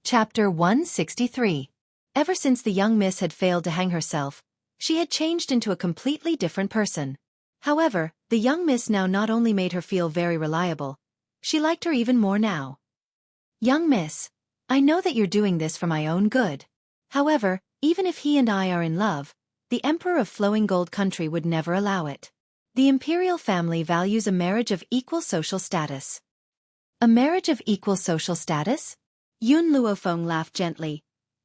Chapter 163. Ever since the young miss had failed to hang herself, she had changed into a completely different person. However, the young miss now not only made her feel very reliable, she liked her even more now. Young miss, I know that you're doing this for my own good. However, even if he and I are in love, the Emperor of Flowing Gold Country would never allow it. The imperial family values a marriage of equal social status. A marriage of equal social status? Yun Luofeng laughed gently.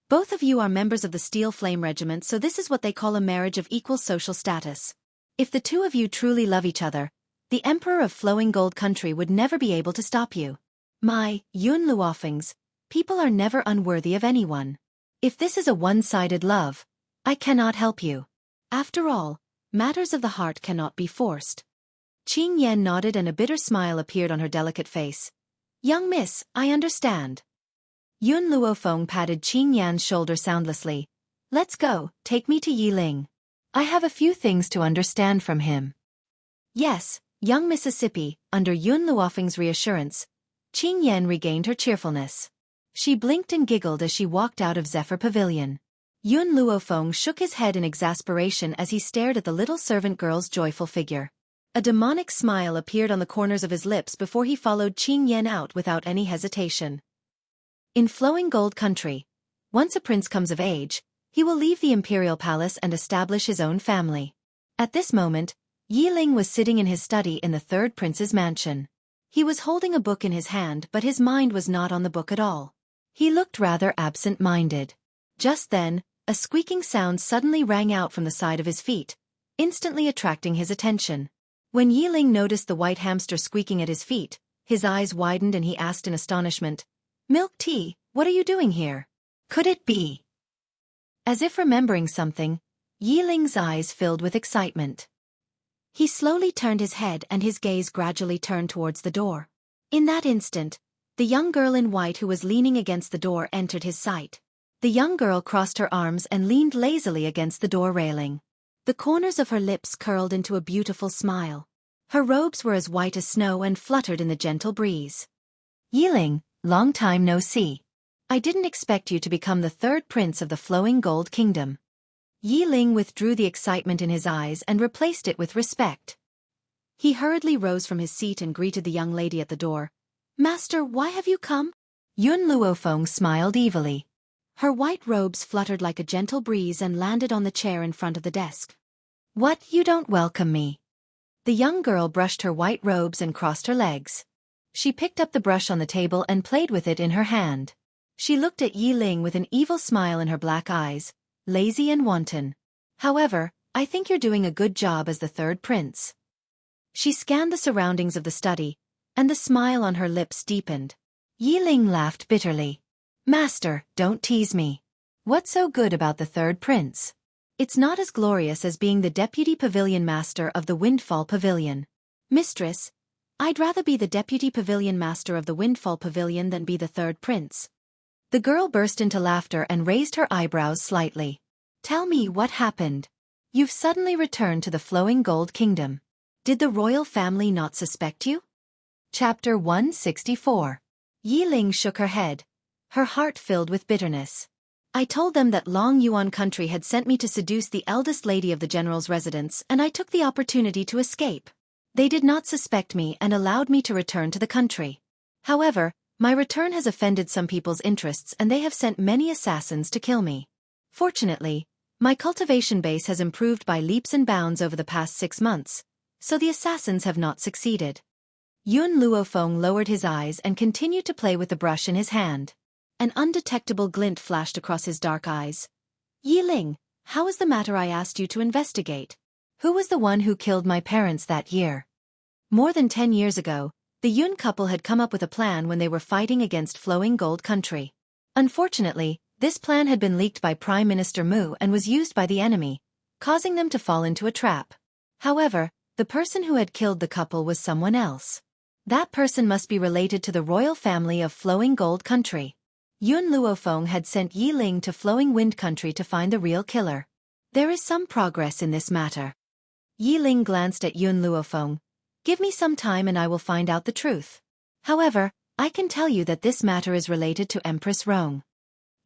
Both of you are members of the Steel Flame Regiment, so this is what they call a marriage of equal social status. If the two of you truly love each other, the Emperor of Flowing Gold Country would never be able to stop you. My, Yun Luofengs, people are never unworthy of anyone. If this is a one-sided love, I cannot help you. After all, matters of the heart cannot be forced. Qing Yan nodded and a bitter smile appeared on her delicate face. Young miss, I understand. Yun Luofeng patted Qing Yan's shoulder soundlessly. Let's go, take me to Yiling. I have a few things to understand from him. Yes, young Mississippi, under Yun Luofeng's reassurance, Qing Yan regained her cheerfulness. She blinked and giggled as she walked out of Zephyr Pavilion. Yun Luofeng shook his head in exasperation as he stared at the little servant girl's joyful figure. A demonic smile appeared on the corners of his lips before he followed Qing Yan out without any hesitation. In Flowing Gold Country, once a prince comes of age, he will leave the imperial palace and establish his own family. At this moment, Yiling was sitting in his study in the third prince's mansion. He was holding a book in his hand, but his mind was not on the book at all. He looked rather absent-minded. Just then, a squeaking sound suddenly rang out from the side of his feet, instantly attracting his attention. When Yiling noticed the white hamster squeaking at his feet, his eyes widened and he asked in astonishment, Milk tea, what are you doing here? Could it be? As if remembering something, Yiling's eyes filled with excitement. He slowly turned his head and his gaze gradually turned towards the door. In that instant, the young girl in white who was leaning against the door entered his sight. The young girl crossed her arms and leaned lazily against the door railing. The corners of her lips curled into a beautiful smile. Her robes were as white as snow and fluttered in the gentle breeze. Yiling, long time no see. I didn't expect you to become the third prince of the Flowing Gold Kingdom. Yiling withdrew the excitement in his eyes and replaced it with respect. He hurriedly rose from his seat and greeted the young lady at the door. Master, why have you come? Yun Luofeng smiled evilly. Her white robes fluttered like a gentle breeze and landed on the chair in front of the desk. What, you don't welcome me? The young girl brushed her white robes and crossed her legs. She picked up the brush on the table and played with it in her hand. She looked at Yiling with an evil smile in her black eyes, lazy and wanton. However, I think you're doing a good job as the third prince. She scanned the surroundings of the study, and the smile on her lips deepened. Yiling laughed bitterly. Master, don't tease me. What's so good about the third prince? It's not as glorious as being the deputy pavilion master of the Windfall Pavilion. Mistress, I'd rather be the deputy pavilion master of the Windfall Pavilion than be the third prince. The girl burst into laughter and raised her eyebrows slightly. Tell me what happened. You've suddenly returned to the Flowing Gold Kingdom. Did the royal family not suspect you? Chapter 164. Yiling shook her head, her heart filled with bitterness. I told them that Long Yuan country had sent me to seduce the eldest lady of the general's residence, and I took the opportunity to escape. They did not suspect me and allowed me to return to the country. However, my return has offended some people's interests and they have sent many assassins to kill me. Fortunately, my cultivation base has improved by leaps and bounds over the past 6 months, so the assassins have not succeeded. Yun Luofeng lowered his eyes and continued to play with the brush in his hand. An undetectable glint flashed across his dark eyes. Yiling, how is the matter I asked you to investigate? Who was the one who killed my parents that year? More than 10 years ago, the Yun couple had come up with a plan when they were fighting against Flowing Gold Country. Unfortunately, this plan had been leaked by Prime Minister Mu and was used by the enemy, causing them to fall into a trap. However, the person who had killed the couple was someone else. That person must be related to the royal family of Flowing Gold Country. Yun Luofeng had sent Yiling to Flowing Wind Country to find the real killer. There is some progress in this matter. Yiling glanced at Yun Luofeng. Give me some time and I will find out the truth. However, I can tell you that this matter is related to Empress Rong.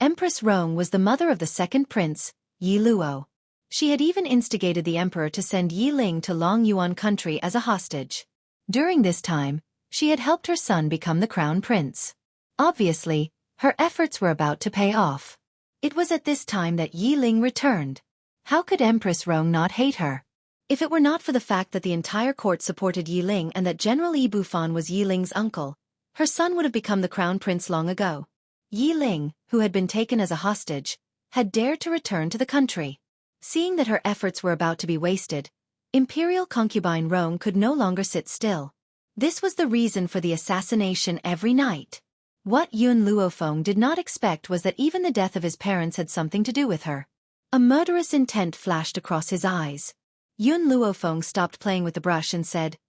Empress Rong was the mother of the second prince, Yi Luo. She had even instigated the emperor to send Yi Ling to Long Yuan country as a hostage. During this time, she had helped her son become the crown prince. Obviously, her efforts were about to pay off. It was at this time that Yi Ling returned. How could Empress Rong not hate her? If it were not for the fact that the entire court supported Yi Ling and that General Yi Bufan was Yi Ling's uncle, her son would have become the crown prince long ago. Yi Ling, who had been taken as a hostage, had dared to return to the country. Seeing that her efforts were about to be wasted, imperial concubine Rong could no longer sit still. This was the reason for the assassination every night. What Yun Luofeng did not expect was that even the death of his parents had something to do with her. A murderous intent flashed across his eyes. Yun Luofeng stopped playing with the brush and said,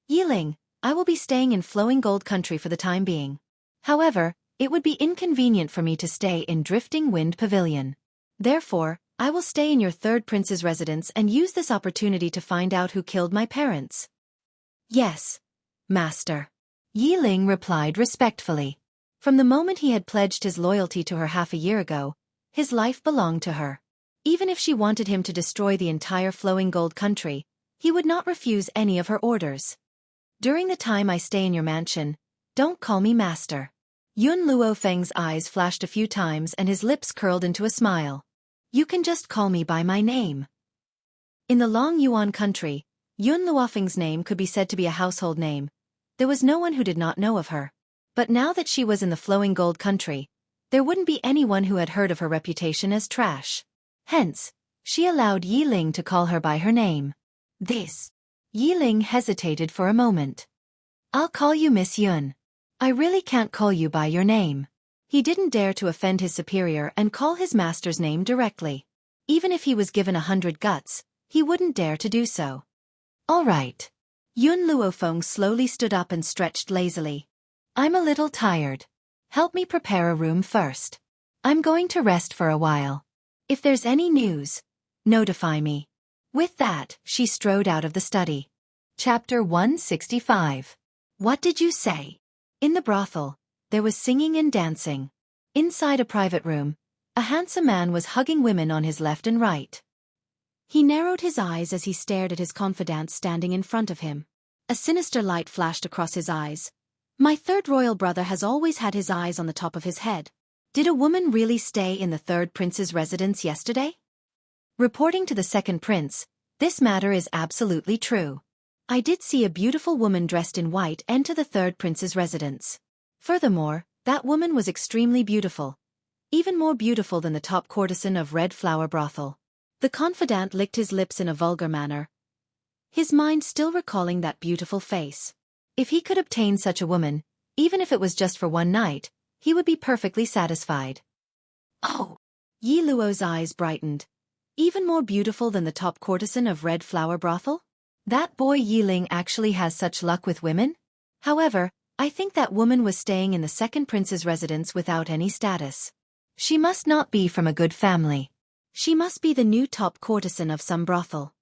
"Yi Ling, I will be staying in Flowing Gold Country for the time being. However, it would be inconvenient for me to stay in Drifting Wind Pavilion. Therefore, I will stay in your third prince's residence and use this opportunity to find out who killed my parents." "Yes, master," Yi Ling replied respectfully. From the moment he had pledged his loyalty to her half a year ago, his life belonged to her. Even if she wanted him to destroy the entire Flowing Gold Country, he would not refuse any of her orders. "During the time I stay in your mansion, don't call me master." Yun Luofeng's eyes flashed a few times and his lips curled into a smile. "You can just call me by my name." In the Long Yuan country, Yun Luofeng's name could be said to be a household name. There was no one who did not know of her. But now that she was in the Flowing Gold Country, there wouldn't be anyone who had heard of her reputation as trash. Hence, she allowed Yi Ling to call her by her name. "This." Yi Ling hesitated for a moment. "I'll call you Miss Yun. I really can't call you by your name." He didn't dare to offend his superior and call his master's name directly. Even if he was given 100 guts, he wouldn't dare to do so. "All right." Yun Luofeng slowly stood up and stretched lazily. "I'm a little tired. Help me prepare a room first. I'm going to rest for a while. If there's any news, notify me." With that, she strode out of the study. Chapter 165. What did you say? In the brothel, there was singing and dancing. Inside a private room, a handsome man was hugging women on his left and right. He narrowed his eyes as he stared at his confidant standing in front of him. A sinister light flashed across his eyes. "My third royal brother has always had his eyes on the top of his head. Did a woman really stay in the third prince's residence yesterday?" Reporting to the second prince, "This matter is absolutely true. I did see a beautiful woman dressed in white enter the third prince's residence. Furthermore, that woman was extremely beautiful. Even more beautiful than the top courtesan of Red Flower Brothel." The confidant licked his lips in a vulgar manner, his mind still recalling that beautiful face. If he could obtain such a woman, even if it was just for one night, he would be perfectly satisfied. "Oh!" Yi Luo's eyes brightened. "Even more beautiful than the top courtesan of Red Flower Brothel? That boy Yi Ling actually has such luck with women? However, I think that woman was staying in the second prince's residence without any status. She must not be from a good family. She must be the new top courtesan of some brothel."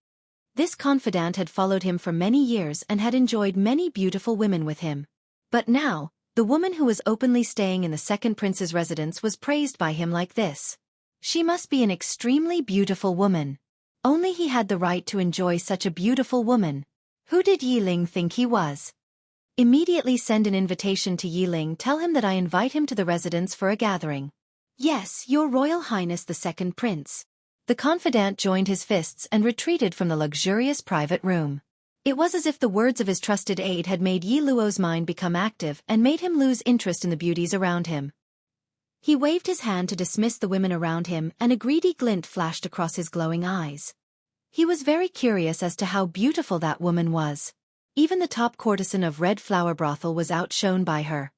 This confidant had followed him for many years and had enjoyed many beautiful women with him. But now, the woman who was openly staying in the second prince's residence was praised by him like this. She must be an extremely beautiful woman. Only he had the right to enjoy such a beautiful woman. Who did Yi Ling think he was? Immediately send an invitation to Yi Ling. Tell him that I invite him to the residence for a gathering. "Yes, Your Royal Highness the second prince." The confidant joined his fists and retreated from the luxurious private room. It was as if the words of his trusted aide had made Yi Luo's mind become active and made him lose interest in the beauties around him. He waved his hand to dismiss the women around him, and a greedy glint flashed across his glowing eyes. He was very curious as to how beautiful that woman was. Even the top courtesan of Red Flower Brothel was outshone by her.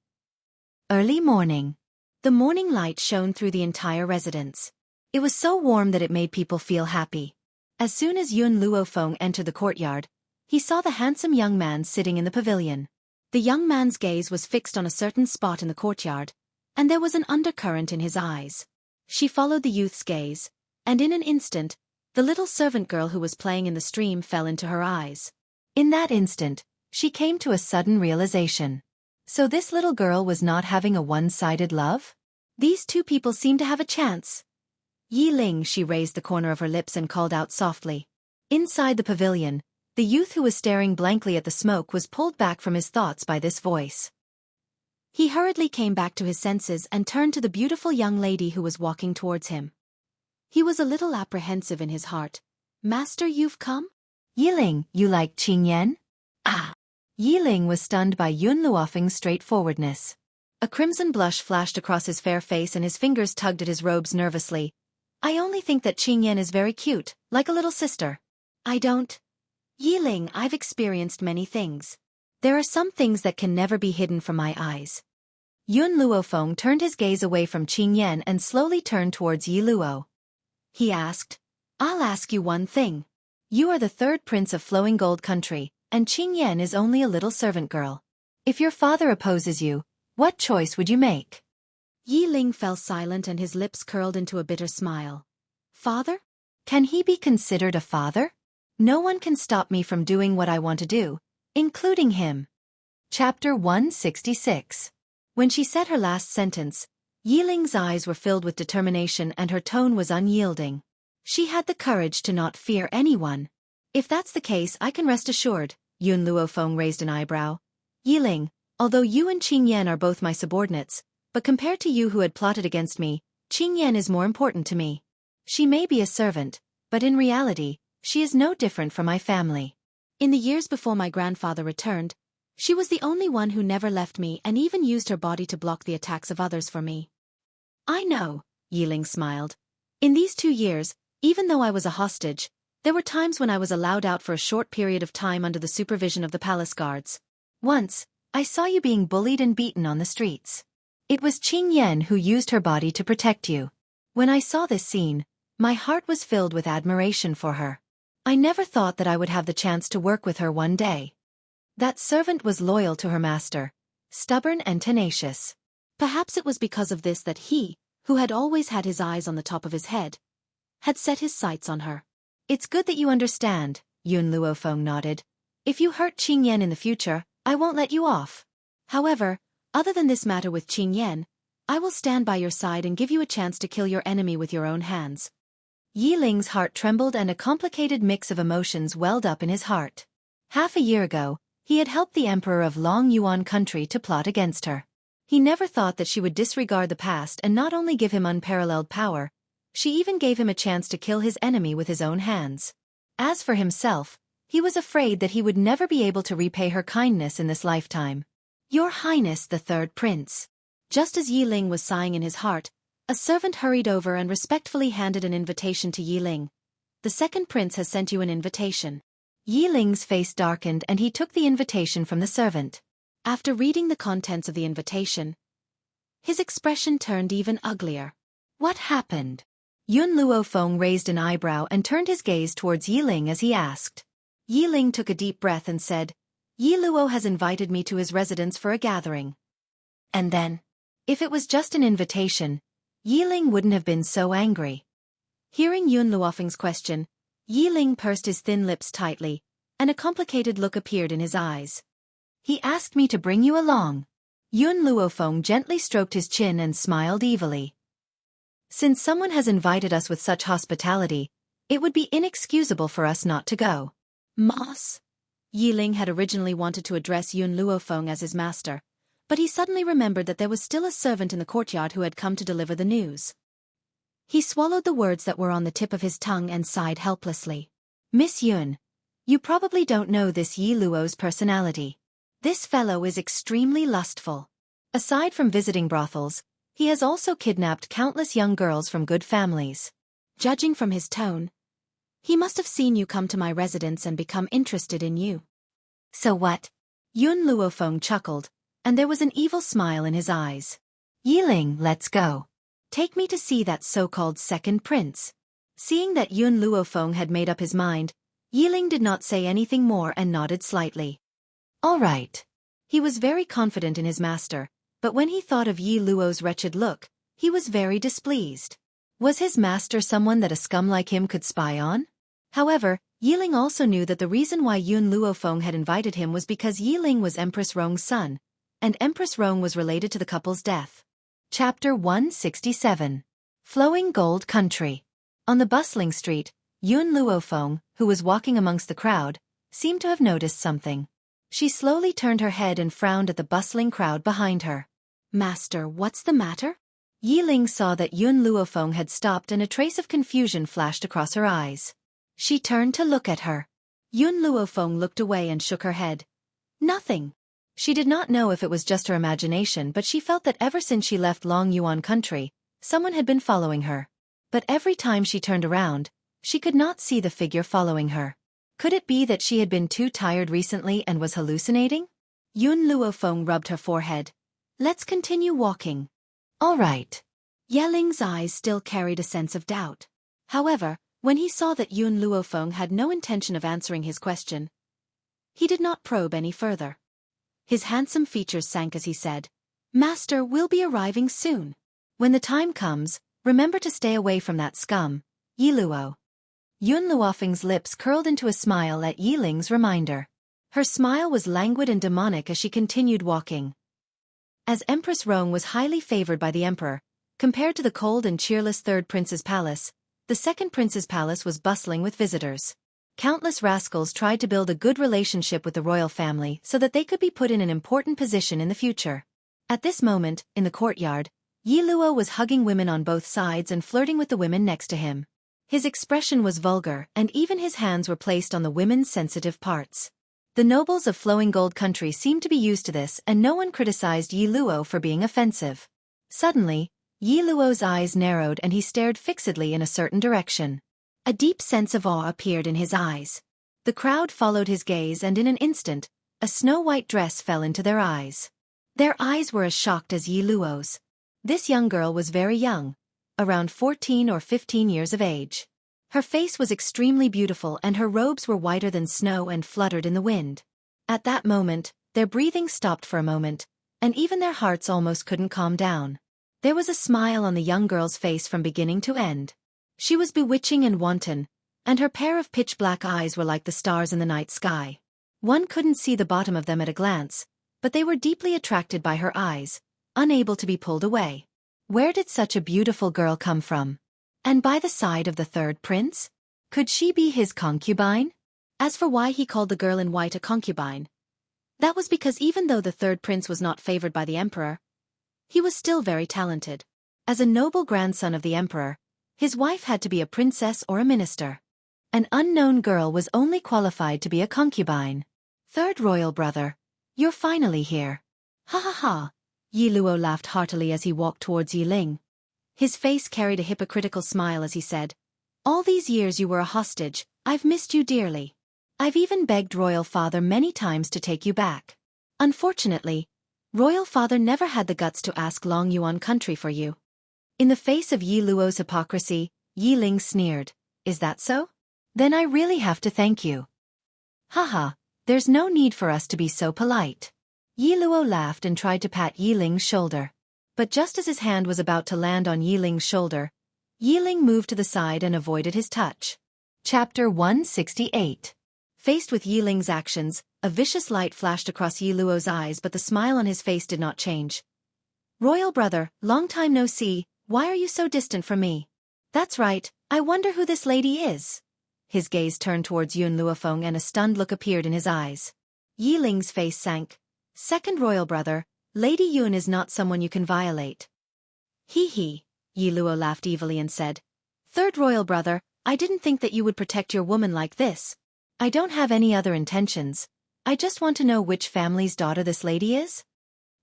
Early morning. The morning light shone through the entire residence. It was so warm that it made people feel happy. As soon as Yun Luofeng entered the courtyard, he saw the handsome young man sitting in the pavilion. The young man's gaze was fixed on a certain spot in the courtyard, and there was an undercurrent in his eyes. She followed the youth's gaze, and in an instant, the little servant girl who was playing in the stream fell into her eyes. In that instant, she came to a sudden realization. So this little girl was not having a one-sided love? These two people seem to have a chance. Yi Ling, she raised the corner of her lips and called out softly. Inside the pavilion, the youth who was staring blankly at the smoke was pulled back from his thoughts by this voice. He hurriedly came back to his senses and turned to the beautiful young lady who was walking towards him. He was a little apprehensive in his heart. Master, you've come? Yi Ling, you like Qing Yan? Ah! Yi Ling was stunned by Yun Luofeng's straightforwardness. A crimson blush flashed across his fair face and his fingers tugged at his robes nervously. I only think that Qing Yan is very cute, like a little sister. I don't. Yi Ling, I've experienced many things. There are some things that can never be hidden from my eyes. Yun Luofeng turned his gaze away from Qing Yan and slowly turned towards Yi Luo. He asked, I'll ask you one thing. You are the third prince of Flowing Gold Country, and Qing Yan is only a little servant girl. If your father opposes you, what choice would you make? Yi Ling fell silent and his lips curled into a bitter smile. Father? Can he be considered a father? No one can stop me from doing what I want to do, including him. Chapter 166. When she said her last sentence, Yi Ling's eyes were filled with determination and her tone was unyielding. She had the courage to not fear anyone. If that's the case, I can rest assured. Yun Luofeng raised an eyebrow. Yi Ling, although you and Qing Yan are both my subordinates, but compared to you who had plotted against me, Qing Yan is more important to me. She may be a servant, but in reality, she is no different from my family. In the years before my grandfather returned, she was the only one who never left me and even used her body to block the attacks of others for me. I know, Yi Ling smiled. In these 2 years, even though I was a hostage, there were times when I was allowed out for a short period of time under the supervision of the palace guards. Once, I saw you being bullied and beaten on the streets. It was Qing Yan who used her body to protect you. When I saw this scene, my heart was filled with admiration for her. I never thought that I would have the chance to work with her one day. That servant was loyal to her master, stubborn and tenacious. Perhaps it was because of this that he, who had always had his eyes on the top of his head, had set his sights on her. It's good that you understand, Yun Luofeng nodded. If you hurt Qing Yan in the future, I won't let you off. However, other than this matter with Qing Yan, I will stand by your side and give you a chance to kill your enemy with your own hands. Yi Ling's heart trembled and a complicated mix of emotions welled up in his heart. Half a year ago, he had helped the emperor of Long Yuan country to plot against her. He never thought that she would disregard the past and not only give him unparalleled power, she even gave him a chance to kill his enemy with his own hands. As for himself, he was afraid that he would never be able to repay her kindness in this lifetime. Your Highness the Third Prince. Just as Yi Ling was sighing in his heart, a servant hurried over and respectfully handed an invitation to Yi Ling. The second prince has sent you an invitation. Yi Ling's face darkened and he took the invitation from the servant. After reading the contents of the invitation, his expression turned even uglier. What happened? Yun Luofeng raised an eyebrow and turned his gaze towards Yi Ling as he asked. Yi Ling took a deep breath and said, Yi Luo has invited me to his residence for a gathering. And then, if it was just an invitation, Yi Ling wouldn't have been so angry. Hearing Yun Luofeng's question, Yi Ling pursed his thin lips tightly, and a complicated look appeared in his eyes. He asked me to bring you along. Yun Luofeng gently stroked his chin and smiled evilly. Since someone has invited us with such hospitality, it would be inexcusable for us not to go. Moss? Yi Ling had originally wanted to address Yun Luofeng as his master, but he suddenly remembered that there was still a servant in the courtyard who had come to deliver the news. He swallowed the words that were on the tip of his tongue and sighed helplessly. Miss Yun, you probably don't know this Yi Luo's personality. This fellow is extremely lustful. Aside from visiting brothels, he has also kidnapped countless young girls from good families. Judging from his tone, he must have seen you come to my residence and become interested in you. So what? Yun Luofeng chuckled, and there was an evil smile in his eyes. Yi Ling, let's go. Take me to see that so-called second prince. Seeing that Yun Luofeng had made up his mind, Yi Ling did not say anything more and nodded slightly. All right. He was very confident in his master, but when he thought of Yi Luo's wretched look, he was very displeased. Was his master someone that a scum like him could spy on? However, Yi Ling also knew that the reason why Yun Luofeng had invited him was because Yi Ling was Empress Rong's son, and Empress Rong was related to the couple's death. Chapter 167. Flowing Gold Country. On the bustling street, Yun Luofeng, who was walking amongst the crowd, seemed to have noticed something. She slowly turned her head and frowned at the bustling crowd behind her. "Master, what's the matter?" Yi Ling saw that Yun Luofeng had stopped and a trace of confusion flashed across her eyes. She turned to look at her. Yun Luofeng looked away and shook her head. "Nothing." She did not know if it was just her imagination, but she felt that ever since she left Long Yuan country, someone had been following her. But every time she turned around, she could not see the figure following her. Could it be that she had been too tired recently and was hallucinating? Yun Luofeng rubbed her forehead. "Let's continue walking." "All right." Yeling's eyes still carried a sense of doubt. However, when he saw that Yun Luofeng had no intention of answering his question, he did not probe any further. His handsome features sank as he said, "Master, we'll be arriving soon. When the time comes, remember to stay away from that scum, Yi Luo." Yun Luofeng's lips curled into a smile at Yi Ling's reminder. Her smile was languid and demonic as she continued walking. As Empress Rong was highly favored by the emperor, compared to the cold and cheerless third prince's palace, the second prince's palace was bustling with visitors. Countless rascals tried to build a good relationship with the royal family so that they could be put in an important position in the future. At this moment, in the courtyard, Yi Luo was hugging women on both sides and flirting with the women next to him. His expression was vulgar, and even his hands were placed on the women's sensitive parts. The nobles of Flowing Gold Country seemed to be used to this, and no one criticized Yi Luo for being offensive. Suddenly, Yi Luo's eyes narrowed and he stared fixedly in a certain direction. A deep sense of awe appeared in his eyes. The crowd followed his gaze, and in an instant, a snow-white dress fell into their eyes. Their eyes were as shocked as Yi Luo's. This young girl was very young, around 14 or 15 years of age. Her face was extremely beautiful and her robes were whiter than snow and fluttered in the wind. At that moment, their breathing stopped for a moment, and even their hearts almost couldn't calm down. There was a smile on the young girl's face from beginning to end. She was bewitching and wanton, and her pair of pitch-black eyes were like the stars in the night sky. One couldn't see the bottom of them at a glance, but they were deeply attracted by her eyes, unable to be pulled away. Where did such a beautiful girl come from? And by the side of the third prince? Could she be his concubine? As for why he called the girl in white a concubine, that was because even though the third prince was not favored by the emperor, he was still very talented. As a noble grandson of the emperor, his wife had to be a princess or a minister. An unknown girl was only qualified to be a concubine. "Third royal brother, you're finally here." "Ha ha ha," Yi Luo laughed heartily as he walked towards Yi Ling. His face carried a hypocritical smile as he said, "All these years you were a hostage, I've missed you dearly. I've even begged Royal Father many times to take you back. Unfortunately, Royal Father never had the guts to ask Long Yuan country for you." In the face of Yi Luo's hypocrisy, Yi Ling sneered, "Is that so? Then I really have to thank you." "Haha, there's no need for us to be so polite." Yi Luo laughed and tried to pat Yi Ling's shoulder. But just as his hand was about to land on Yi Ling's shoulder, Yi Ling moved to the side and avoided his touch. Chapter 168. Faced with Yi Ling's actions, a vicious light flashed across Yi Luo's eyes, but the smile on his face did not change. "Royal brother, long time no see, why are you so distant from me?" "That's right, I wonder who this lady is." His gaze turned towards Yun Luofeng and a stunned look appeared in his eyes. Yi Ling's face sank. "Second royal brother, Lady Yun is not someone you can violate." "Hee hee," Yi Luo laughed evilly and said. "Third royal brother, I didn't think that you would protect your woman like this. I don't have any other intentions. I just want to know which family's daughter this lady is."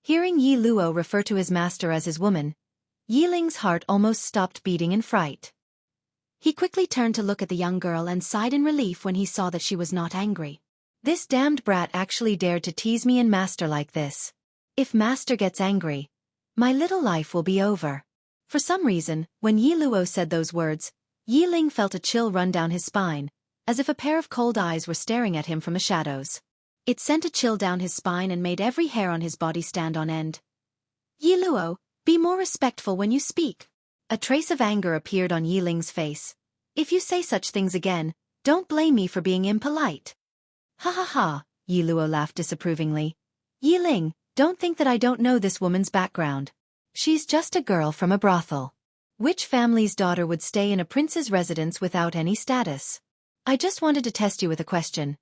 Hearing Yi Luo refer to his master as his woman, Yi Ling's heart almost stopped beating in fright. He quickly turned to look at the young girl and sighed in relief when he saw that she was not angry. "This damned brat actually dared to tease me and master like this. If master gets angry, my little life will be over." For some reason, when Yi Luo said those words, Yi Ling felt a chill run down his spine, as if a pair of cold eyes were staring at him from the shadows. It sent a chill down his spine and made every hair on his body stand on end. "Yi Luo, be more respectful when you speak." A trace of anger appeared on Yi Ling's face. "If you say such things again, don't blame me for being impolite." "Ha ha ha," Yi Luo laughed disapprovingly. "Yi Ling, don't think that I don't know this woman's background. She's just a girl from a brothel. Which family's daughter would stay in a prince's residence without any status? I just wanted to test you with a question.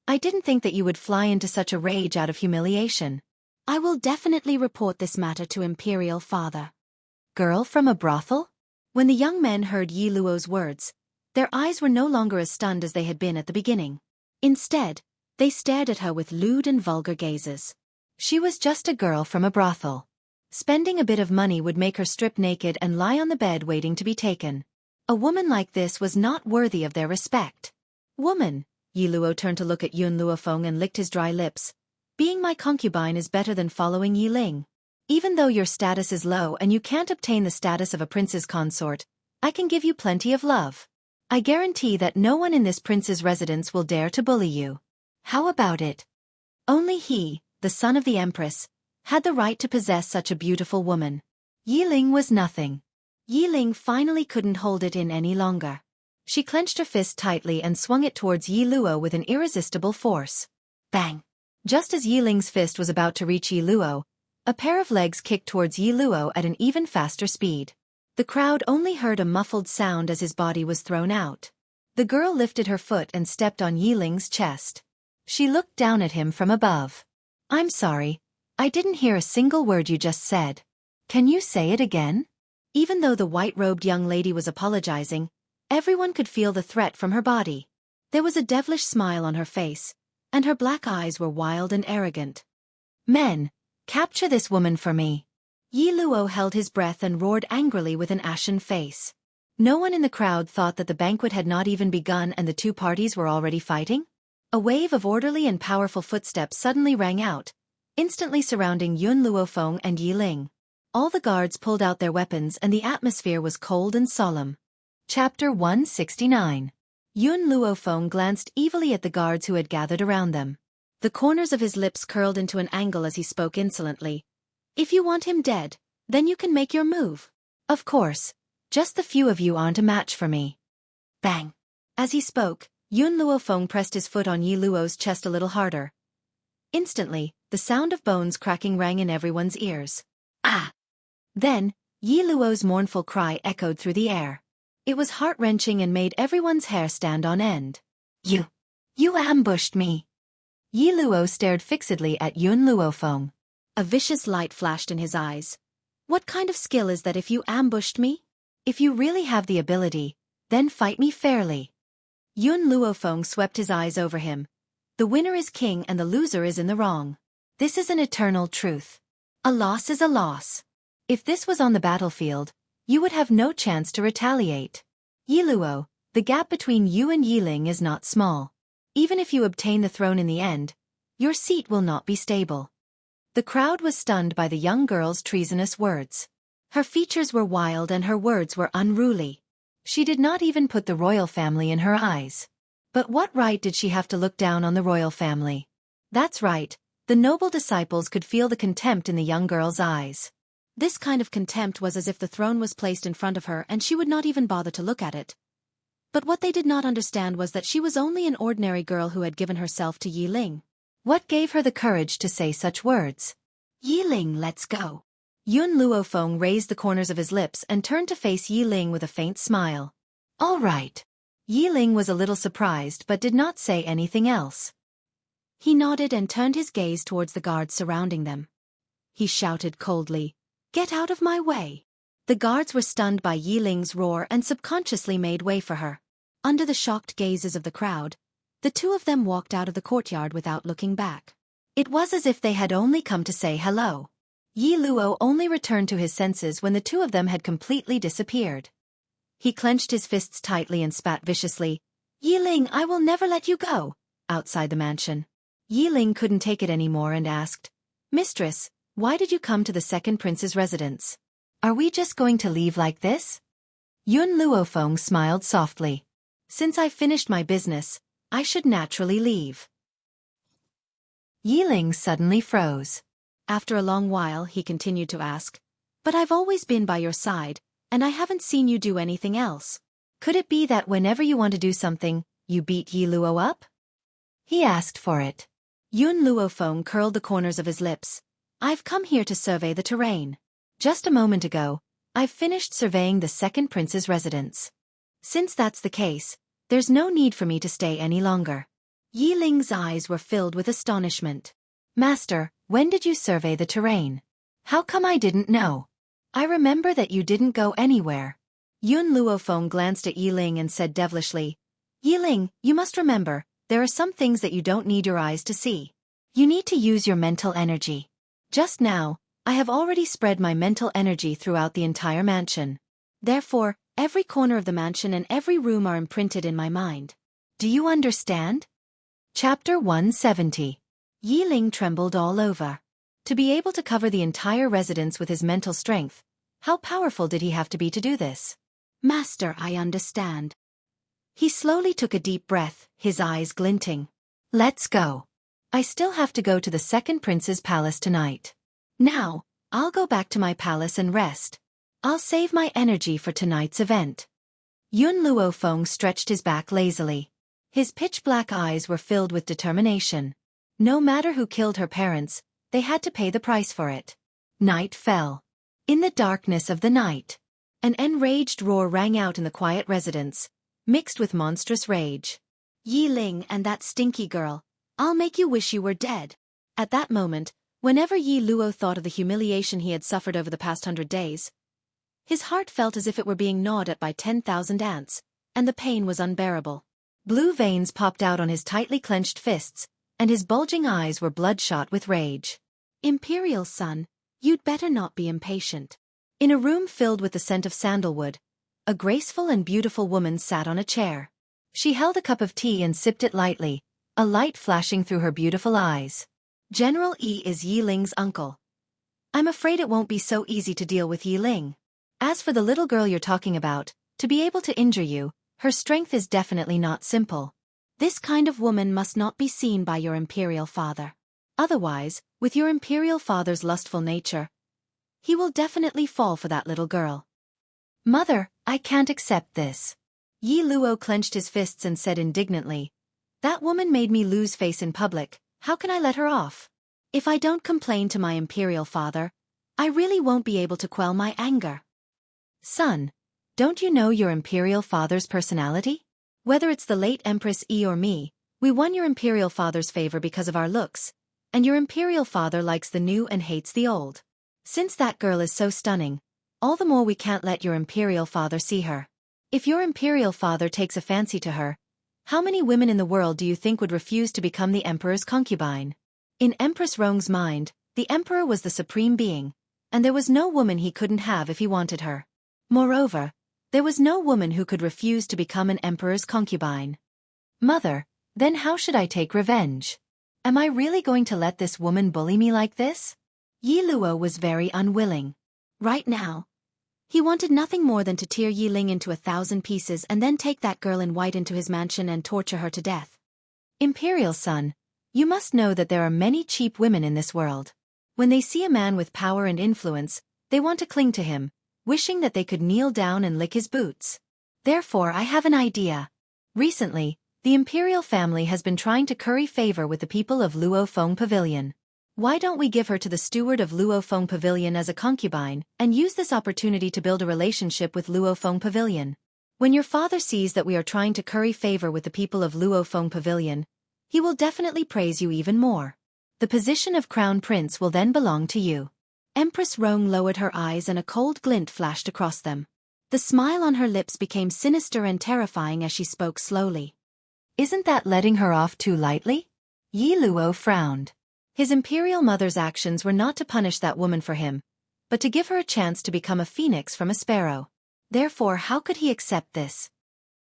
I didn't think that you would fly into such a rage out of humiliation. I will definitely report this matter to Imperial Father. Girl from a brothel? When the young men heard Yi Luo's words, their eyes were no longer as stunned as they had been at the beginning. Instead, they stared at her with lewd and vulgar gazes. She was just a girl from a brothel. Spending a bit of money would make her strip naked and lie on the bed waiting to be taken. A woman like this was not worthy of their respect. Woman, Yi Luo turned to look at Yun Luofeng and licked his dry lips. Being my concubine is better than following Yi Ling. Even though your status is low and you can't obtain the status of a prince's consort, I can give you plenty of love. I guarantee that no one in this prince's residence will dare to bully you. How about it? Only he, the son of the empress, had the right to possess such a beautiful woman. Yi Ling was nothing. Yi Ling finally couldn't hold it in any longer. She clenched her fist tightly and swung it towards Yi Luo with an irresistible force. Bang! Just as Yi Ling's fist was about to reach Yi Luo, a pair of legs kicked towards Yi Luo at an even faster speed. The crowd only heard a muffled sound as his body was thrown out. The girl lifted her foot and stepped on Yi Ling's chest. She looked down at him from above. I'm sorry, I didn't hear a single word you just said. Can you say it again? Even though the white-robed young lady was apologizing, everyone could feel the threat from her body. There was a devilish smile on her face, and her black eyes were wild and arrogant. Men, capture this woman for me. Yi Luo held his breath and roared angrily with an ashen face. No one in the crowd thought that the banquet had not even begun and the two parties were already fighting? A wave of orderly and powerful footsteps suddenly rang out, instantly surrounding Yun Luofeng and Yi Ling. All the guards pulled out their weapons and the atmosphere was cold and solemn. Chapter 169. Yun Luofeng glanced evilly at the guards who had gathered around them. The corners of his lips curled into an angle as he spoke insolently. If you want him dead, then you can make your move. Of course, just the few of you aren't a match for me. Bang! As he spoke, Yun Luofeng pressed his foot on Yi Luo's chest a little harder. Instantly, the sound of bones cracking rang in everyone's ears. Ah! Then, Yi Luo's mournful cry echoed through the air. It was heart-wrenching and made everyone's hair stand on end. You ambushed me. Yi Luo stared fixedly at Yun Luofeng. A vicious light flashed in his eyes. What kind of skill is that if you ambushed me? If you really have the ability, then fight me fairly. Yun Luofeng swept his eyes over him. The winner is king and the loser is in the wrong. This is an eternal truth. A loss is a loss. If this was on the battlefield, you would have no chance to retaliate. Yi Luo, the gap between you and Yi Ling is not small. Even if you obtain the throne in the end, your seat will not be stable. The crowd was stunned by the young girl's treasonous words. Her features were wild and her words were unruly. She did not even put the royal family in her eyes. But what right did she have to look down on the royal family? That's right, the noble disciples could feel the contempt in the young girl's eyes. This kind of contempt was as if the throne was placed in front of her and she would not even bother to look at it. But what they did not understand was that she was only an ordinary girl who had given herself to Yi Ling. What gave her the courage to say such words? Yi Ling, let's go. Yun Luofeng raised the corners of his lips and turned to face Yi Ling with a faint smile. All right. Yi Ling was a little surprised but did not say anything else. He nodded and turned his gaze towards the guards surrounding them. He shouted coldly, "Get out of my way!" The guards were stunned by Yi Ling's roar and subconsciously made way for her. Under the shocked gazes of the crowd, the two of them walked out of the courtyard without looking back. It was as if they had only come to say hello. Yi Luo only returned to his senses when the two of them had completely disappeared. He clenched his fists tightly and spat viciously. "Yi Ling, I will never let you go," outside the mansion. Yi Ling couldn't take it anymore and asked, "Mistress, why did you come to the second prince's residence? Are we just going to leave like this?" Yun Luofeng smiled softly. "Since I've finished my business, I should naturally leave." Yi Ling suddenly froze. After a long while he continued to ask, "But I've always been by your side, and I haven't seen you do anything else. Could it be that whenever you want to do something, you beat Yi Luo up?" He asked for it. Yun Luofeng curled the corners of his lips. "I've come here to survey the terrain. Just a moment ago, I've finished surveying the second prince's residence. Since that's the case, there's no need for me to stay any longer. Yi Ling's eyes were filled with astonishment. Master, when did you survey the terrain? How come I didn't know? I remember that you didn't go anywhere. Yun Luofeng glanced at Yi Ling and said devilishly, Yi Ling, you must remember, there are some things that you don't need your eyes to see. You need to use your mental energy. Just now, I have already spread my mental energy throughout the entire mansion. Therefore, every corner of the mansion and every room are imprinted in my mind. Do you understand? Chapter 170. Yi Ling trembled all over. To be able to cover the entire residence with his mental strength, how powerful did he have to be to do this? Master, I understand. He slowly took a deep breath, his eyes glinting. Let's go. I still have to go to the second prince's palace tonight. Now, I'll go back to my palace and rest. I'll save my energy for tonight's event. Yun Luofeng stretched his back lazily. His pitch-black eyes were filled with determination. No matter who killed her parents, they had to pay the price for it. Night fell. In the darkness of the night, an enraged roar rang out in the quiet residence, mixed with monstrous rage. Yi Ling and that stinky girl, I'll make you wish you were dead. At that moment, whenever Yi Luo thought of the humiliation he had suffered over the past 100 days, his heart felt as if it were being gnawed at by 10,000 ants, and the pain was unbearable. Blue veins popped out on his tightly clenched fists, and his bulging eyes were bloodshot with rage. Imperial son, you'd better not be impatient. In a room filled with the scent of sandalwood, a graceful and beautiful woman sat on a chair. She held a cup of tea and sipped it lightly, a light flashing through her beautiful eyes. General Yi is Yi Ling's uncle. I'm afraid it won't be so easy to deal with Yi Ling. As for the little girl you're talking about, to be able to injure you, her strength is definitely not simple. This kind of woman must not be seen by your imperial father. Otherwise, with your imperial father's lustful nature, he will definitely fall for that little girl. Mother, I can't accept this. Yi Luo clenched his fists and said indignantly, that woman made me lose face in public, how can I let her off? If I don't complain to my imperial father, I really won't be able to quell my anger. Son, don't you know your imperial father's personality? Whether it's the late Empress Yi or me, we won your imperial father's favor because of our looks, and your imperial father likes the new and hates the old. Since that girl is so stunning, all the more we can't let your imperial father see her. If your imperial father takes a fancy to her, how many women in the world do you think would refuse to become the emperor's concubine? In Empress Rong's mind, the emperor was the supreme being, and there was no woman he couldn't have if he wanted her. Moreover, there was no woman who could refuse to become an emperor's concubine. Mother, then how should I take revenge? Am I really going to let this woman bully me like this? Yi Luo was very unwilling. Right now, he wanted nothing more than to tear Yi Ling into 1,000 pieces and then take that girl in white into his mansion and torture her to death. Imperial son, you must know that there are many cheap women in this world. When they see a man with power and influence, they want to cling to him, wishing that they could kneel down and lick his boots. Therefore I have an idea. Recently, the imperial family has been trying to curry favor with the people of Luofeng Pavilion. Why don't we give her to the steward of Luofeng Pavilion as a concubine, and use this opportunity to build a relationship with Luofeng Pavilion? When your father sees that we are trying to curry favor with the people of Luofeng Pavilion, he will definitely praise you even more. The position of crown prince will then belong to you. Empress Rong lowered her eyes and a cold glint flashed across them. The smile on her lips became sinister and terrifying as she spoke slowly. Isn't that letting her off too lightly? Yi Luo frowned. His imperial mother's actions were not to punish that woman for him, but to give her a chance to become a phoenix from a sparrow. Therefore how could he accept this?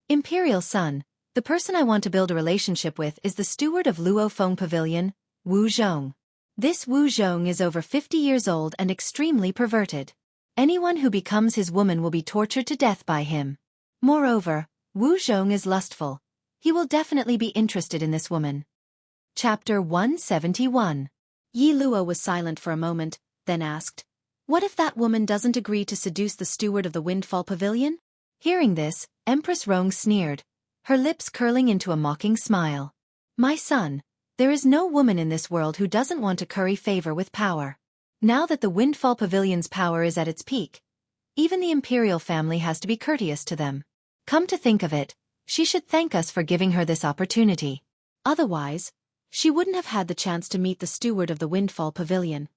Imperial son, the person I want to build a relationship with is the steward of Luofeng Pavilion, Wu Zhong. This Wu Zhong is over 50 years old and extremely perverted. Anyone who becomes his woman will be tortured to death by him. Moreover, Wu Zhong is lustful. He will definitely be interested in this woman. Chapter 171. Yi Luo was silent for a moment, then asked, what if that woman doesn't agree to seduce the steward of the Windfall Pavilion? Hearing this, Empress Rong sneered, her lips curling into a mocking smile. My son, there is no woman in this world who doesn't want to curry favor with power. Now that the Windfall Pavilion's power is at its peak, even the Imperial family has to be courteous to them. Come to think of it, she should thank us for giving her this opportunity. Otherwise, she wouldn't have had the chance to meet the steward of the Windfall Pavilion.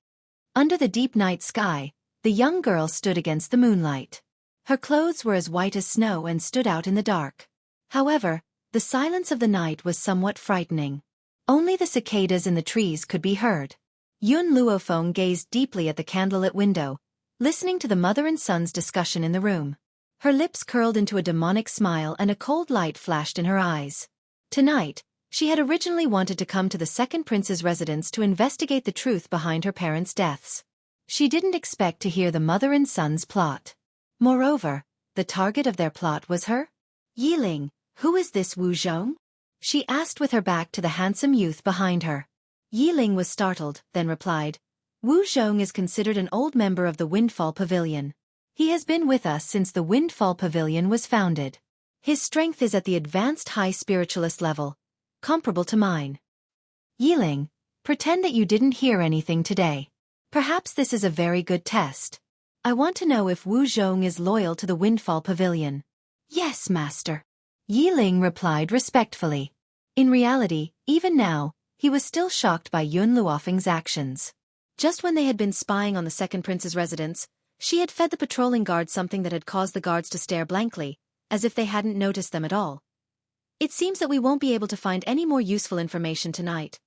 Under the deep night sky, the young girl stood against the moonlight. Her clothes were as white as snow and stood out in the dark. However, the silence of the night was somewhat frightening. Only the cicadas in the trees could be heard. Yun Luofeng gazed deeply at the candlelit window, listening to the mother and son's discussion in the room. Her lips curled into a demonic smile and a cold light flashed in her eyes. Tonight, she had originally wanted to come to the second prince's residence to investigate the truth behind her parents' deaths. She didn't expect to hear the mother and son's plot. Moreover, the target of their plot was her? Yiling, who is this Wu Zhong? She asked with her back to the handsome youth behind her. Yiling was startled, then replied, Wu Zhong is considered an old member of the Windfall Pavilion. He has been with us since the Windfall Pavilion was founded. His strength is at the advanced high spiritualist level, comparable to mine. Yiling, pretend that you didn't hear anything today. Perhaps this is a very good test. I want to know if Wu Zhong is loyal to the Windfall Pavilion. Yes, master. Yiling replied respectfully. In reality, even now, he was still shocked by Yun Luofeng's actions. Just when they had been spying on the second prince's residence, she had fed the patrolling guards something that had caused the guards to stare blankly, as if they hadn't noticed them at all. It seems that we won't be able to find any more useful information tonight.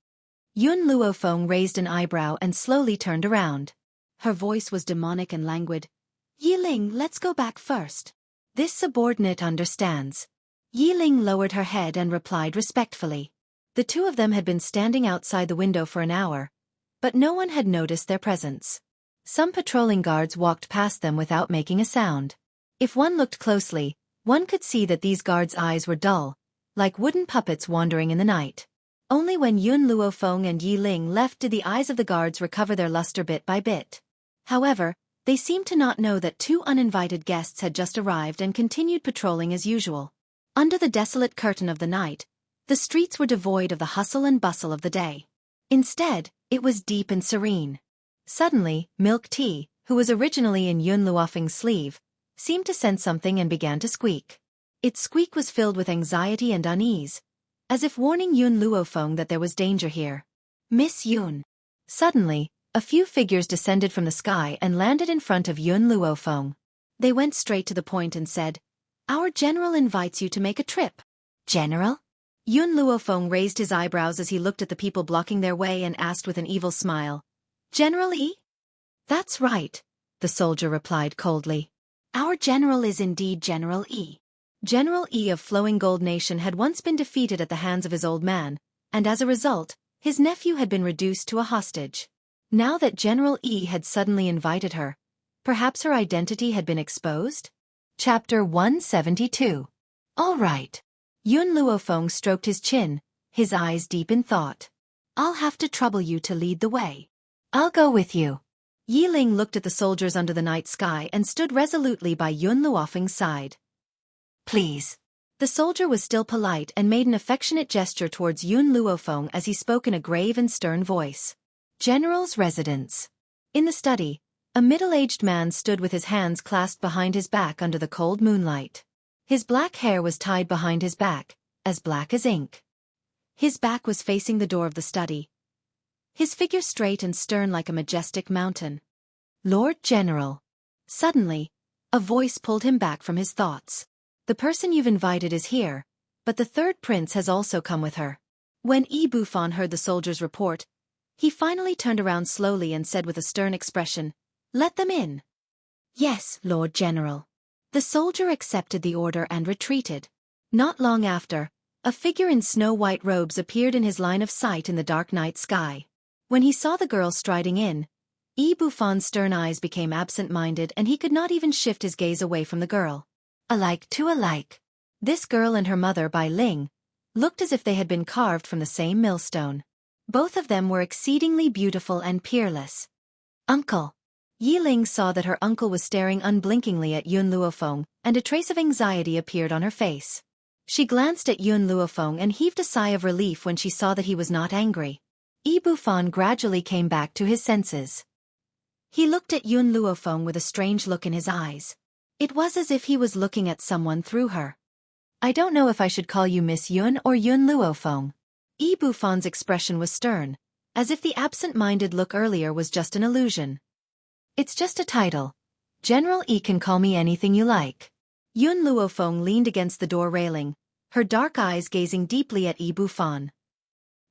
Yun Luofeng raised an eyebrow and slowly turned around. Her voice was demonic and languid. Yiling, let's go back first. This subordinate understands. Yiling lowered her head and replied respectfully. The two of them had been standing outside the window for an hour, but no one had noticed their presence. Some patrolling guards walked past them without making a sound. If one looked closely, one could see that these guards' eyes were dull, like wooden puppets wandering in the night. Only when Yun Luofeng and Yiling left did the eyes of the guards recover their luster bit by bit. However, they seemed to not know that two uninvited guests had just arrived and continued patrolling as usual. Under the desolate curtain of the night, the streets were devoid of the hustle and bustle of the day. Instead, it was deep and serene. Suddenly, Milk Tea, who was originally in Yun Luofeng's sleeve, seemed to sense something and began to squeak. Its squeak was filled with anxiety and unease, as if warning Yun Luofeng that there was danger here. Miss Yun. Suddenly, a few figures descended from the sky and landed in front of Yun Luofeng. They went straight to the point and said, Our general invites you to make a trip. General? Yun Luofeng raised his eyebrows as he looked at the people blocking their way and asked with an evil smile, General E? That's right, the soldier replied coldly. Our general is indeed General E. General E of Flowing Gold Nation had once been defeated at the hands of his old man, and as a result, his nephew had been reduced to a hostage. Now that General E had suddenly invited her, perhaps her identity had been exposed? Chapter 172. All right. Yun Luofeng stroked his chin, his eyes deep in thought. I'll have to trouble you to lead the way. I'll go with you. Yiling looked at the soldiers under the night sky and stood resolutely by Yun Luofeng's side. Please. The soldier was still polite and made an affectionate gesture towards Yun Luofeng as he spoke in a grave and stern voice. General's residence. In the study, a middle-aged man stood with his hands clasped behind his back under the cold moonlight. His black hair was tied behind his back, as black as ink. His back was facing the door of the study, his figure straight and stern like a majestic mountain. Lord General. Suddenly, a voice pulled him back from his thoughts. The person you've invited is here, but the third prince has also come with her. When Yi Bufan heard the soldier's report, he finally turned around slowly and said with a stern expression, Let them in. Yes, Lord General. The soldier accepted the order and retreated. Not long after, a figure in snow-white robes appeared in his line of sight in the dark night sky. When he saw the girl striding in, Yi Bufan's stern eyes became absent-minded and he could not even shift his gaze away from the girl. Alike to alike. This girl and her mother Bai Ling looked as if they had been carved from the same millstone. Both of them were exceedingly beautiful and peerless. Uncle. Yiling saw that her uncle was staring unblinkingly at Yun Luofeng, and a trace of anxiety appeared on her face. She glanced at Yun Luofeng and heaved a sigh of relief when she saw that he was not angry. Yi Bufan gradually came back to his senses. He looked at Yun Luofeng with a strange look in his eyes. It was as if he was looking at someone through her. I don't know if I should call you Miss Yun or Yun Luofeng. Yi Bufon's expression was stern, as if the absent-minded look earlier was just an illusion. It's just a title. General Yi can call me anything you like. Yun Luofeng leaned against the door railing, her dark eyes gazing deeply at Yi Bufon.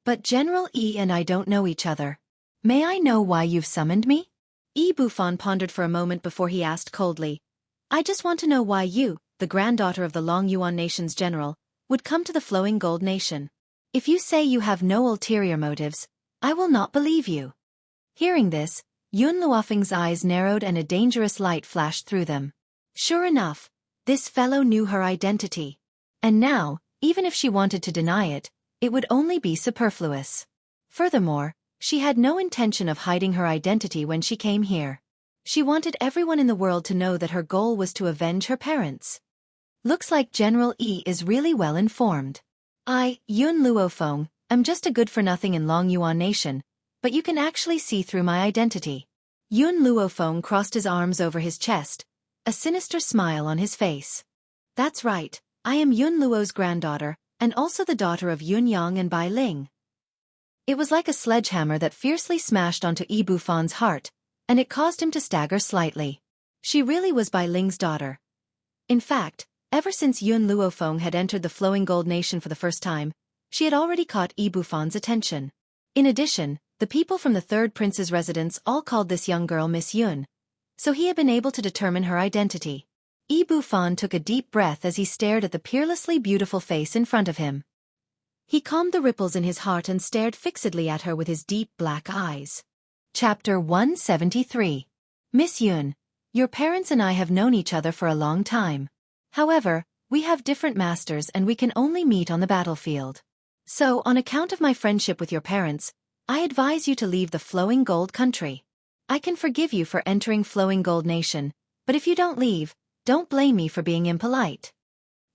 But General Yi and I don't know each other. May I know why you've summoned me? Yi Bufon pondered for a moment before he asked coldly. I just want to know why you, the granddaughter of the Long Yuan Nation's general, would come to the Flowing Gold Nation. If you say you have no ulterior motives, I will not believe you. Hearing this, Yun Luofeng's eyes narrowed and a dangerous light flashed through them. Sure enough, this fellow knew her identity. And now, even if she wanted to deny it, it would only be superfluous. Furthermore, she had no intention of hiding her identity when she came here. She wanted everyone in the world to know that her goal was to avenge her parents. Looks like General Yi is really well informed. I, Yun Luofeng, am just a good-for-nothing in Long Yuan Nation, but you can actually see through my identity. Yun Luofeng crossed his arms over his chest, a sinister smile on his face. That's right, I am Yun Luo's granddaughter, and also the daughter of Yun Yang and Bai Ling. It was like a sledgehammer that fiercely smashed onto Yi Bufon's heart, and it caused him to stagger slightly. She really was Bai Ling's daughter. In fact, ever since Yun Luofeng had entered the Flowing Gold Nation for the first time, she had already caught Yi Bufon's attention. In addition, the people from the third prince's residence all called this young girl Miss Yun, so he had been able to determine her identity. Yi Bufon took a deep breath as he stared at the peerlessly beautiful face in front of him. He calmed the ripples in his heart and stared fixedly at her with his deep black eyes. Chapter 173. Miss Yun, your parents and I have known each other for a long time. However, we have different masters and we can only meet on the battlefield. So, on account of my friendship with your parents, I advise you to leave the Flowing Gold country. I can forgive you for entering Flowing Gold Nation, but if you don't leave, don't blame me for being impolite.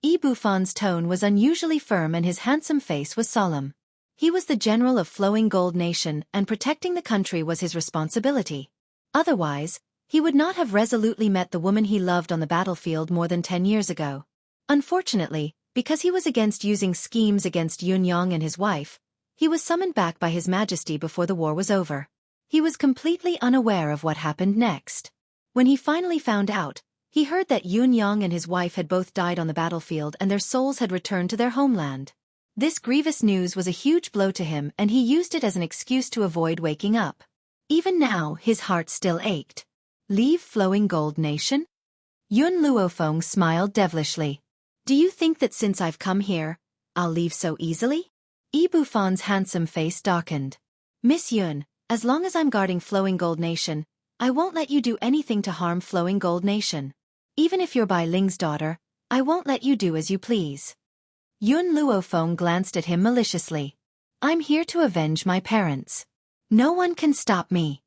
Yi Bufon's tone was unusually firm and his handsome face was solemn. He was the general of Flowing Gold Nation and protecting the country was his responsibility. Otherwise, he would not have resolutely met the woman he loved on the battlefield more than 10 years ago. Unfortunately, because he was against using schemes against Yun Yang and his wife, he was summoned back by His Majesty before the war was over. He was completely unaware of what happened next. When he finally found out, he heard that Yun Yang and his wife had both died on the battlefield and their souls had returned to their homeland. This grievous news was a huge blow to him and he used it as an excuse to avoid waking up. Even now, his heart still ached. Leave Flowing Gold Nation? Yun Luofeng smiled devilishly. Do you think that since I've come here, I'll leave so easily? Yi Bufon's handsome face darkened. Miss Yun, as long as I'm guarding Flowing Gold Nation, I won't let you do anything to harm Flowing Gold Nation. Even if you're Bai Ling's daughter, I won't let you do as you please. Yun Luofeng glanced at him maliciously. I'm here to avenge my parents. No one can stop me.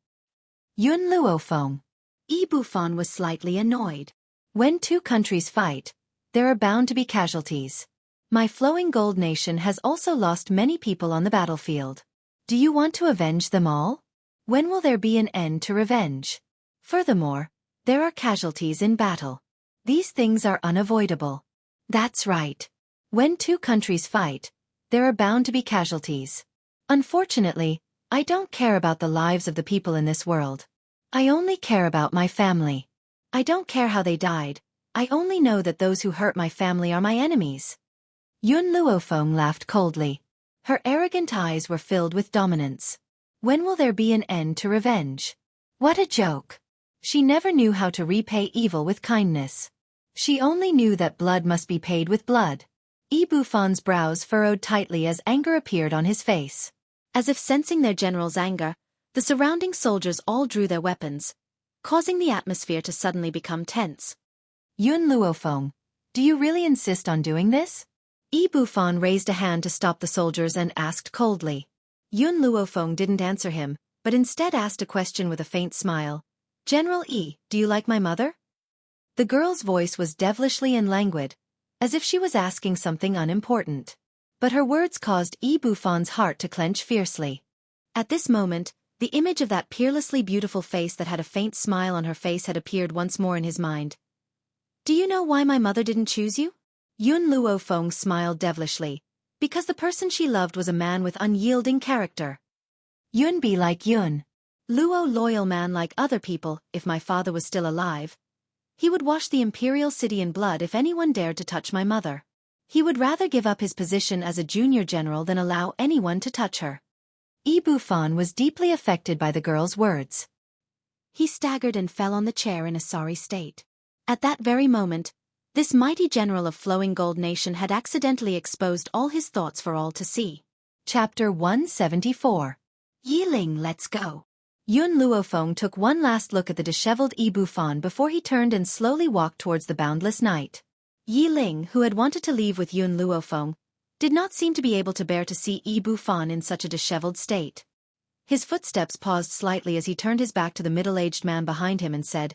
Yun Luofeng. Yi Bufon was slightly annoyed. When two countries fight, there are bound to be casualties. My Flowing Gold Nation has also lost many people on the battlefield. Do you want to avenge them all? When will there be an end to revenge? Furthermore, there are casualties in battle. These things are unavoidable. That's right. When two countries fight, there are bound to be casualties. Unfortunately, I don't care about the lives of the people in this world. I only care about my family. I don't care how they died. I only know that those who hurt my family are my enemies. Yun Luofeng laughed coldly. Her arrogant eyes were filled with dominance. When will there be an end to revenge? What a joke. She never knew how to repay evil with kindness. She only knew that blood must be paid with blood. Yi Bufon's brows furrowed tightly as anger appeared on his face. As if sensing their general's anger, the surrounding soldiers all drew their weapons, causing the atmosphere to suddenly become tense. Yun Luofeng, do you really insist on doing this? Yi Bufon raised a hand to stop the soldiers and asked coldly. Yun Luofeng didn't answer him, but instead asked a question with a faint smile. General Yi, do you like my mother? The girl's voice was devilishly and languid, as if she was asking something unimportant. But her words caused Yi Bufon's heart to clench fiercely. At this moment, The image of that peerlessly beautiful face that had a faint smile on her face had appeared once more in his mind. Do you know why my mother didn't choose you? Yun Luo Feng smiled devilishly. Because the person she loved was a man with unyielding character. Yun be like Yun. Luo loyal man like other people. If my father was still alive, he would wash the imperial city in blood if anyone dared to touch my mother. He would rather give up his position as a junior general than allow anyone to touch her. Yi Bufan was deeply affected by the girl's words. He staggered and fell on the chair in a sorry state. At that very moment, this mighty general of Flowing Gold Nation had accidentally exposed all his thoughts for all to see. Chapter 174. Yiling, let's go. Yun Luofeng took one last look at the disheveled Yi Bufan before he turned and slowly walked towards the boundless night. Yiling, who had wanted to leave with Yun Luofeng, did not seem to be able to bear to see Yi Bufan in such a disheveled state. His footsteps paused slightly as he turned his back to the middle-aged man behind him and said,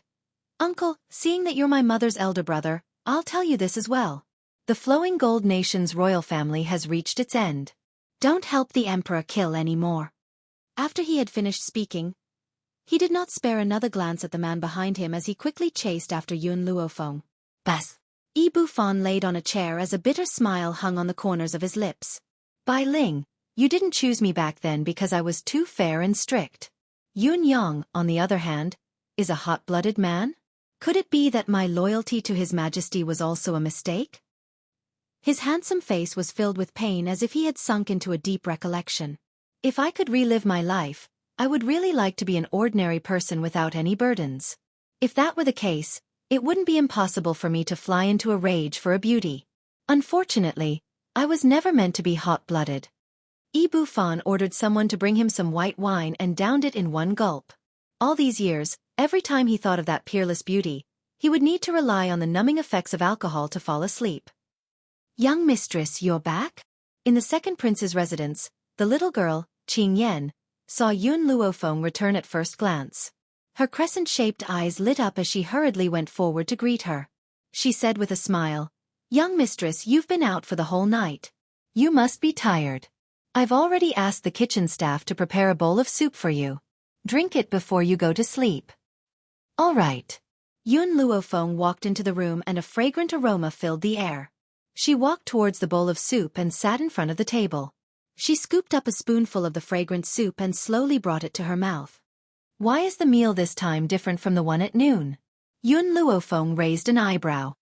Uncle, seeing that you're my mother's elder brother, I'll tell you this as well. The Flowing Gold Nation's royal family has reached its end. Don't help the emperor kill any more. After he had finished speaking, he did not spare another glance at the man behind him as he quickly chased after Yun Luofeng. Bas. Yi Bufan laid on a chair as a bitter smile hung on the corners of his lips. Bai Ling, you didn't choose me back then because I was too fair and strict. Yun Yang, on the other hand, is a hot-blooded man? Could it be that my loyalty to His Majesty was also a mistake? His handsome face was filled with pain as if he had sunk into a deep recollection. If I could relive my life, I would really like to be an ordinary person without any burdens. If that were the case, it wouldn't be impossible for me to fly into a rage for a beauty. Unfortunately, I was never meant to be hot-blooded. Yi Bufan ordered someone to bring him some white wine and downed it in one gulp. All these years, every time he thought of that peerless beauty, he would need to rely on the numbing effects of alcohol to fall asleep. Young mistress, you're back? In the second prince's residence, the little girl, Qing Yan, saw Yun Luofeng return at first glance. Her crescent-shaped eyes lit up as she hurriedly went forward to greet her. She said with a smile, Young mistress, you've been out for the whole night. You must be tired. I've already asked the kitchen staff to prepare a bowl of soup for you. Drink it before you go to sleep. All right. Yun Luofeng walked into the room and a fragrant aroma filled the air. She walked towards the bowl of soup and sat in front of the table. She scooped up a spoonful of the fragrant soup and slowly brought it to her mouth. Why is the meal this time different from the one at noon? Yun Luofeng raised an eyebrow.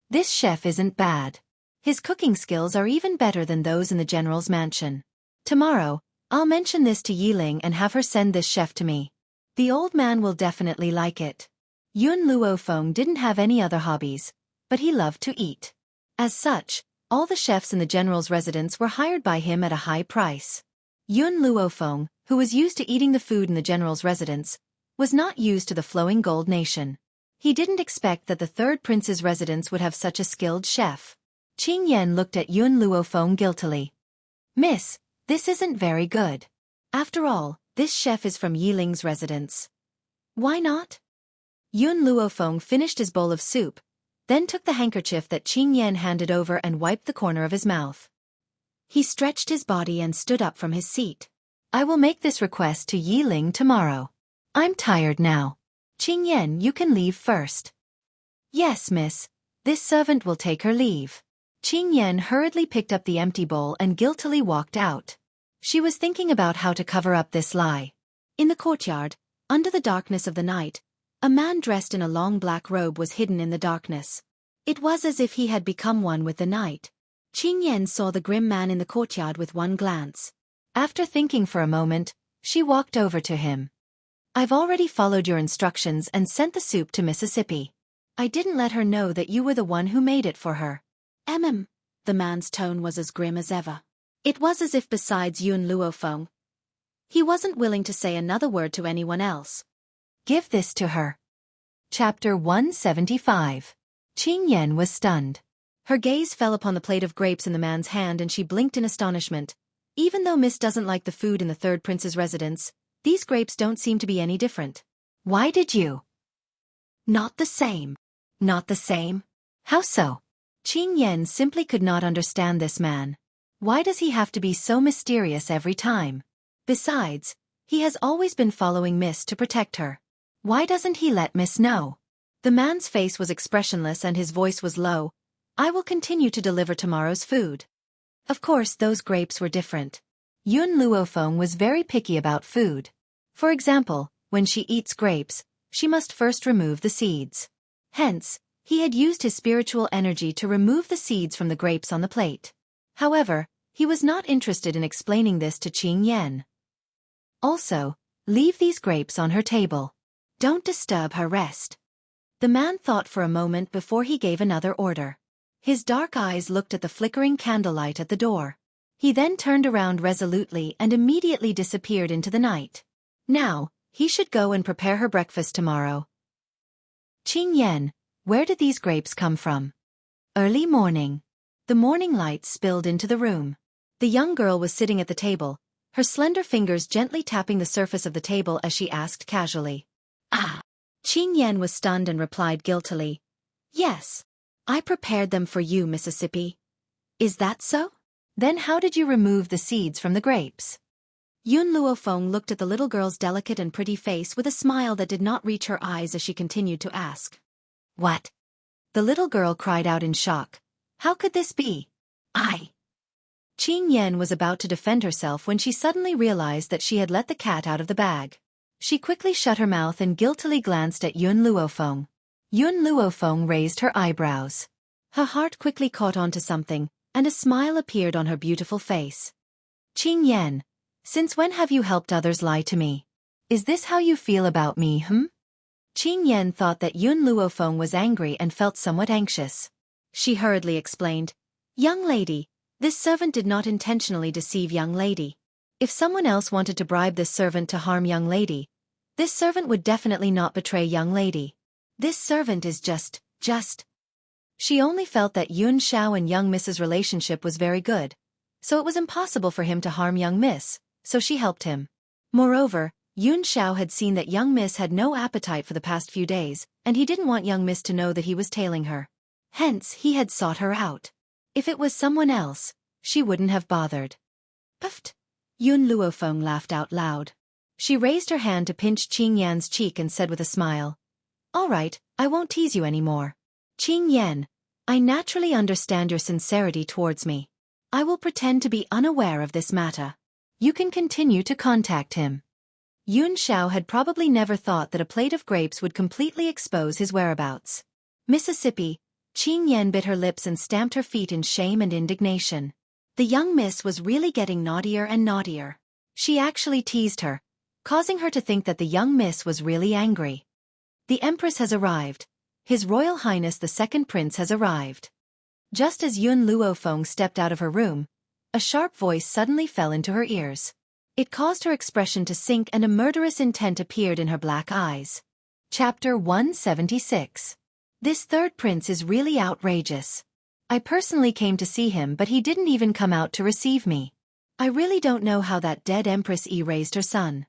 This chef isn't bad. His cooking skills are even better than those in the general's mansion. Tomorrow, I'll mention this to Yiling and have her send this chef to me. The old man will definitely like it. Yun Luofeng didn't have any other hobbies, but he loved to eat. As such, all the chefs in the general's residence were hired by him at a high price. Yun Luofeng, who was used to eating the food in the general's residence, was not used to the Flowing Gold Nation. He didn't expect that the third prince's residence would have such a skilled chef. Qing Yan looked at Yun Luofeng guiltily. Miss, this isn't very good. After all, this chef is from Yiling's residence. Why not? Yun Luofeng finished his bowl of soup, then took the handkerchief that Qing Yan handed over and wiped the corner of his mouth. He stretched his body and stood up from his seat. I will make this request to Yiling tomorrow. I'm tired now. Qing Yan, you can leave first. Yes, miss. This servant will take her leave. Qing Yan hurriedly picked up the empty bowl and guiltily walked out. She was thinking about how to cover up this lie. In the courtyard, under the darkness of the night, a man dressed in a long black robe was hidden in the darkness. It was as if he had become one with the night. Qing Yan saw the grim man in the courtyard with one glance. After thinking for a moment, she walked over to him. I've already followed your instructions and sent the soup to Mississippi. I didn't let her know that you were the one who made it for her. The man's tone was as grim as ever. It was as if besides Yun Luofeng, he wasn't willing to say another word to anyone else. Give this to her. Chapter 175. Qing Yan was stunned. Her gaze fell upon the plate of grapes in the man's hand and she blinked in astonishment. Even though Miss doesn't like the food in the third prince's residence, these grapes don't seem to be any different. Why did you? Not the same. Not the same? How so? Qing Yan simply could not understand this man. Why does he have to be so mysterious every time? Besides, He has always been following Miss to protect her. Why doesn't he let Miss know? The man's face was expressionless and his voice was low. I will continue to deliver tomorrow's food. Of course, those grapes were different. Yun Luofeng was very picky about food. For example, when she eats grapes, she must first remove the seeds. Hence, he had used his spiritual energy to remove the seeds from the grapes on the plate. However, he was not interested in explaining this to Qing Yan. Also, leave these grapes on her table. Don't disturb her rest. The man thought for a moment before he gave another order. His dark eyes looked at the flickering candlelight at the door. He then turned around resolutely and immediately disappeared into the night. Now, he should go and prepare her breakfast tomorrow. Qing Yan, where did these grapes come from? Early morning. The morning light spilled into the room. The young girl was sitting at the table, her slender fingers gently tapping the surface of the table as she asked casually. Ah! Qing Yan was stunned and replied guiltily. Yes. I prepared them for you, Mississippi. Is that so? Then how did you remove the seeds from the grapes? Yun Luofeng looked at the little girl's delicate and pretty face with a smile that did not reach her eyes as she continued to ask. What? The little girl cried out in shock. How could this be? Qing Yan was about to defend herself when she suddenly realized that she had let the cat out of the bag. She quickly shut her mouth and guiltily glanced at Yun Luofeng. Yun Luofeng raised her eyebrows. Her heart quickly caught on to something, and a smile appeared on her beautiful face. Qing Yan, since when have you helped others lie to me? Is this how you feel about me, Qing Yan thought that Yun Luofeng was angry and felt somewhat anxious. She hurriedly explained, Young lady, this servant did not intentionally deceive young lady. If someone else wanted to bribe this servant to harm young lady, this servant would definitely not betray young lady. This servant is just. She only felt that Yun Xiao and young Miss's relationship was very good, so it was impossible for him to harm young Miss, so she helped him. Moreover, Yun Xiao had seen that young Miss had no appetite for the past few days, and he didn't want young Miss to know that he was tailing her. Hence, he had sought her out. If it was someone else, she wouldn't have bothered. Puffed. Yun Luofeng laughed out loud. She raised her hand to pinch Qing Yan's cheek and said with a smile, All right, I won't tease you anymore. Qing Yan, I naturally understand your sincerity towards me. I will pretend to be unaware of this matter. You can continue to contact him. Yun Xiao had probably never thought that a plate of grapes would completely expose his whereabouts. Mississippi, Qing Yan bit her lips and stamped her feet in shame and indignation. The young Miss was really getting naughtier and naughtier. She actually teased her, causing her to think that the young Miss was really angry. The Empress has arrived. His Royal Highness the Second Prince has arrived. Just as Yun Luofeng stepped out of her room, a sharp voice suddenly fell into her ears. It caused her expression to sink and a murderous intent appeared in her black eyes. Chapter 176. This third prince is really outrageous. I personally came to see him but he didn't even come out to receive me. I really don't know how that dead Empress Yi raised her son.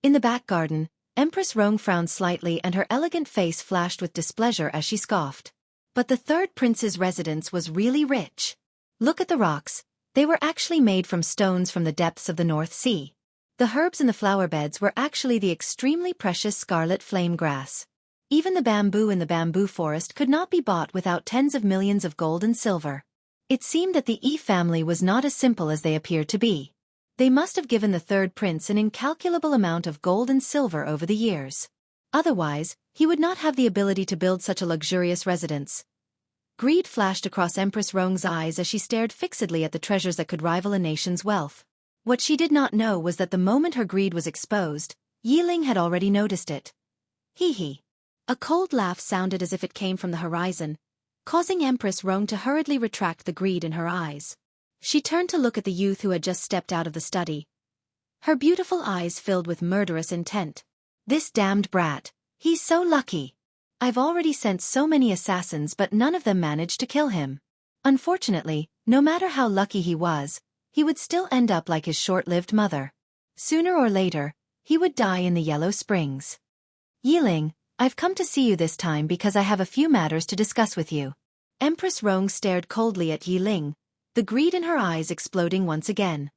In the back garden, Empress Rong frowned slightly and her elegant face flashed with displeasure as she scoffed. But the third prince's residence was really rich. Look at the rocks, they were actually made from stones from the depths of the North Sea. The herbs in the flower beds were actually the extremely precious scarlet flame grass. Even the bamboo in the bamboo forest could not be bought without tens of millions of gold and silver. It seemed that the Yi family was not as simple as they appeared to be. They must have given the third prince an incalculable amount of gold and silver over the years. Otherwise, he would not have the ability to build such a luxurious residence. Greed flashed across Empress Rong's eyes as she stared fixedly at the treasures that could rival a nation's wealth. What she did not know was that the moment her greed was exposed, Yiling had already noticed it. Hee. A cold laugh sounded as if it came from the horizon, causing Empress Rong to hurriedly retract the greed in her eyes. She turned to look at the youth who had just stepped out of the study. Her beautiful eyes filled with murderous intent. This damned brat, he's so lucky. I've already sent so many assassins but none of them managed to kill him. Unfortunately, no matter how lucky he was, he would still end up like his short-lived mother. Sooner or later, he would die in the Yellow Springs. Yiling, I've come to see you this time because I have a few matters to discuss with you. Empress Rong stared coldly at Yiling, the greed in her eyes exploding once again.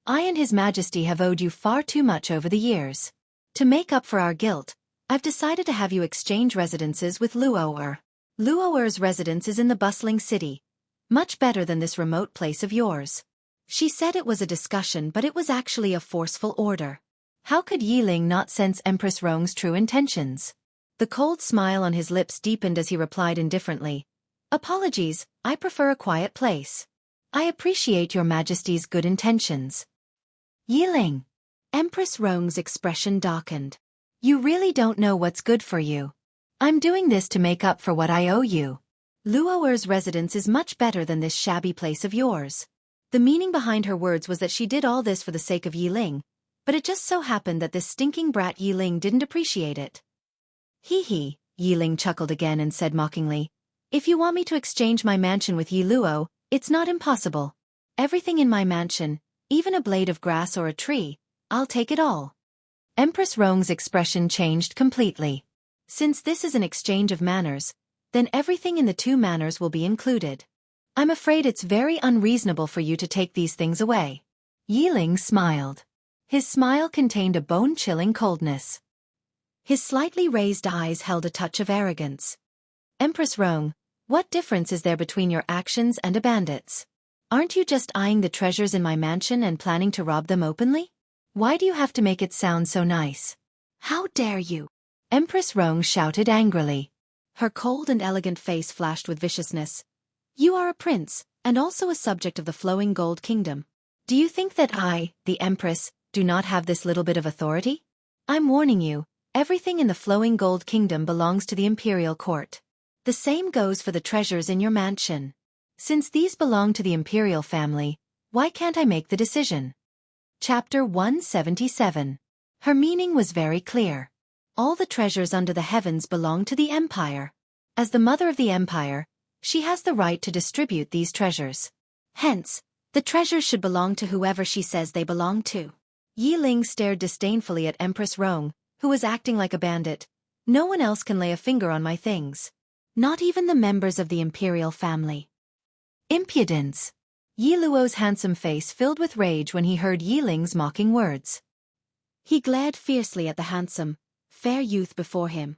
I and His Majesty have owed you far too much over the years. To make up for our guilt, I've decided to have you exchange residences with Luo'er. Luo'er's residence is in the bustling city, much better than this remote place of yours. She said it was a discussion, but it was actually a forceful order. How could Yiling not sense Empress Rong's true intentions? The cold smile on his lips deepened as he replied indifferently. Apologies, I prefer a quiet place. I appreciate your Majesty's good intentions. Yiling. Empress Rong's expression darkened. You really don't know what's good for you. I'm doing this to make up for what I owe you. Luo'er's residence is much better than this shabby place of yours. The meaning behind her words was that she did all this for the sake of Yiling, but it just so happened that this stinking brat Yiling didn't appreciate it. Hee, Yiling chuckled again and said mockingly, if you want me to exchange my mansion with Yi Luo, it's not impossible. Everything in my mansion, even a blade of grass or a tree, I'll take it all. Empress Rong's expression changed completely. Since this is an exchange of manors, then everything in the two manors will be included. I'm afraid it's very unreasonable for you to take these things away. Yiling smiled. His smile contained a bone-chilling coldness. His slightly raised eyes held a touch of arrogance. Empress Rong, what difference is there between your actions and a bandit's? Aren't you just eyeing the treasures in my mansion and planning to rob them openly? Why do you have to make it sound so nice? How dare you? Empress Rong shouted angrily. Her cold and elegant face flashed with viciousness. You are a prince, and also a subject of the flowing gold kingdom. Do you think that I, the Empress, do not have this little bit of authority? I'm warning you, everything in the flowing gold kingdom belongs to the imperial court. The same goes for the treasures in your mansion. Since these belong to the imperial family, why can't I make the decision? Chapter 177. Her meaning was very clear. All the treasures under the heavens belong to the empire. As the mother of the empire, she has the right to distribute these treasures. Hence, the treasures should belong to whoever she says they belong to. Yiling stared disdainfully at Empress Rong, who was acting like a bandit. No one else can lay a finger on my things. Not even the members of the imperial family. Impudence! Yi Luo's handsome face filled with rage when he heard Yiling's mocking words. He glared fiercely at the handsome, fair youth before him.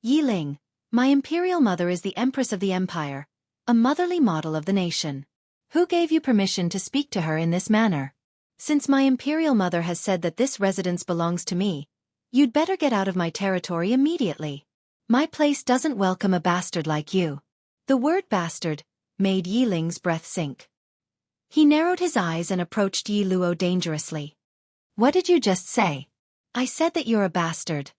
Yiling, my imperial mother is the Empress of the Empire, a motherly model of the nation. Who gave you permission to speak to her in this manner? Since my imperial mother has said that this residence belongs to me, you'd better get out of my territory immediately. My place doesn't welcome a bastard like you. The word bastard made Yiling's breath sink. He narrowed his eyes and approached Yi Luo dangerously. What did you just say? I said that you're a bastard.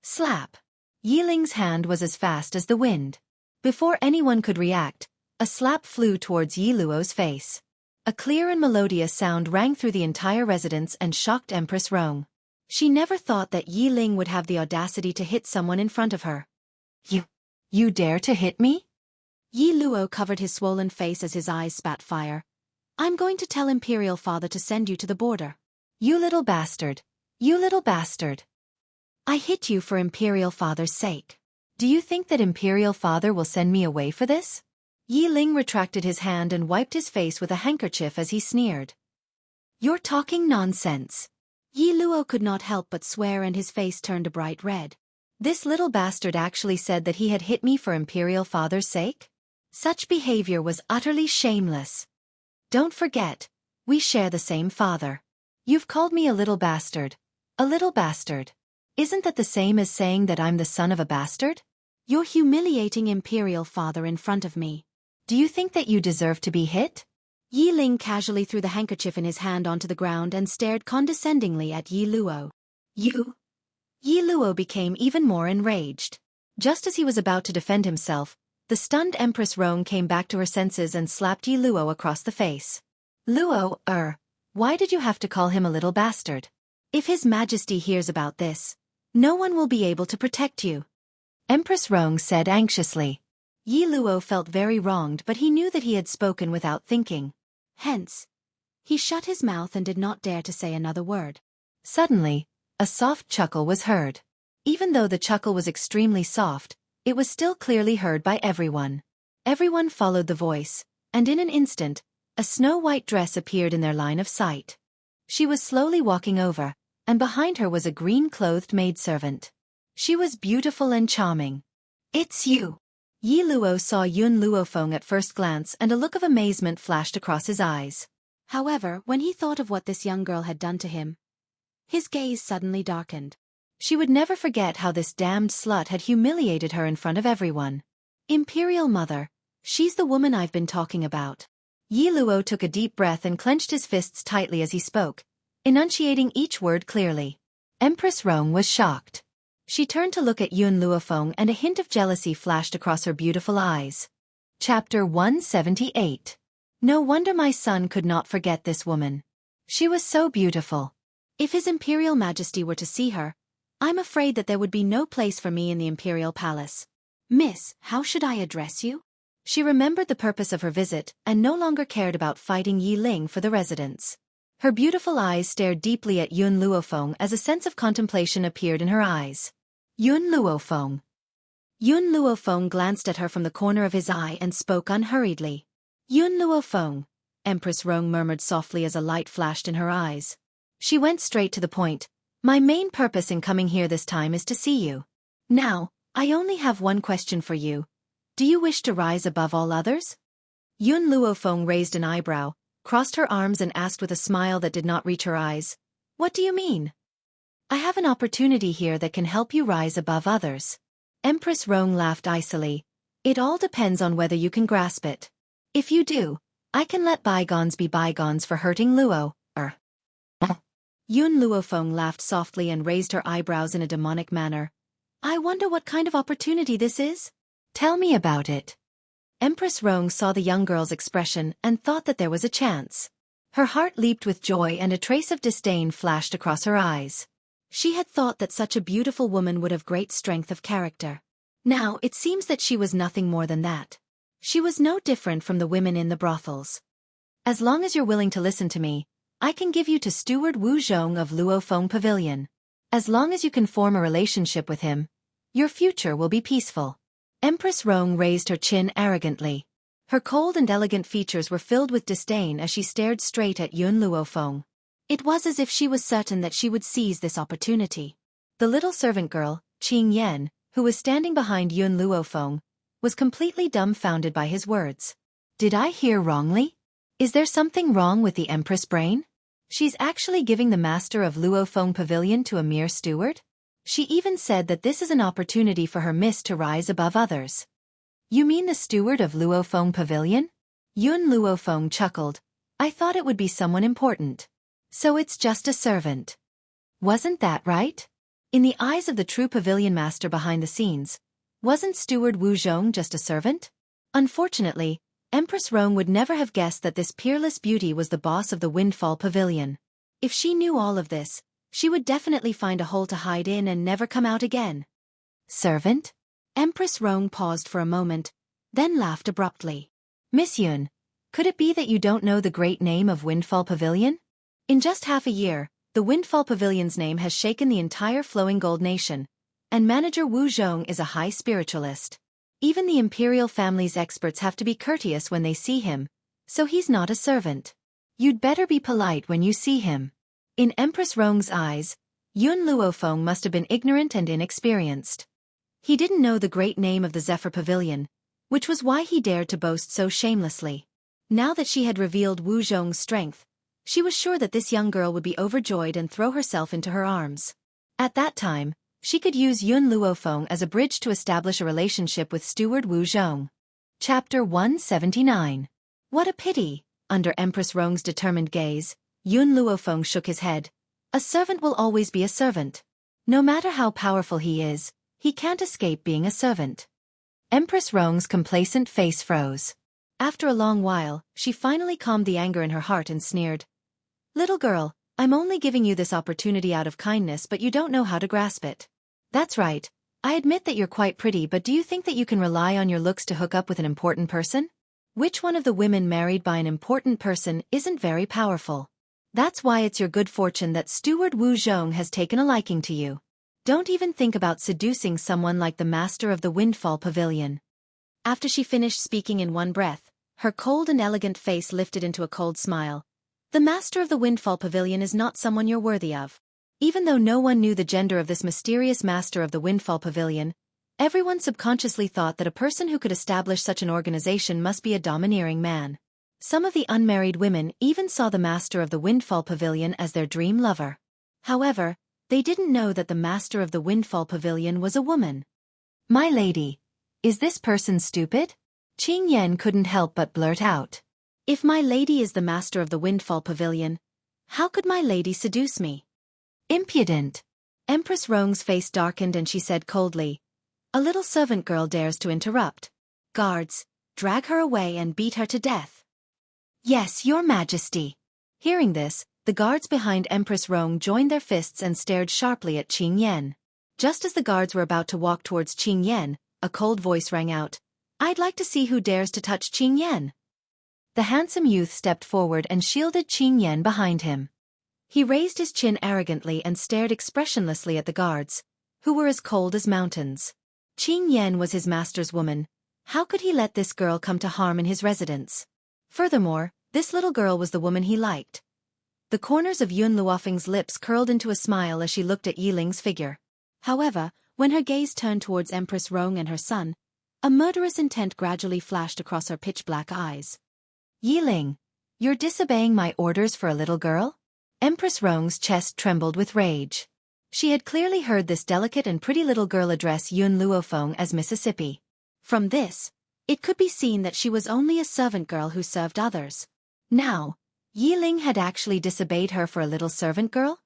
Slap. Yiling's hand was as fast as the wind. Before anyone could react, a slap flew towards Yi Luo's face. A clear and melodious sound rang through the entire residence and shocked Empress Rong. She never thought that Yiling would have the audacity to hit someone in front of her. You dare to hit me? Yi Luo covered his swollen face as his eyes spat fire. I'm going to tell Imperial Father to send you to the border. You little bastard. You little bastard. I hit you for Imperial Father's sake. Do you think that Imperial Father will send me away for this? Yiling retracted his hand and wiped his face with a handkerchief as he sneered. You're talking nonsense. Yi Luo could not help but swear and his face turned a bright red. This little bastard actually said that he had hit me for Imperial Father's sake? Such behavior was utterly shameless. Don't forget, we share the same father. You've called me a little bastard. A little bastard. Isn't that the same as saying that I'm the son of a bastard? You're humiliating Imperial Father in front of me. Do you think that you deserve to be hit? Yiling casually threw the handkerchief in his hand onto the ground and stared condescendingly at Yi Luo. You? Yi Luo became even more enraged. Just as he was about to defend himself, the stunned Empress Rong came back to her senses and slapped Yi Luo across the face. Luo, why did you have to call him a little bastard? If His Majesty hears about this, no one will be able to protect you. Empress Rong said anxiously. Yi Luo felt very wronged, but he knew that he had spoken without thinking. Hence, he shut his mouth and did not dare to say another word. Suddenly, a soft chuckle was heard. Even though the chuckle was extremely soft, it was still clearly heard by everyone. Everyone followed the voice, and in an instant, a snow-white dress appeared in their line of sight. She was slowly walking over, and behind her was a green-clothed maidservant. She was beautiful and charming. "It's you." Yi Luo saw Yun Luofeng at first glance, and a look of amazement flashed across his eyes. However, when he thought of what this young girl had done to him, his gaze suddenly darkened. She would never forget how this damned slut had humiliated her in front of everyone. "Imperial Mother, she's the woman I've been talking about." Yi Luo took a deep breath and clenched his fists tightly as he spoke, enunciating each word clearly. Empress Rong was shocked. She turned to look at Yun Luofeng, and a hint of jealousy flashed across her beautiful eyes. Chapter 178. No wonder my son could not forget this woman. She was so beautiful. If His Imperial Majesty were to see her, I'm afraid that there would be no place for me in the Imperial Palace. Miss, how should I address you? She remembered the purpose of her visit and no longer cared about fighting Yi Ling for the residence. Her beautiful eyes stared deeply at Yun Luofeng as a sense of contemplation appeared in her eyes. Yun Luofeng. Yun Luofeng glanced at her from the corner of his eye and spoke unhurriedly. "Yun Luofeng," Empress Rong murmured softly as a light flashed in her eyes. She went straight to the point. "My main purpose in coming here this time is to see you. Now, I only have one question for you. Do you wish to rise above all others?" Yun Luofeng raised an eyebrow, crossed her arms and asked with a smile that did not reach her eyes, "What do you mean?" "I have an opportunity here that can help you rise above others." Empress Rong laughed icily. "It all depends on whether you can grasp it. If you do, I can let bygones be bygones for hurting Luo, Yun Luofeng laughed softly and raised her eyebrows in a demonic manner. "I wonder what kind of opportunity this is? Tell me about it." Empress Rong saw the young girl's expression and thought that there was a chance. Her heart leaped with joy and a trace of disdain flashed across her eyes. She had thought that such a beautiful woman would have great strength of character. Now it seems that she was nothing more than that. She was no different from the women in the brothels. "As long as you're willing to listen to me, I can give you to Steward Wu Zhong of Luofeng Pavilion. As long as you can form a relationship with him, your future will be peaceful." Empress Rong raised her chin arrogantly. Her cold and elegant features were filled with disdain as she stared straight at Yun Luofeng. It was as if she was certain that she would seize this opportunity. The little servant girl, Qing Yan, who was standing behind Yun Luofeng, was completely dumbfounded by his words. "Did I hear wrongly? Is there something wrong with the Empress brain? She's actually giving the master of Luofeng Pavilion to a mere steward? She even said that this is an opportunity for her miss to rise above others." "You mean the steward of Luofeng Pavilion?" Yun Luofeng chuckled. "I thought it would be someone important. So it's just a servant. Wasn't that right?" In the eyes of the true pavilion master behind the scenes, wasn't Steward Wu Zhong just a servant? Unfortunately, Empress Rong would never have guessed that this peerless beauty was the boss of the Windfall Pavilion. If she knew all of this, she would definitely find a hole to hide in and never come out again. "Servant?" Empress Rong paused for a moment, then laughed abruptly. "Miss Yun, could it be that you don't know the great name of Windfall Pavilion? In just half a year, the Windfall Pavilion's name has shaken the entire Flowing Gold Nation, and manager Wu Zhong is a high spiritualist. Even the imperial family's experts have to be courteous when they see him, so he's not a servant. You'd better be polite when you see him." In Empress Rong's eyes, Yun Luofeng must have been ignorant and inexperienced. He didn't know the great name of the Zephyr Pavilion, which was why he dared to boast so shamelessly. Now that she had revealed Wu Zhong's strength, she was sure that this young girl would be overjoyed and throw herself into her arms. At that time, she could use Yun Luofeng as a bridge to establish a relationship with Steward Wu Zhong. Chapter 179. What a pity! Under Empress Rong's determined gaze, Yun Luofeng shook his head. A servant will always be a servant. No matter how powerful he is, he can't escape being a servant. Empress Rong's complacent face froze. After a long while, she finally calmed the anger in her heart and sneered. "Little girl, I'm only giving you this opportunity out of kindness, but you don't know how to grasp it. That's right, I admit that you're quite pretty, but do you think that you can rely on your looks to hook up with an important person? Which one of the women married by an important person isn't very powerful? That's why it's your good fortune that Steward Wu Zhong has taken a liking to you. Don't even think about seducing someone like the master of the Windfall Pavilion." After she finished speaking in one breath, her cold and elegant face lifted into a cold smile. The master of the Windfall Pavilion is not someone you're worthy of. Even though no one knew the gender of this mysterious master of the Windfall Pavilion, everyone subconsciously thought that a person who could establish such an organization must be a domineering man. Some of the unmarried women even saw the master of the Windfall Pavilion as their dream lover. However, they didn't know that the master of the Windfall Pavilion was a woman. My lady, is this person stupid? Qing Yan couldn't help but blurt out. If my lady is the master of the Windfall Pavilion, how could my lady seduce me? Impudent. Empress Rong's face darkened and she said coldly, "A little servant girl dares to interrupt. Guards, drag her away and beat her to death." Yes, your majesty. Hearing this, the guards behind Empress Rong joined their fists and stared sharply at Qing Yan. Just as the guards were about to walk towards Qing Yan, a cold voice rang out, "I'd like to see who dares to touch Qing Yan." The handsome youth stepped forward and shielded Qing Yan behind him. He raised his chin arrogantly and stared expressionlessly at the guards, who were as cold as mountains. Qing Yan was his master's woman. How could he let this girl come to harm in his residence? Furthermore, this little girl was the woman he liked. The corners of Yun Luofeng's lips curled into a smile as she looked at Yi Ling's figure. However, when her gaze turned towards Empress Rong and her son, a murderous intent gradually flashed across her pitch-black eyes. Yi Ling, you're disobeying my orders for a little girl? Empress Rong's chest trembled with rage. She had clearly heard this delicate and pretty little girl address Yun Luofeng as Mississippi. From this, it could be seen that she was only a servant girl who served others. Now, Yi Ling had actually disobeyed her for a little servant girl?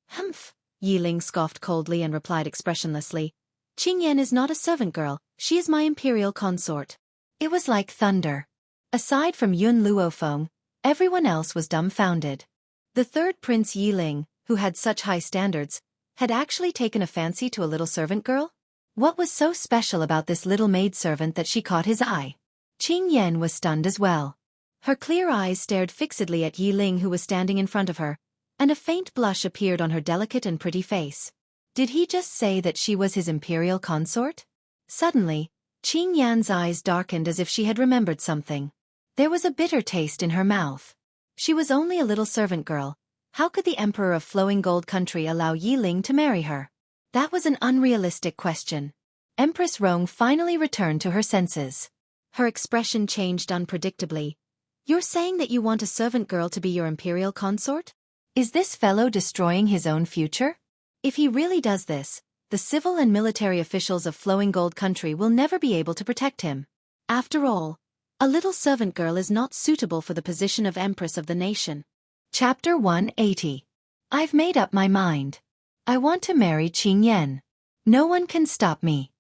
Humph! Yi Ling scoffed coldly and replied expressionlessly, "Qing Yan is not a servant girl, she is my imperial consort." It was like thunder. Aside from Yun Luofeng, everyone else was dumbfounded. The third prince Yi Ling, who had such high standards, had actually taken a fancy to a little servant girl? What was so special about this little maidservant that she caught his eye? Qing Yan was stunned as well. Her clear eyes stared fixedly at Yi Ling who was standing in front of her, and a faint blush appeared on her delicate and pretty face. Did he just say that she was his imperial consort? Suddenly, Qing Yan's eyes darkened as if she had remembered something. There was a bitter taste in her mouth. She was only a little servant girl. How could the Emperor of Flowing Gold Country allow Yi Ling to marry her? That was an unrealistic question. Empress Rong finally returned to her senses. Her expression changed unpredictably. "You're saying that you want a servant girl to be your imperial consort? Is this fellow destroying his own future? If he really does this, the civil and military officials of Flowing Gold Country will never be able to protect him. After all, a little servant girl is not suitable for the position of Empress of the nation." Chapter 180. I've made up my mind. I want to marry Qing Yan. No one can stop me.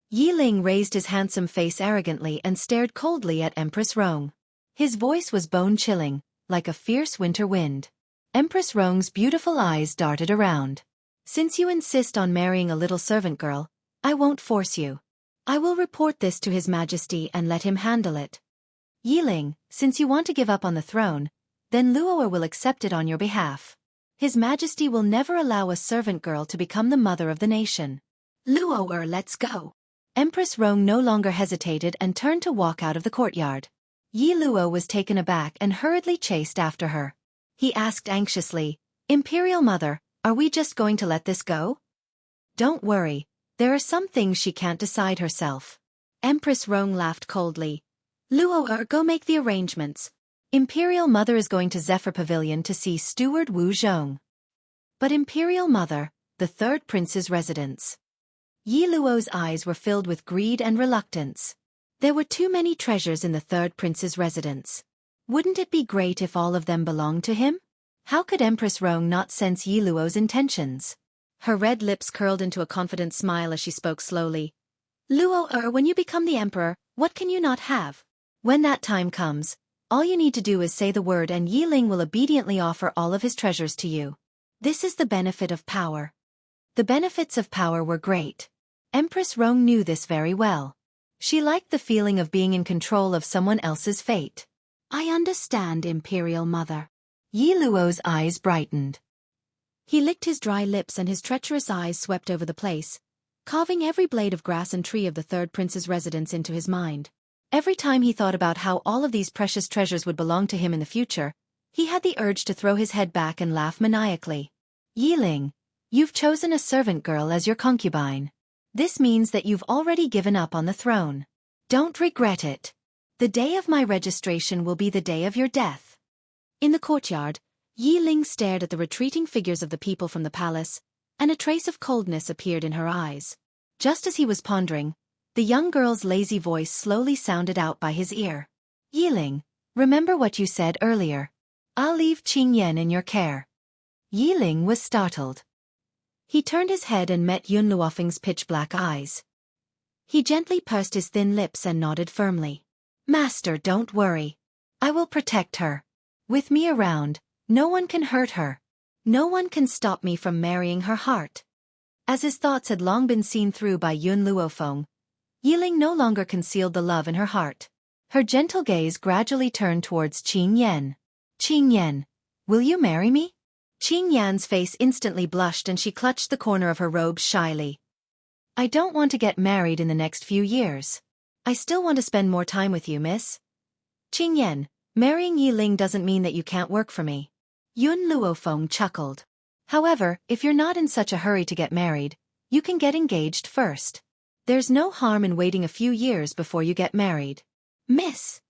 Yi Ling raised his handsome face arrogantly and stared coldly at Empress Rong. His voice was bone-chilling, like a fierce winter wind. Empress Rong's beautiful eyes darted around. "Since you insist on marrying a little servant girl, I won't force you. I will report this to His Majesty and let him handle it. Yi Ling, since you want to give up on the throne, then Luo'er will accept it on your behalf. His Majesty will never allow a servant girl to become the mother of the nation. Luo'er, let's go." Empress Rong no longer hesitated and turned to walk out of the courtyard. Yi Luo was taken aback and hurriedly chased after her. He asked anxiously, "Imperial Mother, are we just going to let this go?" "Don't worry, there are some things she can't decide herself." Empress Rong laughed coldly. "Luo'er, go make the arrangements. Imperial Mother is going to Zephyr Pavilion to see Steward Wu Zhong." But Imperial Mother, the third prince's residence. Yi Luo's eyes were filled with greed and reluctance. There were too many treasures in the third prince's residence. Wouldn't it be great if all of them belonged to him? How could Empress Rong not sense Yi Luo's intentions? Her red lips curled into a confident smile as she spoke slowly. "Luo'er, when you become the emperor, what can you not have? When that time comes, all you need to do is say the word and Yi Ling will obediently offer all of his treasures to you. This is the benefit of power." The benefits of power were great. Empress Rong knew this very well. She liked the feeling of being in control of someone else's fate. "I understand, Imperial Mother." Yi Luo's eyes brightened. He licked his dry lips and his treacherous eyes swept over the place, carving every blade of grass and tree of the third prince's residence into his mind. Every time he thought about how all of these precious treasures would belong to him in the future, He had the urge to throw his head back and laugh maniacally. Yiling, you've chosen a servant girl as your concubine. This means that you've already given up on the throne. Don't regret it. The day of my registration will be the day of your death. In the courtyard, Yiling stared at the retreating figures of the people from the palace, and a trace of coldness appeared in her eyes. Just as he was pondering, the young girl's lazy voice slowly sounded out by his ear. Yiling, remember what you said earlier. I'll leave Qingyan in your care. Yiling was startled. He turned his head and met Yun Luofeng's pitch-black eyes. He gently pursed his thin lips and nodded firmly. Master, don't worry. I will protect her. With me around, no one can hurt her. No one can stop me from marrying her heart. As his thoughts had long been seen through by Yun Luofeng, Yiling no longer concealed the love in her heart. Her gentle gaze gradually turned towards Qingyan. Qingyan, will you marry me? Qingyan's face instantly blushed and she clutched the corner of her robe shyly. I don't want to get married in the next few years. I still want to spend more time with you, miss. Qingyan, marrying Yiling doesn't mean that you can't work for me. Yun Luofeng chuckled. However, if you're not in such a hurry to get married, you can get engaged first. There's no harm in waiting a few years before you get married. Miss.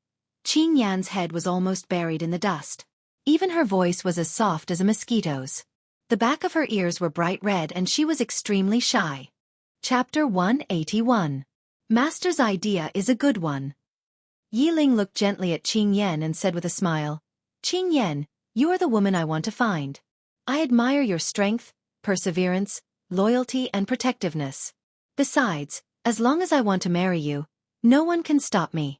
Qingyan's head was almost buried in the dust. Even her voice was as soft as a mosquito's. The back of her ears were bright red and she was extremely shy. Chapter 181. Master's idea is a good one. Yiling looked gently at Qingyan and said with a smile, Qingyan, you are the woman I want to find. I admire your strength, perseverance, loyalty and protectiveness. Besides, as long as I want to marry you, no one can stop me.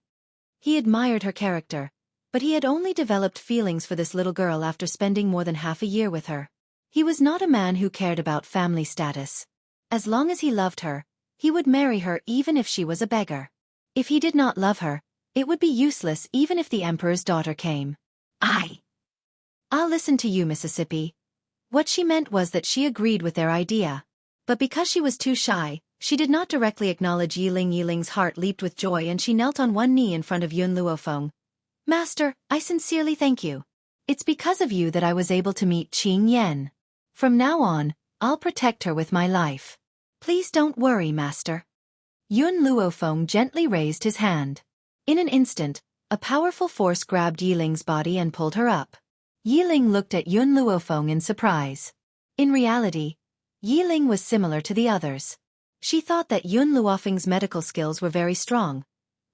He admired her character, but he had only developed feelings for this little girl after spending more than half a year with her. He was not a man who cared about family status. As long as he loved her, he would marry her even if she was a beggar. If he did not love her, it would be useless even if the emperor's daughter came. I'll listen to you, Mississippi. What she meant was that she agreed with their idea. But because she was too shy, she did not directly acknowledge Yiling. Yiling's heart leaped with joy and she knelt on one knee in front of Yun Luofeng. Master, I sincerely thank you. It's because of you that I was able to meet Qingyan. From now on, I'll protect her with my life. Please don't worry, Master. Yun Luofeng gently raised his hand. In an instant, a powerful force grabbed Yiling's body and pulled her up. Yiling looked at Yun Luofeng in surprise. In reality, Yiling was similar to the others. She thought that Yun Luofeng's medical skills were very strong,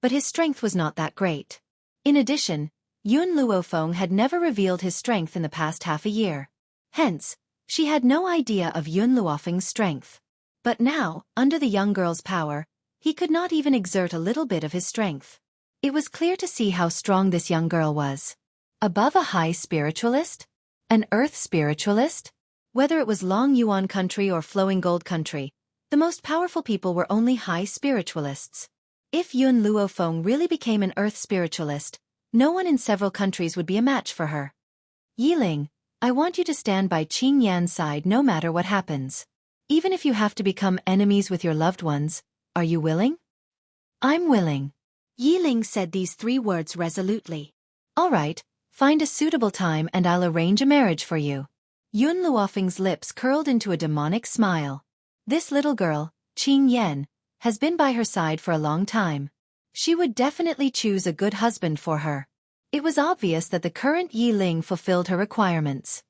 but his strength was not that great. In addition, Yun Luofeng had never revealed his strength in the past half a year. Hence, she had no idea of Yun Luofeng's strength. But now, under the young girl's power, he could not even exert a little bit of his strength. It was clear to see how strong this young girl was. Above a high spiritualist? An earth spiritualist? Whether it was Long Yuan country or Flowing Gold country, the most powerful people were only high spiritualists. If Yun Luofeng really became an earth spiritualist, no one in several countries would be a match for her. Yiling, I want you to stand by Qingyan's side no matter what happens. Even if you have to become enemies with your loved ones, are you willing? I'm willing. Yiling said these 3 words resolutely. All right, find a suitable time and I'll arrange a marriage for you. Yun Luofeng's lips curled into a demonic smile. This little girl, Qingyan, has been by her side for a long time. She would definitely choose a good husband for her. It was obvious that the current Yiling fulfilled her requirements.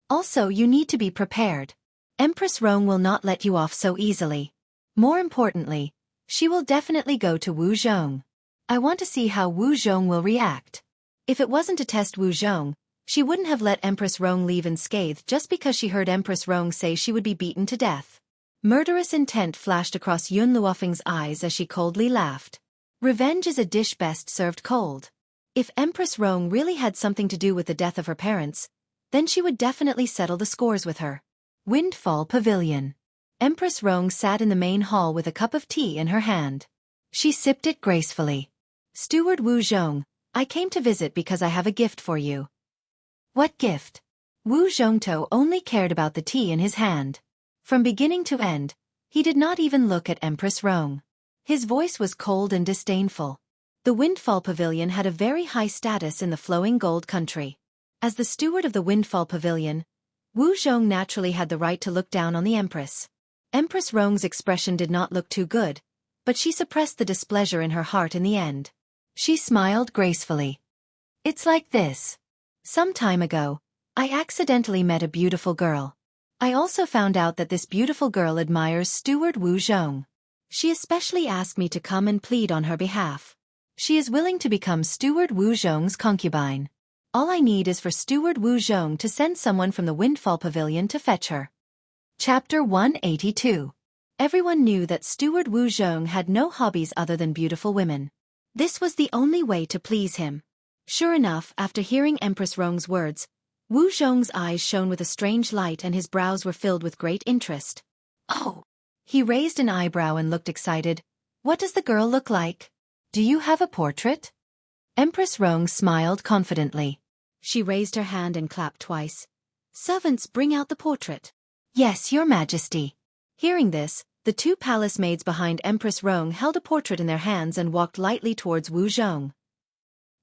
Also, you need to be prepared. Empress Rong will not let you off so easily. More importantly, she will definitely go to Wu Zhong. I want to see how Wu Zhong will react. If it wasn't to test Wu Zhong, she wouldn't have let Empress Rong leave unscathed just because she heard Empress Rong say she would be beaten to death. Murderous intent flashed across Yun Luofeng's eyes as she coldly laughed. Revenge is a dish best served cold. If Empress Rong really had something to do with the death of her parents, then she would definitely settle the scores with her. Windfall Pavilion. Empress Rong sat in the main hall with a cup of tea in her hand. She sipped it gracefully. Steward Wu Zhong, I came to visit because I have a gift for you. What gift? Wu Zhongtou only cared about the tea in his hand. From beginning to end, he did not even look at Empress Rong. His voice was cold and disdainful. The Windfall Pavilion had a very high status in the Flowing Gold country. As the steward of the Windfall Pavilion, Wu Zhong naturally had the right to look down on the Empress. Empress Rong's expression did not look too good, but she suppressed the displeasure in her heart in the end. She smiled gracefully. It's like this. Some time ago, I accidentally met a beautiful girl. I also found out that this beautiful girl admires Steward Wu Zhong. She especially asked me to come and plead on her behalf. She is willing to become Steward Wu Zhong's concubine. All I need is for Steward Wu Zhong to send someone from the Windfall Pavilion to fetch her. Chapter 182. Everyone knew that Steward Wu Zhong had no hobbies other than beautiful women. This was the only way to please him. Sure enough, after hearing Empress Rong's words, Wu Zhong's eyes shone with a strange light and his brows were filled with great interest. Oh! He raised an eyebrow and looked excited. What does the girl look like? Do you have a portrait? Empress Rong smiled confidently. She raised her hand and clapped twice. Servants, bring out the portrait. Yes, Your Majesty. Hearing this, the two palace maids behind Empress Rong held a portrait in their hands and walked lightly towards Wu Zhong.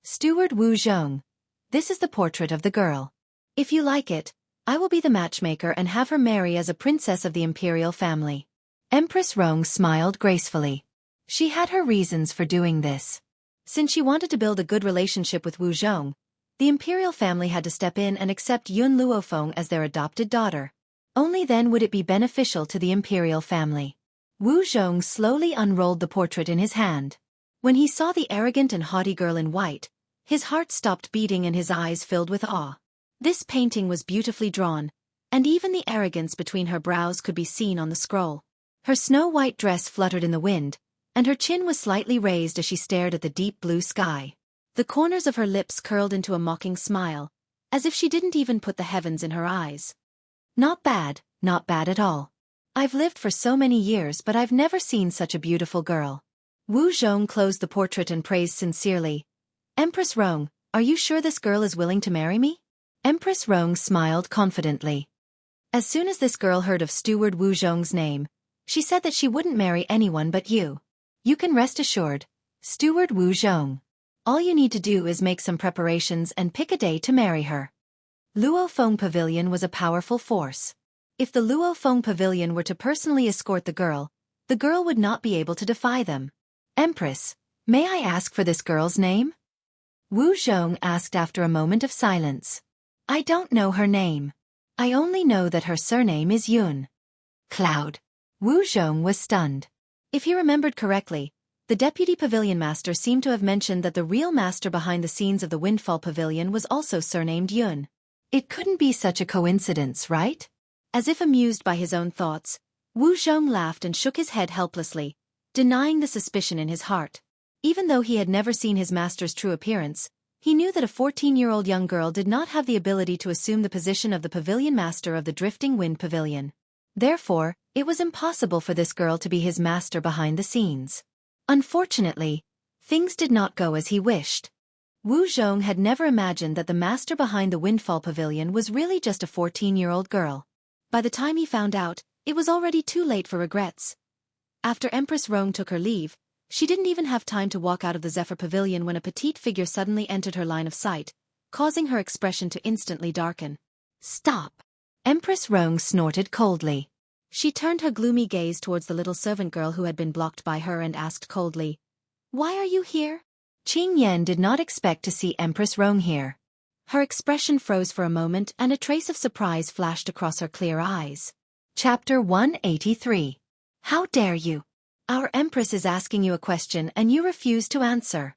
Steward Wu Zhong, this is the portrait of the girl. If you like it, I will be the matchmaker and have her marry as a princess of the imperial family. Empress Rong smiled gracefully. She had her reasons for doing this. Since she wanted to build a good relationship with Wu Zhong, the imperial family had to step in and accept Yun Luofeng as their adopted daughter. Only then would it be beneficial to the imperial family. Wu Zhong slowly unrolled the portrait in his hand. When he saw the arrogant and haughty girl in white, his heart stopped beating and his eyes filled with awe. This painting was beautifully drawn, and even the arrogance between her brows could be seen on the scroll. Her snow-white dress fluttered in the wind, and her chin was slightly raised as she stared at the deep blue sky. The corners of her lips curled into a mocking smile, as if she didn't even put the heavens in her eyes. Not bad at all. I've lived for so many years but I've never seen such a beautiful girl. Wu Zhong closed the portrait and praised sincerely. Empress Rong, are you sure this girl is willing to marry me? Empress Rong smiled confidently. As soon as this girl heard of Steward Wu Zhong's name, she said that she wouldn't marry anyone but you. You can rest assured, Steward Wu Zhong. All you need to do is make some preparations and pick a day to marry her. Luofeng Pavilion was a powerful force. If the Luofeng Pavilion were to personally escort the girl would not be able to defy them. Empress, may I ask for this girl's name? Wu Zhong asked after a moment of silence. I don't know her name. I only know that her surname is Yun. Cloud. Wu Zhong was stunned. If he remembered correctly, the deputy pavilion master seemed to have mentioned that the real master behind the scenes of the Windfall Pavilion was also surnamed Yun. It couldn't be such a coincidence, right? As if amused by his own thoughts, Wu Zhong laughed and shook his head helplessly, denying the suspicion in his heart. Even though he had never seen his master's true appearance, he knew that a 14-year-old young girl did not have the ability to assume the position of the pavilion master of the Drifting Wind Pavilion. Therefore, it was impossible for this girl to be his master behind the scenes. Unfortunately, things did not go as he wished. Wu Zhong had never imagined that the master behind the Windfall Pavilion was really just a 14-year-old girl. By the time he found out, it was already too late for regrets. After Empress Rong took her leave, she didn't even have time to walk out of the Zephyr Pavilion when a petite figure suddenly entered her line of sight, causing her expression to instantly darken. Stop! Empress Rong snorted coldly. She turned her gloomy gaze towards the little servant girl who had been blocked by her and asked coldly, Why are you here? Qing Yan did not expect to see Empress Rong here. Her expression froze for a moment and a trace of surprise flashed across her clear eyes. Chapter 183. How dare you? Our Empress is asking you a question and you refuse to answer.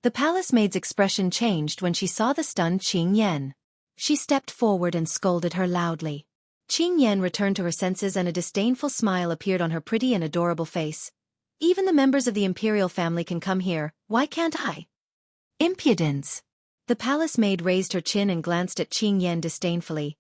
The palace maid's expression changed when she saw the stunned Qing Yan. She stepped forward and scolded her loudly. Qing Yan returned to her senses and a disdainful smile appeared on her pretty and adorable face. Even the members of the imperial family can come here, why can't I? Impudence! The palace maid raised her chin and glanced at Qing Yan disdainfully.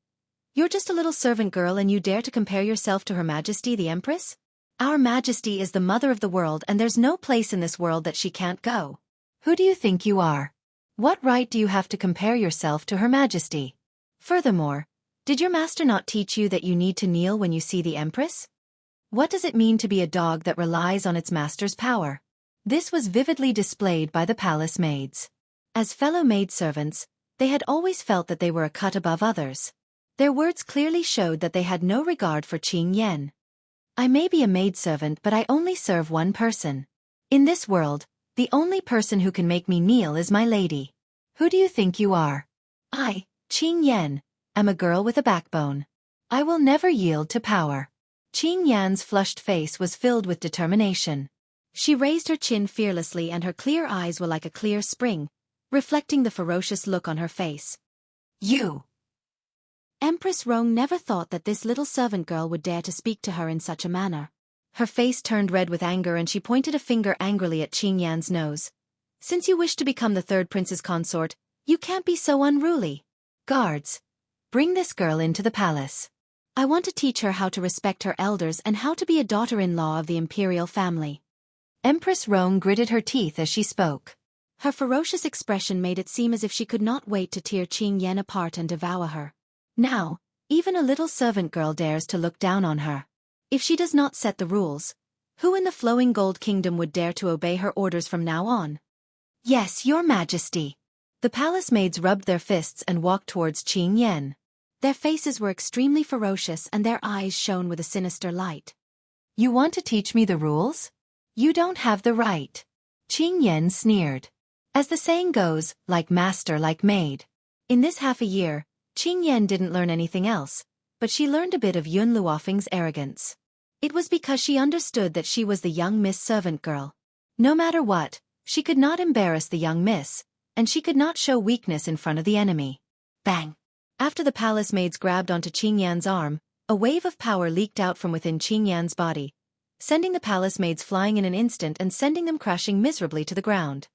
You're just a little servant girl and you dare to compare yourself to Her Majesty the Empress? Our Majesty is the mother of the world and there's no place in this world that she can't go. Who do you think you are? What right do you have to compare yourself to Her Majesty? Furthermore, did your master not teach you that you need to kneel when you see the Empress? What does it mean to be a dog that relies on its master's power? This was vividly displayed by the palace maids. As fellow maidservants, They had always felt that they were a cut above others. Their words clearly showed that they had no regard for Qing Yen. I may be a maidservant, but I only serve one person. In this world, the only person who can make me kneel is my lady. Who do you think you are? I, Qing Yen, am a girl with a backbone. I will never yield to power. Qing Yan's flushed face was filled with determination. She raised her chin fearlessly and her clear eyes were like a clear spring, reflecting the ferocious look on her face. You! Empress Rong never thought that this little servant girl would dare to speak to her in such a manner. Her face turned red with anger and she pointed a finger angrily at Qing Yan's nose. Since you wish to become the third prince's consort, you can't be so unruly. Guards, bring this girl into the palace. I want to teach her how to respect her elders and how to be a daughter-in-law of the imperial family. Empress Rong gritted her teeth as she spoke. Her ferocious expression made it seem as if she could not wait to tear Qing Yan apart and devour her. Now, even a little servant girl dares to look down on her. If she does not set the rules, who in the flowing gold kingdom would dare to obey her orders from now on? Yes, your majesty. The palace maids rubbed their fists and walked towards Qing Yan. Their faces were extremely ferocious and their eyes shone with a sinister light. You want to teach me the rules? You don't have the right. Qing Yan sneered. As the saying goes, like master like maid. In this half a year, Qing Yan didn't learn anything else, but she learned a bit of Yun Luofeng's arrogance. It was because she understood that she was the young Miss servant girl. No matter what, she could not embarrass the young miss, and she could not show weakness in front of the enemy. Bang! After the palace maids grabbed onto Qing Yan's arm, a wave of power leaked out from within Qing Yan's body, sending the palace maids flying in an instant and sending them crashing miserably to the ground.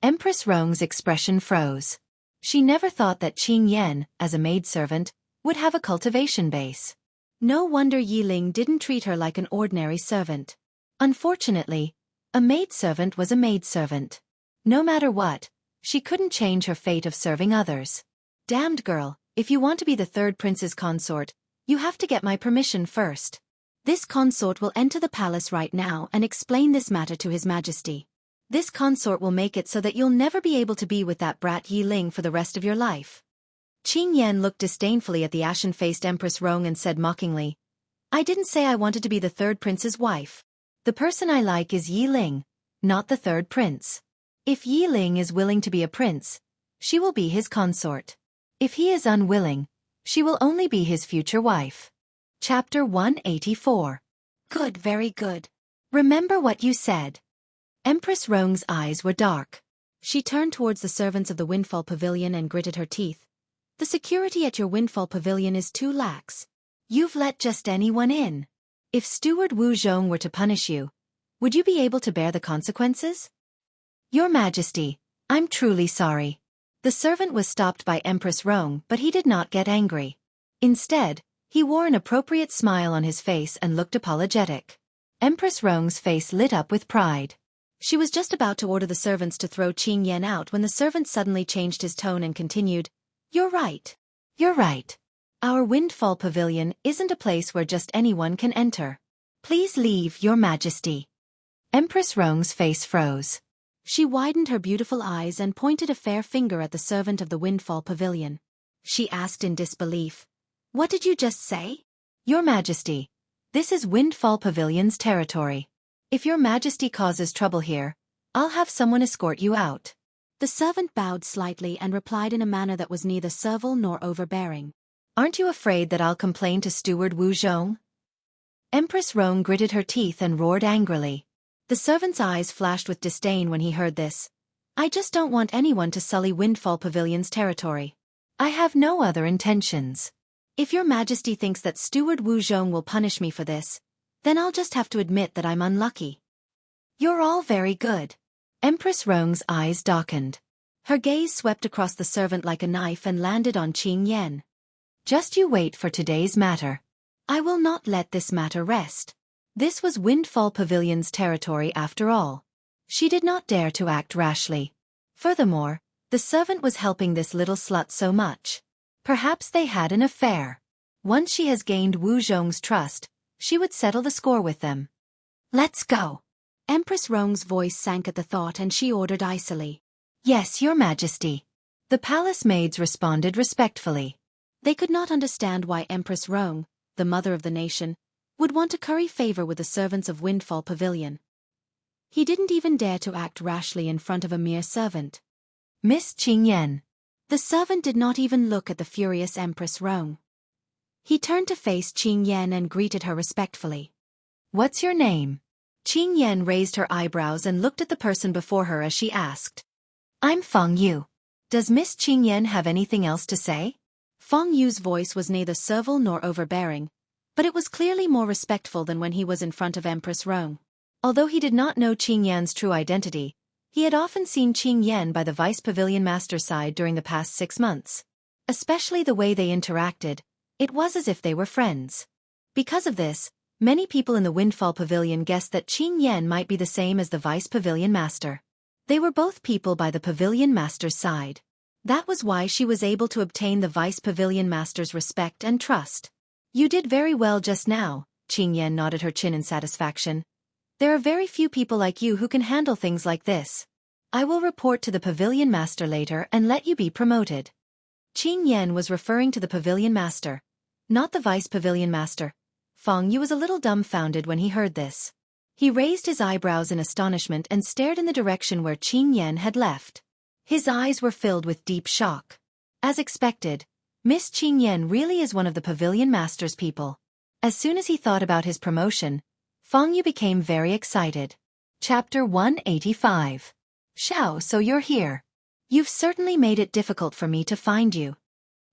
Empress Rong's expression froze. She never thought that Qing Yan, as a maidservant, would have a cultivation base. No wonder Yi Ling didn't treat her like an ordinary servant. Unfortunately, a maidservant was a maidservant. No matter what, she couldn't change her fate of serving others. Damned girl, if you want to be the third prince's consort, you have to get my permission first. This consort will enter the palace right now and explain this matter to His Majesty. This consort will make it so that you'll never be able to be with that brat Yi Ling for the rest of your life. Qing Yan looked disdainfully at the ashen-faced Empress Rong and said mockingly, I didn't say I wanted to be the third prince's wife. The person I like is Yi Ling, not the third prince. If Yi Ling is willing to be a prince, she will be his consort. If he is unwilling, she will only be his future wife. Chapter 184. Good, very good. Remember what you said. Empress Rong's eyes were dark. She turned towards the servants of the Windfall Pavilion and gritted her teeth. The security at your Windfall Pavilion is too lax. You've let just anyone in. If Steward Wu Zhong were to punish you, would you be able to bear the consequences? Your Majesty, I'm truly sorry. The servant was stopped by Empress Rong, but he did not get angry. Instead, he wore an appropriate smile on his face and looked apologetic. Empress Rong's face lit up with pride. She was just about to order the servants to throw Qing Yan out when the servant suddenly changed his tone and continued, You're right. You're right. Our Windfall Pavilion isn't a place where just anyone can enter. Please leave, Your Majesty. Empress Rong's face froze. She widened her beautiful eyes and pointed a fair finger at the servant of the Windfall Pavilion. She asked in disbelief, What did you just say? Your Majesty, this is Windfall Pavilion's territory. If Your Majesty causes trouble here, I'll have someone escort you out. The servant bowed slightly and replied in a manner that was neither servile nor overbearing. Aren't you afraid that I'll complain to Steward Wu Zhong? Empress Rong gritted her teeth and roared angrily. The servant's eyes flashed with disdain when he heard this. I just don't want anyone to sully Windfall Pavilion's territory. I have no other intentions. If Your Majesty thinks that Steward Wu Zhong will punish me for this, then I'll just have to admit that I'm unlucky. You're all very good. Empress Rong's eyes darkened. Her gaze swept across the servant like a knife and landed on Qing Yan. Just you wait for today's matter. I will not let this matter rest. This was Windfall Pavilion's territory after all. She did not dare to act rashly. Furthermore, the servant was helping this little slut so much. Perhaps they had an affair. Once she has gained Wu Zhong's trust, she would settle the score with them. Let's go. Empress Rong's voice sank at the thought and she ordered icily. Yes, Your Majesty. The palace maids responded respectfully. They could not understand why Empress Rong, the mother of the nation, would want to curry favor with the servants of Windfall Pavilion. He didn't even dare to act rashly in front of a mere servant. Miss Qingyan. The servant did not even look at the furious Empress Rong. He turned to face Qingyan and greeted her respectfully. What's your name? Qingyan raised her eyebrows and looked at the person before her as she asked. I'm Feng Yu. Does Miss Qingyan have anything else to say? Feng Yu's voice was neither servile nor overbearing, but it was clearly more respectful than when he was in front of Empress Rong. Although he did not know Qingyan's true identity, he had often seen Qingyan by the Vice Pavilion Master's side during the past 6 months. Especially the way they interacted, it was as if they were friends. Because of this, many people in the Windfall Pavilion guessed that Qingyan might be the same as the Vice Pavilion Master. They were both people by the Pavilion Master's side. That was why she was able to obtain the Vice Pavilion Master's respect and trust. You did very well just now, Qingyan nodded her chin in satisfaction. There are very few people like you who can handle things like this. I will report to the Pavilion Master later and let you be promoted. Qingyan was referring to the Pavilion Master, not the Vice Pavilion Master. Feng Yu was a little dumbfounded when he heard this. He raised his eyebrows in astonishment and stared in the direction where Qingyan had left. His eyes were filled with deep shock. As expected, Miss Qingyan really is one of the Pavilion Master's people. As soon as he thought about his promotion, Feng Yu became very excited. Chapter 185. Xiao, so you're here. You've certainly made it difficult for me to find you.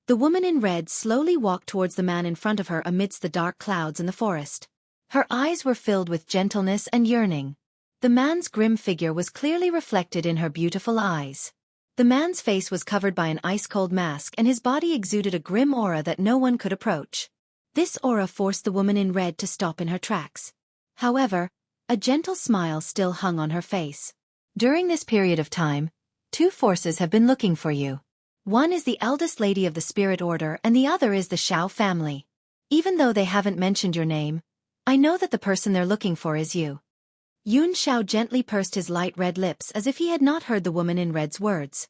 The woman in red slowly walked towards the man in front of her amidst the dark clouds in the forest. Her eyes were filled with gentleness and yearning. The man's grim figure was clearly reflected in her beautiful eyes. The man's face was covered by an ice-cold mask and his body exuded a grim aura that no one could approach. This aura forced the woman in red to stop in her tracks. However, a gentle smile still hung on her face. During this period of time, 2 forces have been looking for you. One is the eldest lady of the Spirit Order and the other is the Xiao family. Even though they haven't mentioned your name, I know that the person they're looking for is you. Yun Xiao gently pursed his light red lips as if he had not heard the woman in red's words.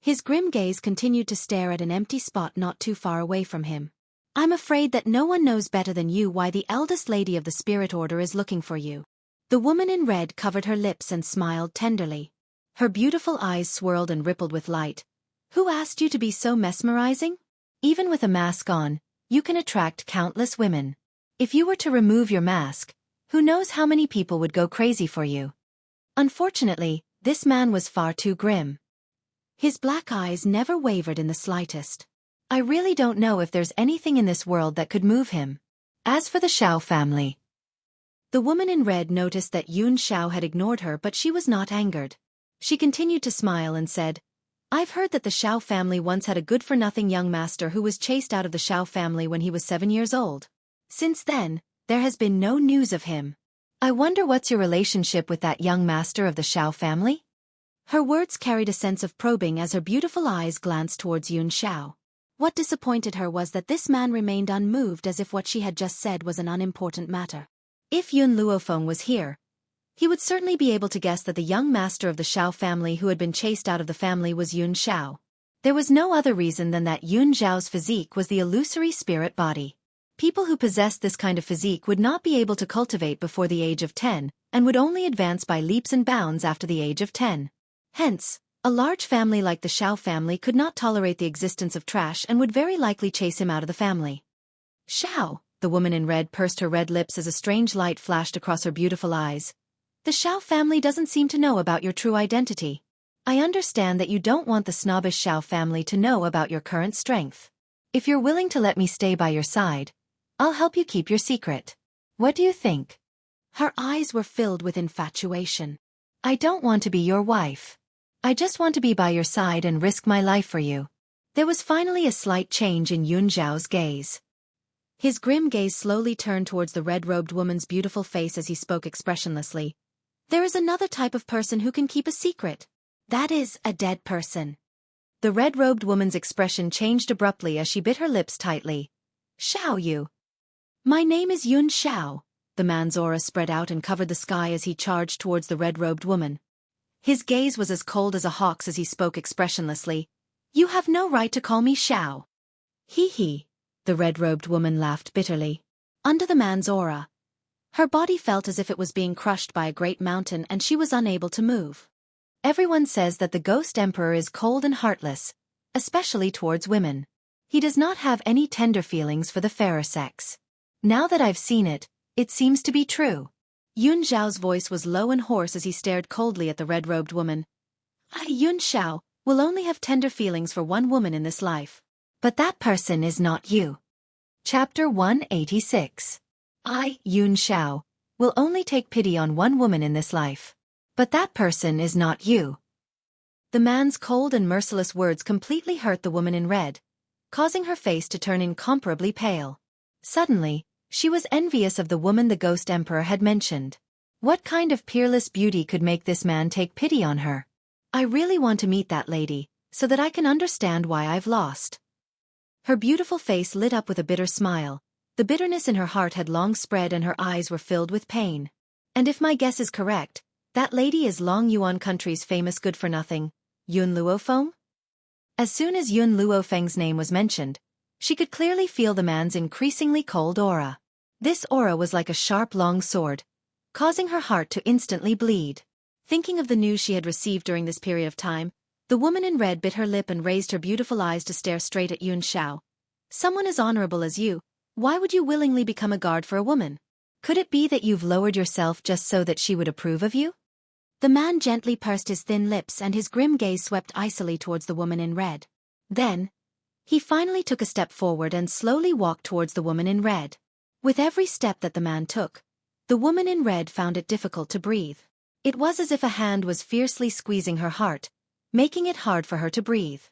His grim gaze continued to stare at an empty spot not too far away from him. I'm afraid that no one knows better than you why the eldest lady of the Spirit Order is looking for you. The woman in red covered her lips and smiled tenderly. Her beautiful eyes swirled and rippled with light. Who asked you to be so mesmerizing? Even with a mask on, you can attract countless women. If you were to remove your mask, who knows how many people would go crazy for you. Unfortunately, this man was far too grim. His black eyes never wavered in the slightest. I really don't know if there's anything in this world that could move him. As for the Xiao family. The woman in red noticed that Yun Xiao had ignored her, but she was not angered. She continued to smile and said, I've heard that the Xiao family once had a good-for-nothing young master who was chased out of the Xiao family when he was 7 years old. Since then, there has been no news of him. I wonder what's your relationship with that young master of the Xiao family? Her words carried a sense of probing as her beautiful eyes glanced towards Yun Xiao. What disappointed her was that this man remained unmoved as if what she had just said was an unimportant matter. If Yun Luofeng was here, he would certainly be able to guess that the young master of the Xiao family who had been chased out of the family was Yun Xiao. There was no other reason than that Yun Xiao's physique was the illusory spirit body. People who possessed this kind of physique would not be able to cultivate before the age of 10, and would only advance by leaps and bounds after the age of 10. Hence, a large family like the Xiao family could not tolerate the existence of trash and would very likely chase him out of the family. Xiao, the woman in red pursed her red lips as a strange light flashed across her beautiful eyes. The Xiao family doesn't seem to know about your true identity. I understand that you don't want the snobbish Xiao family to know about your current strength. If you're willing to let me stay by your side, I'll help you keep your secret. What do you think? Her eyes were filled with infatuation. I don't want to be your wife. I just want to be by your side and risk my life for you. There was finally a slight change in Yun Zhao's gaze. His grim gaze slowly turned towards the red-robed woman's beautiful face as he spoke expressionlessly. There is another type of person who can keep a secret. That is, a dead person. The red-robed woman's expression changed abruptly as she bit her lips tightly. Xiao Yu. My name is Yun Xiao. The man's aura spread out and covered the sky as he charged towards the red-robed woman. His gaze was as cold as a hawk's as he spoke expressionlessly. You have no right to call me Xiao. Hee hee, the red-robed woman laughed bitterly. Under the man's aura, her body felt as if it was being crushed by a great mountain and she was unable to move. Everyone says that the Ghost Emperor is cold and heartless, especially towards women. He does not have any tender feelings for the fairer sex. Now that I've seen it, it seems to be true. Yun Xiao's voice was low and hoarse as he stared coldly at the red-robed woman. I, Yun Xiao, will only have tender feelings for one woman in this life. But that person is not you. Chapter 186. I, Yun Xiao, will only take pity on one woman in this life. But that person is not you. The man's cold and merciless words completely hurt the woman in red, causing her face to turn incomparably pale. Suddenly, she was envious of the woman the Ghost Emperor had mentioned. What kind of peerless beauty could make this man take pity on her? I really want to meet that lady, so that I can understand why I've lost. Her beautiful face lit up with a bitter smile. The bitterness in her heart had long spread and her eyes were filled with pain. And if my guess is correct, that lady is Long Yuan country's famous good-for-nothing, Yun Luofeng? As soon as Yun Luofeng's name was mentioned, she could clearly feel the man's increasingly cold aura. This aura was like a sharp long sword, causing her heart to instantly bleed. Thinking of the news she had received during this period of time, the woman in red bit her lip and raised her beautiful eyes to stare straight at Yun Xiao. Someone as honorable as you, why would you willingly become a guard for a woman? Could it be that you've lowered yourself just so that she would approve of you? The man gently pursed his thin lips and his grim gaze swept icily towards the woman in red. Then, he finally took a step forward and slowly walked towards the woman in red. With every step that the man took, the woman in red found it difficult to breathe. It was as if a hand was fiercely squeezing her heart, making it hard for her to breathe.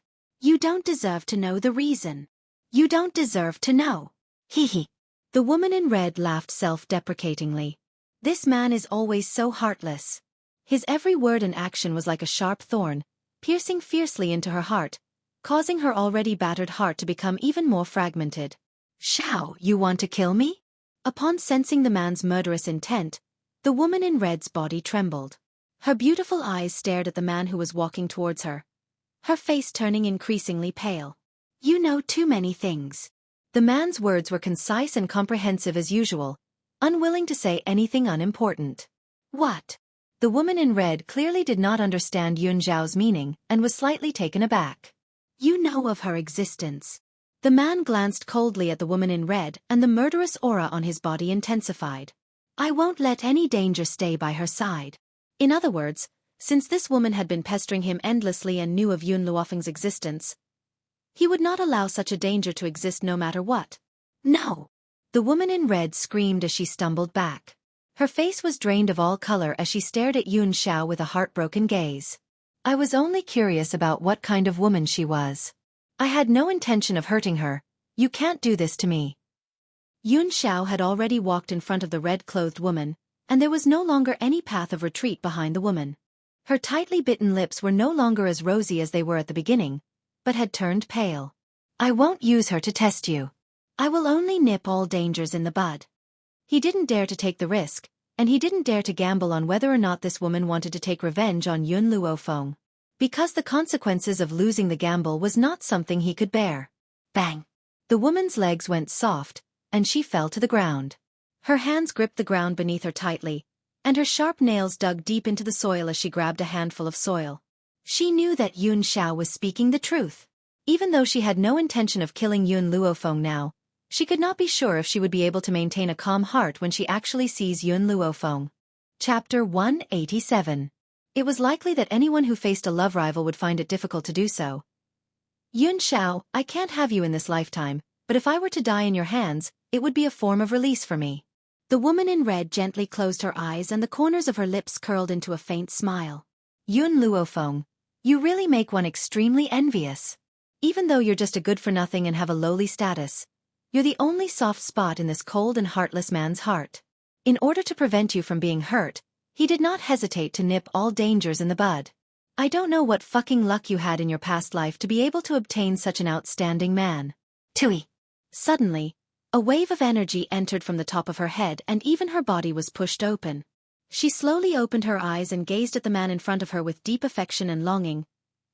You don't deserve to know the reason. You don't deserve to know. Hee hee. The woman in red laughed self-deprecatingly. This man is always so heartless. His every word and action was like a sharp thorn, piercing fiercely into her heart, causing her already battered heart to become even more fragmented. Xiao, you want to kill me? Upon sensing the man's murderous intent, the woman in red's body trembled. Her beautiful eyes stared at the man who was walking towards her, her face turning increasingly pale. You know too many things. The man's words were concise and comprehensive as usual, unwilling to say anything unimportant. What? The woman in red clearly did not understand Yun Zhao's meaning and was slightly taken aback. You know of her existence. The man glanced coldly at the woman in red and the murderous aura on his body intensified. I won't let any danger stay by her side. In other words, since this woman had been pestering him endlessly and knew of Yun Luofeng's existence, he would not allow such a danger to exist no matter what. No! The woman in red screamed as she stumbled back. Her face was drained of all color as she stared at Yun Xiao with a heartbroken gaze. I was only curious about what kind of woman she was. I had no intention of hurting her. You can't do this to me. Yun Xiao had already walked in front of the red-clothed woman, and there was no longer any path of retreat behind the woman. Her tightly bitten lips were no longer as rosy as they were at the beginning, but had turned pale. I won't use her to test you. I will only nip all dangers in the bud. He didn't dare to take the risk, and he didn't dare to gamble on whether or not this woman wanted to take revenge on Yun Luofeng, because the consequences of losing the gamble was not something he could bear. Bang! The woman's legs went soft, and she fell to the ground. Her hands gripped the ground beneath her tightly, and her sharp nails dug deep into the soil as she grabbed a handful of soil. She knew that Yun Xiao was speaking the truth. Even though she had no intention of killing Yun Luofeng now, she could not be sure if she would be able to maintain a calm heart when she actually sees Yun Luofeng. Chapter 187. It was likely that anyone who faced a love rival would find it difficult to do so. Yun Xiao, I can't have you in this lifetime, but if I were to die in your hands, it would be a form of release for me. The woman in red gently closed her eyes and the corners of her lips curled into a faint smile. Yun Luofeng, you really make one extremely envious. Even though you're just a good-for-nothing and have a lowly status, you're the only soft spot in this cold and heartless man's heart. In order to prevent you from being hurt, he did not hesitate to nip all dangers in the bud. I don't know what fucking luck you had in your past life to be able to obtain such an outstanding man. Tui. Suddenly, a wave of energy entered from the top of her head and even her body was pushed open. She slowly opened her eyes and gazed at the man in front of her with deep affection and longing,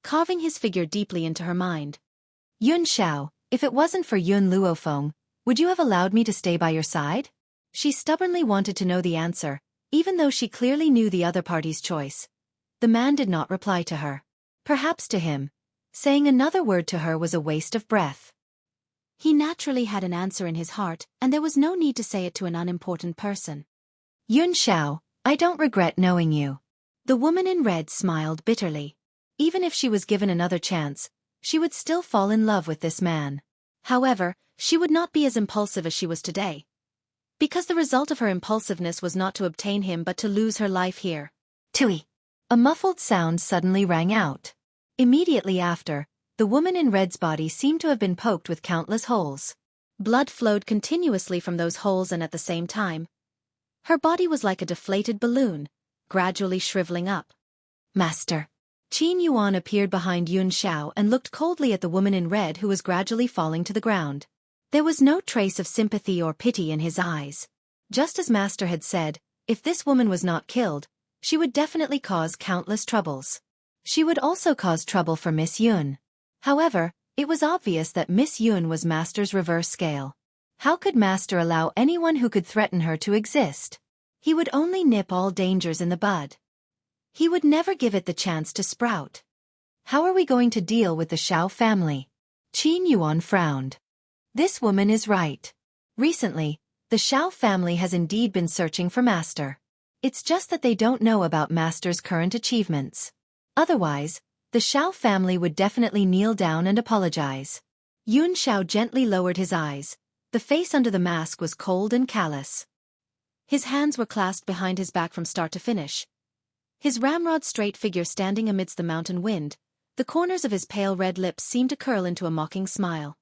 carving his figure deeply into her mind. Yun Xiao, if it wasn't for Yun Luofeng, would you have allowed me to stay by your side? She stubbornly wanted to know the answer, even though she clearly knew the other party's choice. The man did not reply to her. Perhaps to him, saying another word to her was a waste of breath. He naturally had an answer in his heart, and there was no need to say it to an unimportant person. Yun Xiao, I don't regret knowing you. The woman in red smiled bitterly. Even if she was given another chance, she would still fall in love with this man. However, she would not be as impulsive as she was today. Because the result of her impulsiveness was not to obtain him but to lose her life here. Tui. A muffled sound suddenly rang out. Immediately after, the woman in red's body seemed to have been poked with countless holes. Blood flowed continuously from those holes, and at the same time, her body was like a deflated balloon, gradually shriveling up. Master. Qin Yuan appeared behind Yun Xiao and looked coldly at the woman in red who was gradually falling to the ground. There was no trace of sympathy or pity in his eyes. Just as Master had said, if this woman was not killed, she would definitely cause countless troubles. She would also cause trouble for Miss Yun. However, it was obvious that Miss Yun was Master's reverse scale. How could Master allow anyone who could threaten her to exist? He would only nip all dangers in the bud. He would never give it the chance to sprout. How are we going to deal with the Xiao family? Qin Yuan frowned. This woman is right. Recently, the Xiao family has indeed been searching for Master. It's just that they don't know about Master's current achievements. Otherwise, the Xiao family would definitely kneel down and apologize. Yun Xiao gently lowered his eyes. The face under the mask was cold and callous. His hands were clasped behind his back from start to finish. His ramrod straight figure standing amidst the mountain wind, the corners of his pale red lips seemed to curl into a mocking smile.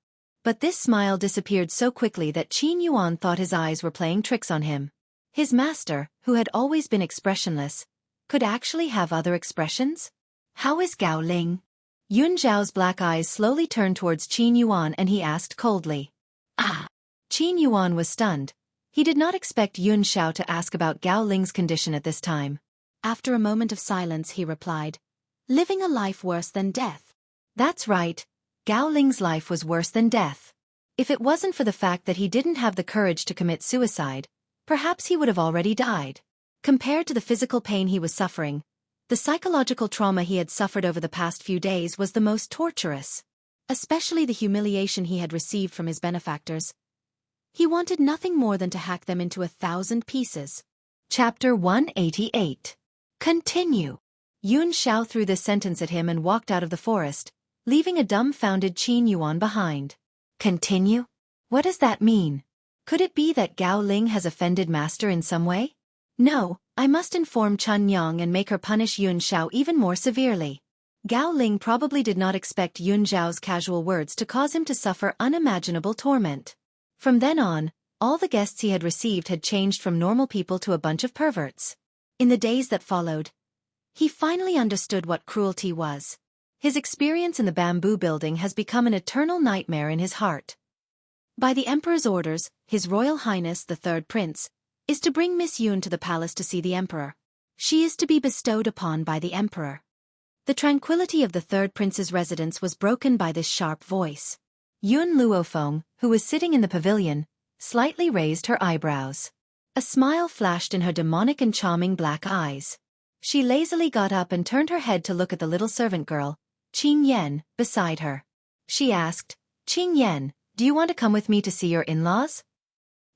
But this smile disappeared so quickly that Qin Yuan thought his eyes were playing tricks on him. His master, who had always been expressionless, could actually have other expressions? How is Gao Ling? Yun Zhao's black eyes slowly turned towards Qin Yuan and he asked coldly. Ah! Qin Yuan was stunned. He did not expect Yun Xiao to ask about Gao Ling's condition at this time. After a moment of silence he replied, living a life worse than death. That's right. Gao Ling's life was worse than death. If it wasn't for the fact that he didn't have the courage to commit suicide, perhaps he would have already died. Compared to the physical pain he was suffering, the psychological trauma he had suffered over the past few days was the most torturous. Especially the humiliation he had received from his benefactors. He wanted nothing more than to hack them into 1,000 pieces. Chapter 188. Continue. Yun Xiao threw this sentence at him and walked out of the forest, leaving a dumbfounded Qin Yuan behind. Continue? What does that mean? Could it be that Gao Ling has offended Master in some way? No, I must inform Chun Yang and make her punish Yun Xiao even more severely. Gao Ling probably did not expect Yun Zhao's casual words to cause him to suffer unimaginable torment. From then on, all the guests he had received had changed from normal people to a bunch of perverts. In the days that followed, he finally understood what cruelty was. His experience in the bamboo building has become an eternal nightmare in his heart. By the Emperor's orders, His Royal Highness the Third Prince is to bring Miss Yun to the palace to see the Emperor. She is to be bestowed upon by the Emperor. The tranquility of the Third Prince's residence was broken by this sharp voice. Yun Luofeng, who was sitting in the pavilion, slightly raised her eyebrows. A smile flashed in her demonic and charming black eyes. She lazily got up and turned her head to look at the little servant girl, Qing Yan, beside her. She asked, Qing Yan, do you want to come with me to see your in-laws?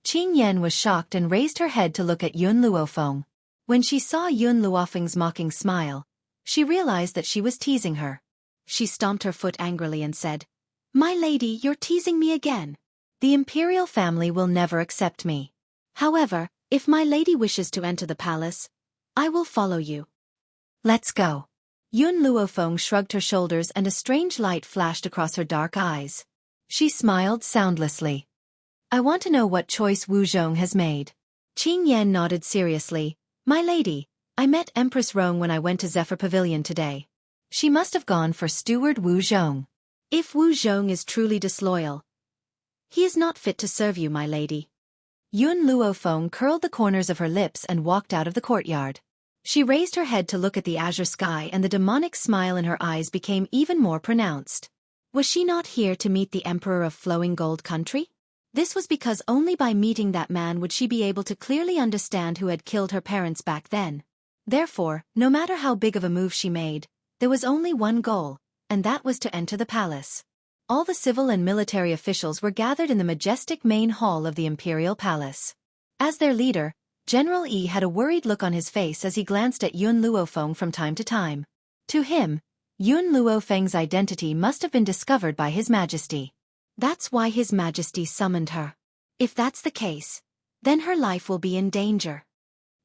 Qing Yan was shocked and raised her head to look at Yun Luofeng. When she saw Yun Luofeng's mocking smile, she realized that she was teasing her. She stomped her foot angrily and said, My lady, you're teasing me again. The imperial family will never accept me. However, if my lady wishes to enter the palace, I will follow you. Let's go. Yun Luofeng shrugged her shoulders and a strange light flashed across her dark eyes. She smiled soundlessly. I want to know what choice Wu Zhong has made. Qing Yan nodded seriously. My lady, I met Empress Rong when I went to Zephyr Pavilion today. She must have gone for Steward Wu Zhong. If Wu Zhong is truly disloyal, he is not fit to serve you, my lady. Yun Luofeng curled the corners of her lips and walked out of the courtyard. She raised her head to look at the azure sky, and the demonic smile in her eyes became even more pronounced. Was she not here to meet the Emperor of Flowing Gold Country? This was because only by meeting that man would she be able to clearly understand who had killed her parents back then. Therefore, no matter how big of a move she made, there was only one goal, and that was to enter the palace. All the civil and military officials were gathered in the majestic main hall of the Imperial Palace. As their leader, General Yi had a worried look on his face as he glanced at Yun Luofeng from time to time. To him, Yun Luofeng's identity must have been discovered by His Majesty. That's why His Majesty summoned her. If that's the case, then her life will be in danger.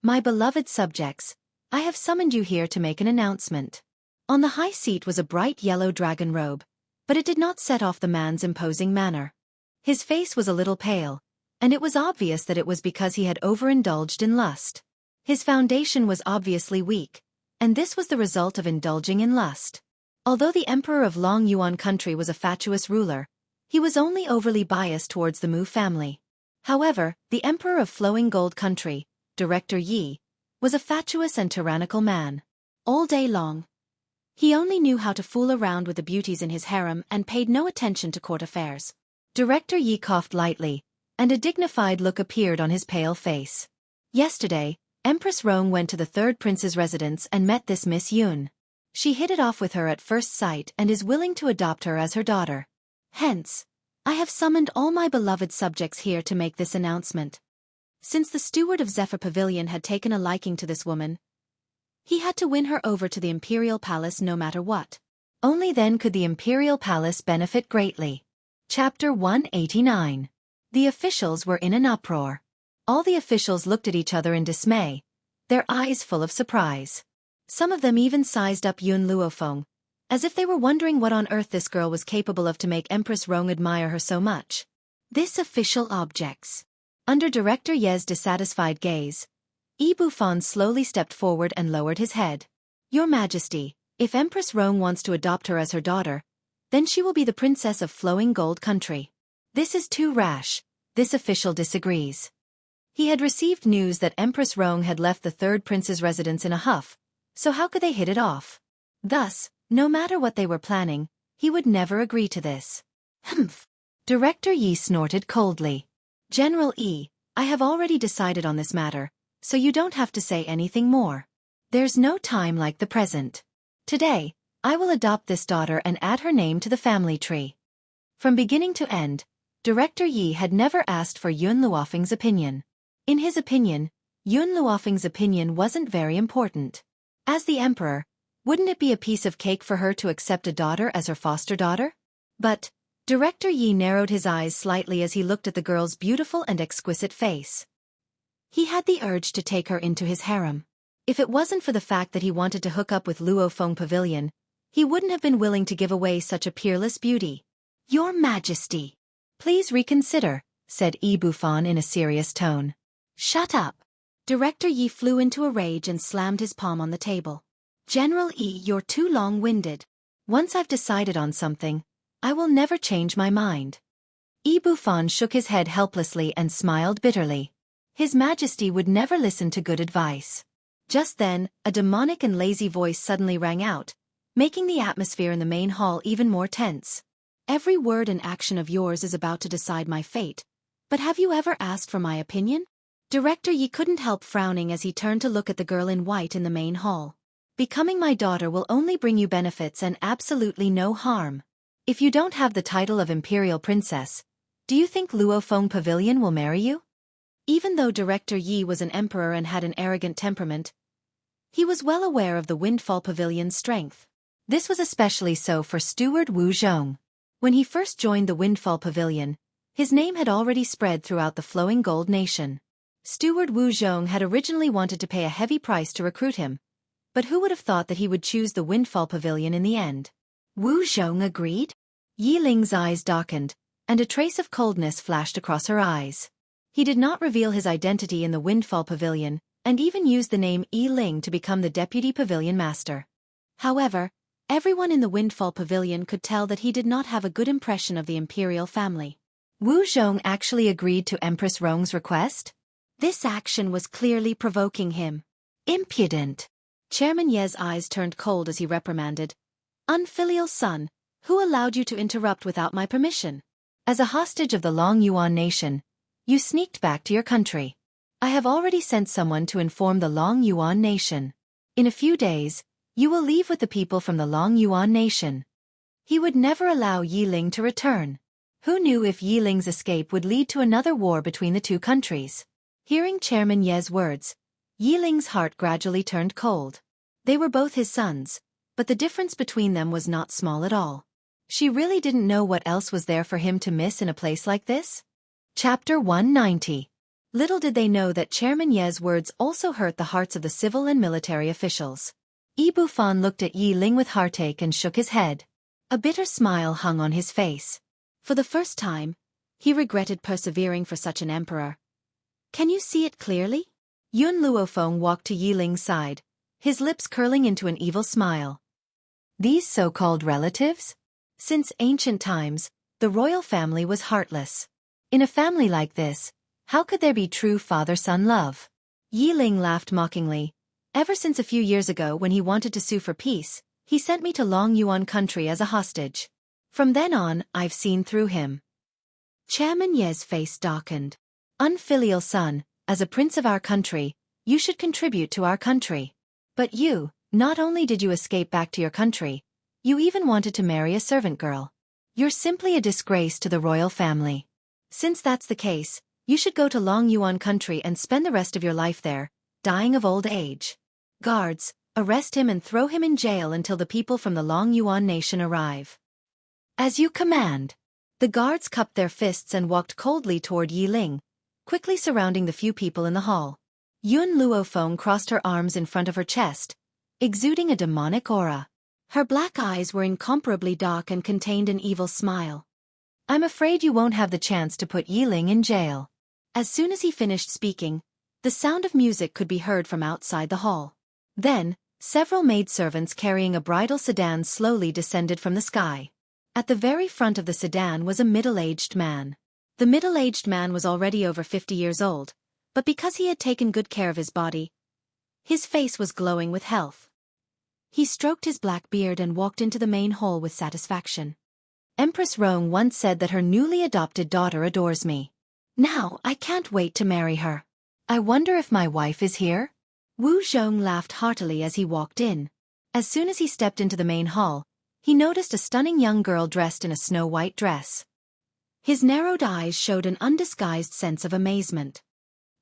My beloved subjects, I have summoned you here to make an announcement. On the high seat was a bright yellow dragon robe, but it did not set off the man's imposing manner. His face was a little pale, and it was obvious that it was because he had overindulged in lust. His foundation was obviously weak, and this was the result of indulging in lust. Although the Emperor of Long Yuan Country was a fatuous ruler, he was only overly biased towards the Mu family. However, the Emperor of Flowing Gold Country, Director Yi, was a fatuous and tyrannical man. All day long, he only knew how to fool around with the beauties in his harem and paid no attention to court affairs. Director Yi coughed lightly, and a dignified look appeared on his pale face. Yesterday, Empress Rong went to the third prince's residence and met this Miss Yun. She hit it off with her at first sight and is willing to adopt her as her daughter. Hence, I have summoned all my beloved subjects here to make this announcement. Since the steward of Zephyr Pavilion had taken a liking to this woman, he had to win her over to the Imperial Palace no matter what. Only then could the Imperial Palace benefit greatly. Chapter 189. The officials were in an uproar. All the officials looked at each other in dismay, their eyes full of surprise. Some of them even sized up Yun Luofeng, as if they were wondering what on earth this girl was capable of to make Empress Rong admire her so much. This official objects. Under Director Ye's dissatisfied gaze, Yi Bufan slowly stepped forward and lowered his head. Your Majesty, if Empress Rong wants to adopt her as her daughter, then she will be the Princess of Flowing Gold Country. This is too rash, this official disagrees. He had received news that Empress Rong had left the third prince's residence in a huff, so how could they hit it off? Thus, no matter what they were planning, he would never agree to this. Humph. Director Yi snorted coldly. General Yi, I have already decided on this matter, so you don't have to say anything more. There's no time like the present. Today, I will adopt this daughter and add her name to the family tree. From beginning to end, Director Yi had never asked for Yun Luofeng's opinion. In his opinion, Yun Luofeng's opinion wasn't very important. As the emperor, wouldn't it be a piece of cake for her to accept a daughter as her foster daughter? But, Director Yi narrowed his eyes slightly as he looked at the girl's beautiful and exquisite face. He had the urge to take her into his harem. If it wasn't for the fact that he wanted to hook up with Luofeng Pavilion, he wouldn't have been willing to give away such a peerless beauty. Your Majesty, please reconsider, said Yi Bufan in a serious tone. Shut up. Director Yi flew into a rage and slammed his palm on the table. General Yi, you're too long-winded. Once I've decided on something, I will never change my mind. Yi Bufan shook his head helplessly and smiled bitterly. His Majesty would never listen to good advice. Just then, a demonic and lazy voice suddenly rang out, making the atmosphere in the main hall even more tense. Every word and action of yours is about to decide my fate, but have you ever asked for my opinion? Director Yi couldn't help frowning as he turned to look at the girl in white in the main hall. Becoming my daughter will only bring you benefits and absolutely no harm. If you don't have the title of Imperial Princess, do you think Luofeng Pavilion will marry you? Even though Director Yi was an emperor and had an arrogant temperament, he was well aware of the Windfall Pavilion's strength. This was especially so for Steward Wu Zhong. When he first joined the Windfall Pavilion, his name had already spread throughout the Flowing Gold Nation. Steward Wu Zhong had originally wanted to pay a heavy price to recruit him, but who would have thought that he would choose the Windfall Pavilion in the end? Wu Zhong agreed? Yi Ling's eyes darkened, and a trace of coldness flashed across her eyes. He did not reveal his identity in the Windfall Pavilion, and even used the name Yi Ling to become the deputy pavilion master. However, everyone in the Windfall Pavilion could tell that he did not have a good impression of the imperial family. Wu Zhong actually agreed to Empress Rong's request? This action was clearly provoking him. Impudent! Chairman Ye's eyes turned cold as he reprimanded. Unfilial son, who allowed you to interrupt without my permission? As a hostage of the Long Yuan nation, you sneaked back to your country. I have already sent someone to inform the Long Yuan nation. In a few days, you will leave with the people from the Long Yuan nation. He would never allow Yi Ling to return. Who knew if Yi Ling's escape would lead to another war between the two countries? Hearing Chairman Ye's words, Yi Ling's heart gradually turned cold. They were both his sons, but the difference between them was not small at all. She really didn't know what else was there for him to miss in a place like this. Chapter 190. Little did they know that Chairman Ye's words also hurt the hearts of the civil and military officials. Yi Bufan looked at Yi Ling with heartache and shook his head. A bitter smile hung on his face. For the first time, he regretted persevering for such an emperor. Can you see it clearly? Yun Luofeng walked to Yi Ling's side, his lips curling into an evil smile. These so-called relatives? Since ancient times, the royal family was heartless. In a family like this, how could there be true father-son love? Yi Ling laughed mockingly. Ever since a few years ago when he wanted to sue for peace, he sent me to Long Yuan country as a hostage. From then on, I've seen through him. Chairman Ye's face darkened. Unfilial son, as a prince of our country, you should contribute to our country. But you, not only did you escape back to your country, you even wanted to marry a servant girl. You're simply a disgrace to the royal family. Since that's the case, you should go to Long Yuan country and spend the rest of your life there, dying of old age. Guards, arrest him and throw him in jail until the people from the Long Yuan nation arrive. As you command. The guards cupped their fists and walked coldly toward Yi Ling, quickly surrounding the few people in the hall. Yun Luofeng crossed her arms in front of her chest, exuding a demonic aura. Her black eyes were incomparably dark and contained an evil smile. I'm afraid you won't have the chance to put Yi Ling in jail. As soon as he finished speaking, the sound of music could be heard from outside the hall. Then, several maidservants carrying a bridal sedan slowly descended from the sky. At the very front of the sedan was a middle-aged man. The middle-aged man was already over 50 years old, but because he had taken good care of his body, his face was glowing with health. He stroked his black beard and walked into the main hall with satisfaction. Empress Rong once said that her newly adopted daughter adores me. Now I can't wait to marry her. I wonder if my wife is here? Wu Zhong laughed heartily as he walked in. As soon as he stepped into the main hall, he noticed a stunning young girl dressed in a snow-white dress. His narrowed eyes showed an undisguised sense of amazement.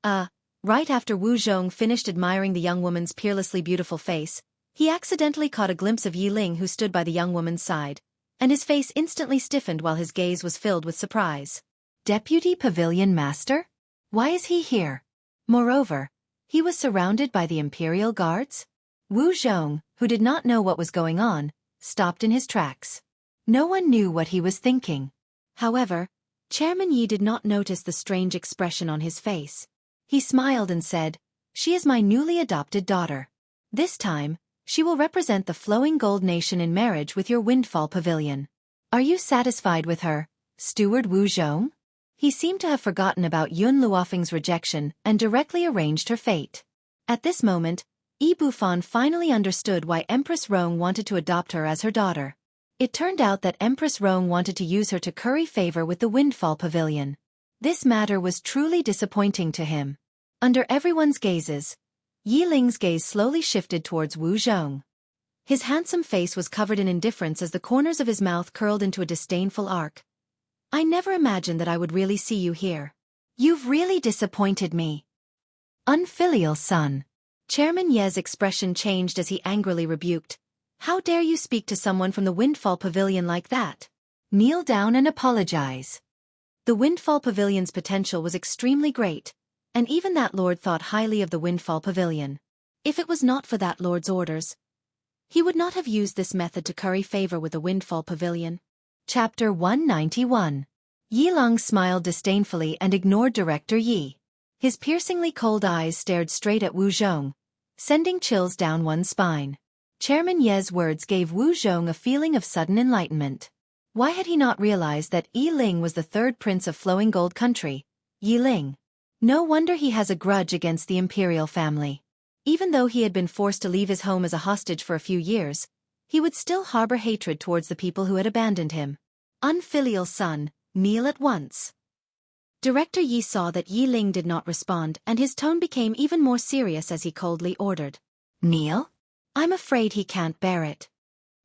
Right after Wu Zhong finished admiring the young woman's peerlessly beautiful face, he accidentally caught a glimpse of Yi Ling who stood by the young woman's side, and his face instantly stiffened while his gaze was filled with surprise. Deputy Pavilion Master? Why is he here? Moreover, he was surrounded by the Imperial Guards? Wu Zhong, who did not know what was going on, stopped in his tracks. No one knew what he was thinking. However, Chairman Yi did not notice the strange expression on his face. He smiled and said, "She is my newly adopted daughter. This time, she will represent the flowing gold nation in marriage with your Windfall Pavilion. Are you satisfied with her, Steward Wu Zhong?" He seemed to have forgotten about Yun Luofeng's rejection and directly arranged her fate. At this moment, Yi Bufan finally understood why Empress Rong wanted to adopt her as her daughter. It turned out that Empress Rong wanted to use her to curry favor with the Windfall Pavilion. This matter was truly disappointing to him. Under everyone's gazes, Yi Ling's gaze slowly shifted towards Wu Zhong. His handsome face was covered in indifference as the corners of his mouth curled into a disdainful arc. I never imagined that I would really see you here. You've really disappointed me. Unfilial son. Chairman Ye's expression changed as he angrily rebuked. How dare you speak to someone from the Windfall Pavilion like that? Kneel down and apologize. The Windfall Pavilion's potential was extremely great, and even that lord thought highly of the Windfall Pavilion. If it was not for that lord's orders, he would not have used this method to curry favor with the Windfall Pavilion. Chapter 191. Yi Long smiled disdainfully and ignored Director Yi. His piercingly cold eyes stared straight at Wu Zhong, sending chills down one's spine. Chairman Ye's words gave Wu Zhong a feeling of sudden enlightenment. Why had he not realized that Yi Ling was the third prince of Flowing Gold Country, Yi Ling? No wonder he has a grudge against the imperial family. Even though he had been forced to leave his home as a hostage for a few years, he would still harbor hatred towards the people who had abandoned him. Unfilial son, kneel at once. Director Yi saw that Yi Ling did not respond, and his tone became even more serious as he coldly ordered. Kneel? I'm afraid he can't bear it.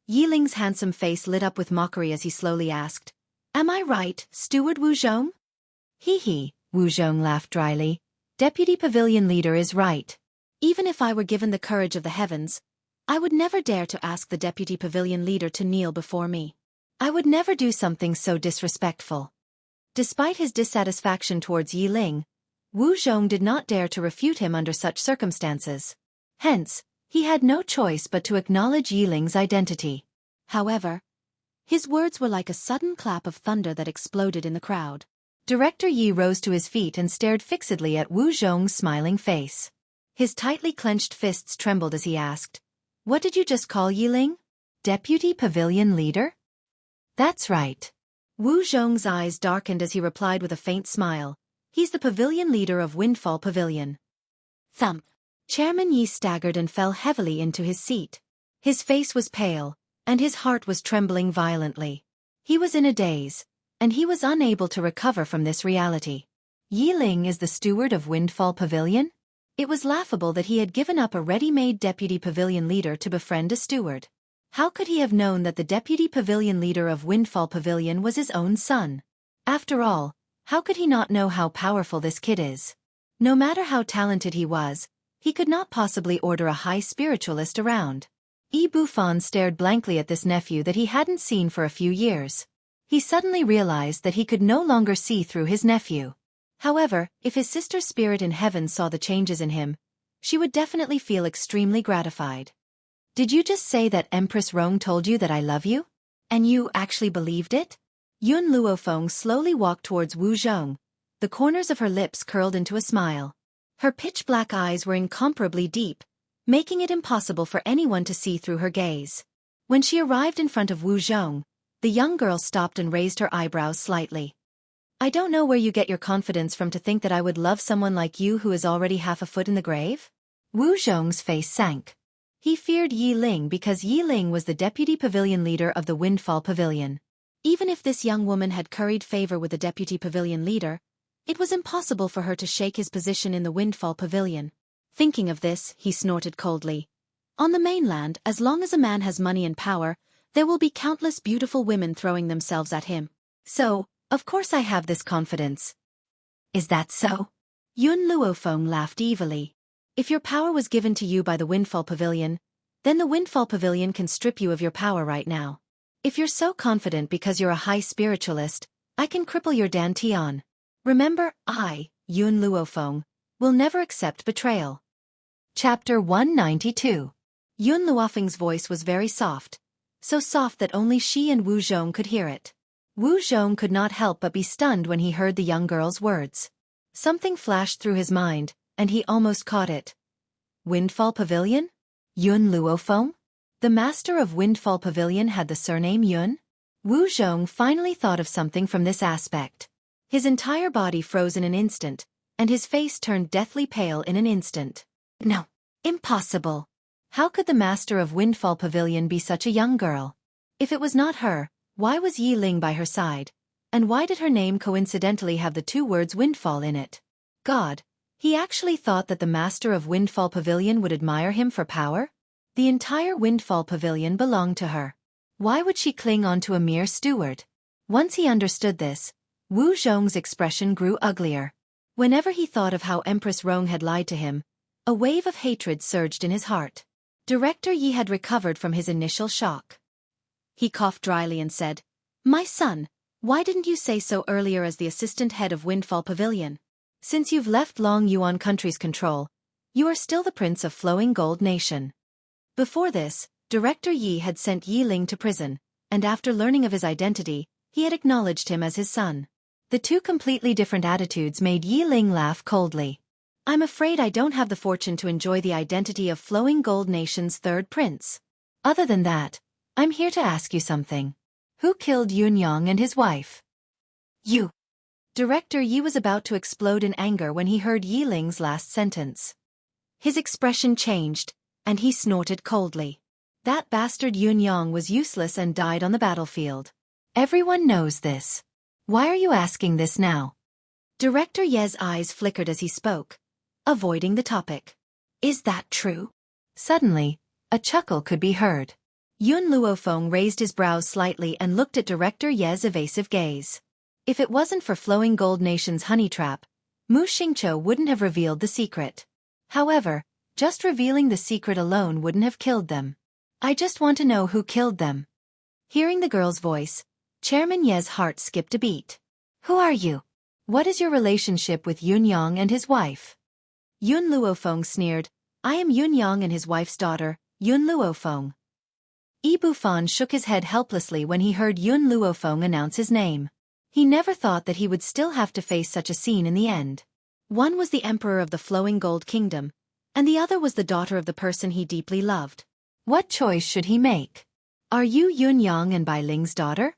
Yi Ling's handsome face lit up with mockery as he slowly asked, Am I right, Steward Wu Zhong? Hee, Wu Zhong laughed dryly. Deputy Pavilion Leader is right. Even if I were given the courage of the heavens, I would never dare to ask the Deputy Pavilion Leader to kneel before me. I would never do something so disrespectful. Despite his dissatisfaction towards Yi Ling, Wu Zhong did not dare to refute him under such circumstances. Hence, he had no choice but to acknowledge Yi Ling's identity. However, his words were like a sudden clap of thunder that exploded in the crowd. Director Yi rose to his feet and stared fixedly at Wu Zhong's smiling face. His tightly clenched fists trembled as he asked, What did you just call Yi Ling? Deputy Pavilion Leader? That's right. Wu Zhong's eyes darkened as he replied with a faint smile. He's the pavilion leader of Windfall Pavilion. Thump. Chairman Yi staggered and fell heavily into his seat. His face was pale, and his heart was trembling violently. He was in a daze, and he was unable to recover from this reality. Yi Ling is the steward of Windfall Pavilion? It was laughable that he had given up a ready-made deputy pavilion leader to befriend a steward. How could he have known that the deputy pavilion leader of Windfall Pavilion was his own son? After all, how could he not know how powerful this kid is? No matter how talented he was, he could not possibly order a high spiritualist around. Yi Bufan stared blankly at this nephew that he hadn't seen for a few years. He suddenly realized that he could no longer see through his nephew. However, if his sister's spirit in heaven saw the changes in him, she would definitely feel extremely gratified. Did you just say that Empress Rong told you that I love you? And you actually believed it? Yun Luofeng slowly walked towards Wu Zhong. The corners of her lips curled into a smile. Her pitch-black eyes were incomparably deep, making it impossible for anyone to see through her gaze. When she arrived in front of Wu Zhong, the young girl stopped and raised her eyebrows slightly. I don't know where you get your confidence from to think that I would love someone like you who is already half a foot in the grave? Wu Zhong's face sank. He feared Yi Ling because Yi Ling was the deputy pavilion leader of the Windfall Pavilion. Even if this young woman had curried favor with the deputy pavilion leader, it was impossible for her to shake his position in the Windfall Pavilion. Thinking of this, he snorted coldly. On the mainland, as long as a man has money and power, there will be countless beautiful women throwing themselves at him. So, of course I have this confidence. Is that so? Yun Luofeng laughed evilly. If your power was given to you by the Windfall Pavilion, then the Windfall Pavilion can strip you of your power right now. If you're so confident because you're a high spiritualist, I can cripple your dantian. Remember, I, Yun Luofeng, will never accept betrayal. Chapter 192. Yun Luofeng's voice was very soft, so soft that only she and Wu Zhong could hear it. Wu Zhong could not help but be stunned when he heard the young girl's words. Something flashed through his mind, and he almost caught it. Windfall Pavilion? Yun Luofeng? The master of Windfall Pavilion had the surname Yun? Wu Zhong finally thought of something from this aspect. His entire body froze in an instant, and his face turned deathly pale in an instant. No, impossible. How could the master of Windfall Pavilion be such a young girl? If it was not her, why was Yi Ling by her side? And why did her name coincidentally have the two words Windfall in it? God, he actually thought that the master of Windfall Pavilion would admire him for power? The entire Windfall Pavilion belonged to her. Why would she cling on to a mere steward? Once he understood this, Wu Zhong's expression grew uglier. Whenever he thought of how Empress Rong had lied to him, a wave of hatred surged in his heart. Director Yi had recovered from his initial shock. He coughed dryly and said, My son, why didn't you say so earlier as the assistant head of Windfall Pavilion? Since you've left Long Yuan country's control, you are still the prince of Flowing Gold Nation. Before this, Director Yi had sent Yi Ling to prison, and after learning of his identity, he had acknowledged him as his son. The two completely different attitudes made Yi Ling laugh coldly. I'm afraid I don't have the fortune to enjoy the identity of Flowing Gold Nation's third prince. Other than that, I'm here to ask you something. Who killed Yun Yang and his wife? You. Director Yi was about to explode in anger when he heard Yi Ling's last sentence. His expression changed, and he snorted coldly. That bastard Yun Yang was useless and died on the battlefield. Everyone knows this. Why are you asking this now? Director Ye's eyes flickered as he spoke, avoiding the topic. Is that true? Suddenly, a chuckle could be heard. Yun Luofeng raised his brows slightly and looked at Director Ye's evasive gaze. If it wasn't for Flowing Gold Nation's honey trap, Mu Xingqiu wouldn't have revealed the secret. However, just revealing the secret alone wouldn't have killed them. I just want to know who killed them. Hearing the girl's voice, Chairman Ye's heart skipped a beat. Who are you? What is your relationship with Yun Yang and his wife? Yun Luofeng sneered. I am Yun Yang and his wife's daughter, Yun Luofeng. Yi Bufan shook his head helplessly when he heard Yun Luofeng announce his name. He never thought that he would still have to face such a scene in the end. One was the emperor of the Flowing Gold Kingdom, and the other was the daughter of the person he deeply loved. What choice should he make? Are you Yun Yang and Bai Ling's daughter?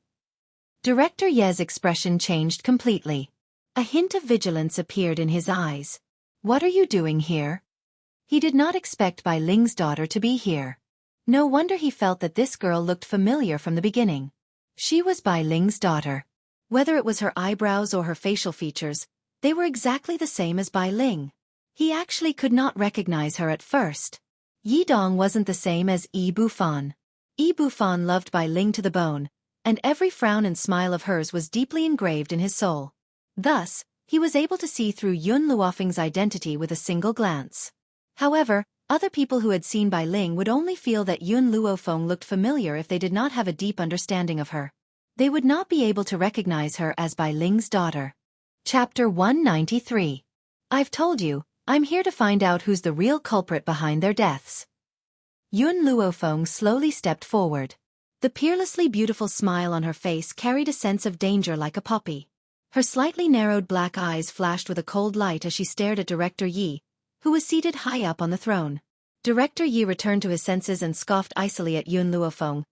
Director Ye's expression changed completely. A hint of vigilance appeared in his eyes. What are you doing here? He did not expect Bai Ling's daughter to be here. No wonder he felt that this girl looked familiar from the beginning. She was Bai Ling's daughter. Whether it was her eyebrows or her facial features, they were exactly the same as Bai Ling. He actually could not recognize her at first. Yi Dong wasn't the same as Yi Bufan. Yi Bufan loved Bai Ling to the bone, and every frown and smile of hers was deeply engraved in his soul. Thus, he was able to see through Yun Luofeng's identity with a single glance. However, other people who had seen Bai Ling would only feel that Yun Luofeng looked familiar if they did not have a deep understanding of her. They would not be able to recognize her as Bai Ling's daughter. Chapter 193. I've told you, I'm here to find out who's the real culprit behind their deaths. Yun Luofeng slowly stepped forward. The peerlessly beautiful smile on her face carried a sense of danger like a poppy. Her slightly narrowed black eyes flashed with a cold light as she stared at Director Yi, who was seated high up on the throne. Director Yi returned to his senses and scoffed icily at Yun Luofeng.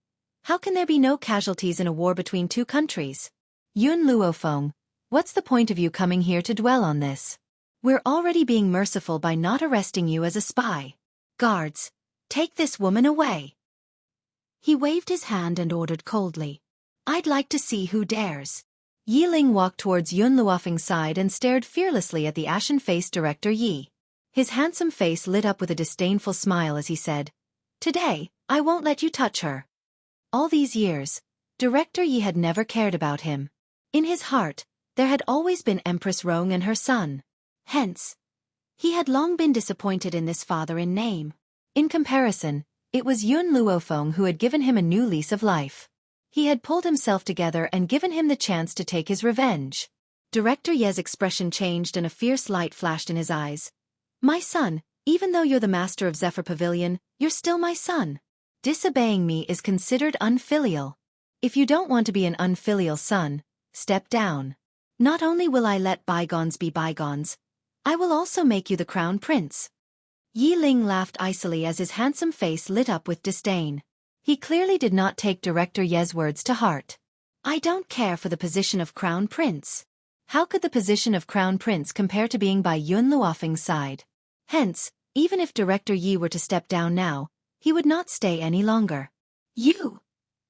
How can there be no casualties in a war between two countries? Yun Luofeng, what's the point of you coming here to dwell on this? We're already being merciful by not arresting you as a spy. Guards, take this woman away. He waved his hand and ordered coldly. I'd like to see who dares. Yi Ling walked towards Yun Luofeng's side and stared fearlessly at the ashen-faced Director Yi. His handsome face lit up with a disdainful smile as he said, Today, I won't let you touch her. All these years, Director Yi had never cared about him. In his heart, there had always been Empress Rong and her son. Hence, he had long been disappointed in this father in name. In comparison, it was Yun Luofeng who had given him a new lease of life. He had pulled himself together and given him the chance to take his revenge. Director Ye's expression changed and a fierce light flashed in his eyes. My son, even though you're the master of Zephyr Pavilion, you're still my son. Disobeying me is considered unfilial. If you don't want to be an unfilial son, step down. Not only will I let bygones be bygones, I will also make you the crown prince. Yi Ling laughed icily as his handsome face lit up with disdain. He clearly did not take Director Ye's words to heart. I don't care for the position of crown prince. How could the position of crown prince compare to being by Yun Luofeng's side? Hence, even if Director Yi were to step down now, he would not stay any longer. You!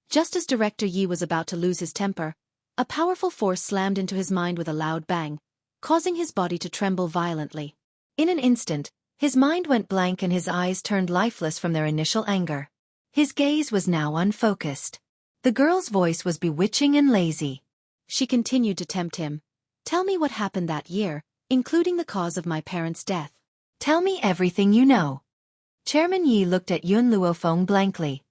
Just as Director Yi was about to lose his temper, a powerful force slammed into his mind with a loud bang, causing his body to tremble violently. In an instant, his mind went blank and his eyes turned lifeless from their initial anger. His gaze was now unfocused. The girl's voice was bewitching and lazy. She continued to tempt him. Tell me what happened that year, including the cause of my parents' death. Tell me everything you know. Chairman Yi looked at Yun Luofeng blankly.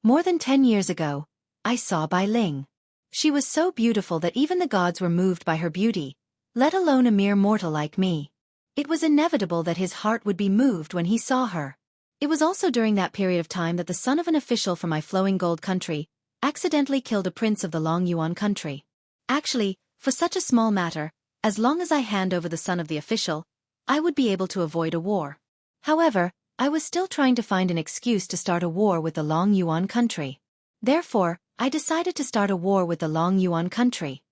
More than 10 years ago, I saw Bai Ling. She was so beautiful that even the gods were moved by her beauty, let alone a mere mortal like me. It was inevitable that his heart would be moved when he saw her. It was also during that period of time that the son of an official from my Flowing Gold country accidentally killed a prince of the Long Yuan country. Actually, for such a small matter, as long as I hand over the son of the official, I would be able to avoid a war. However, I was still trying to find an excuse to start a war with the Long Yuan country. Therefore, I decided to start a war with the Long Yuan country.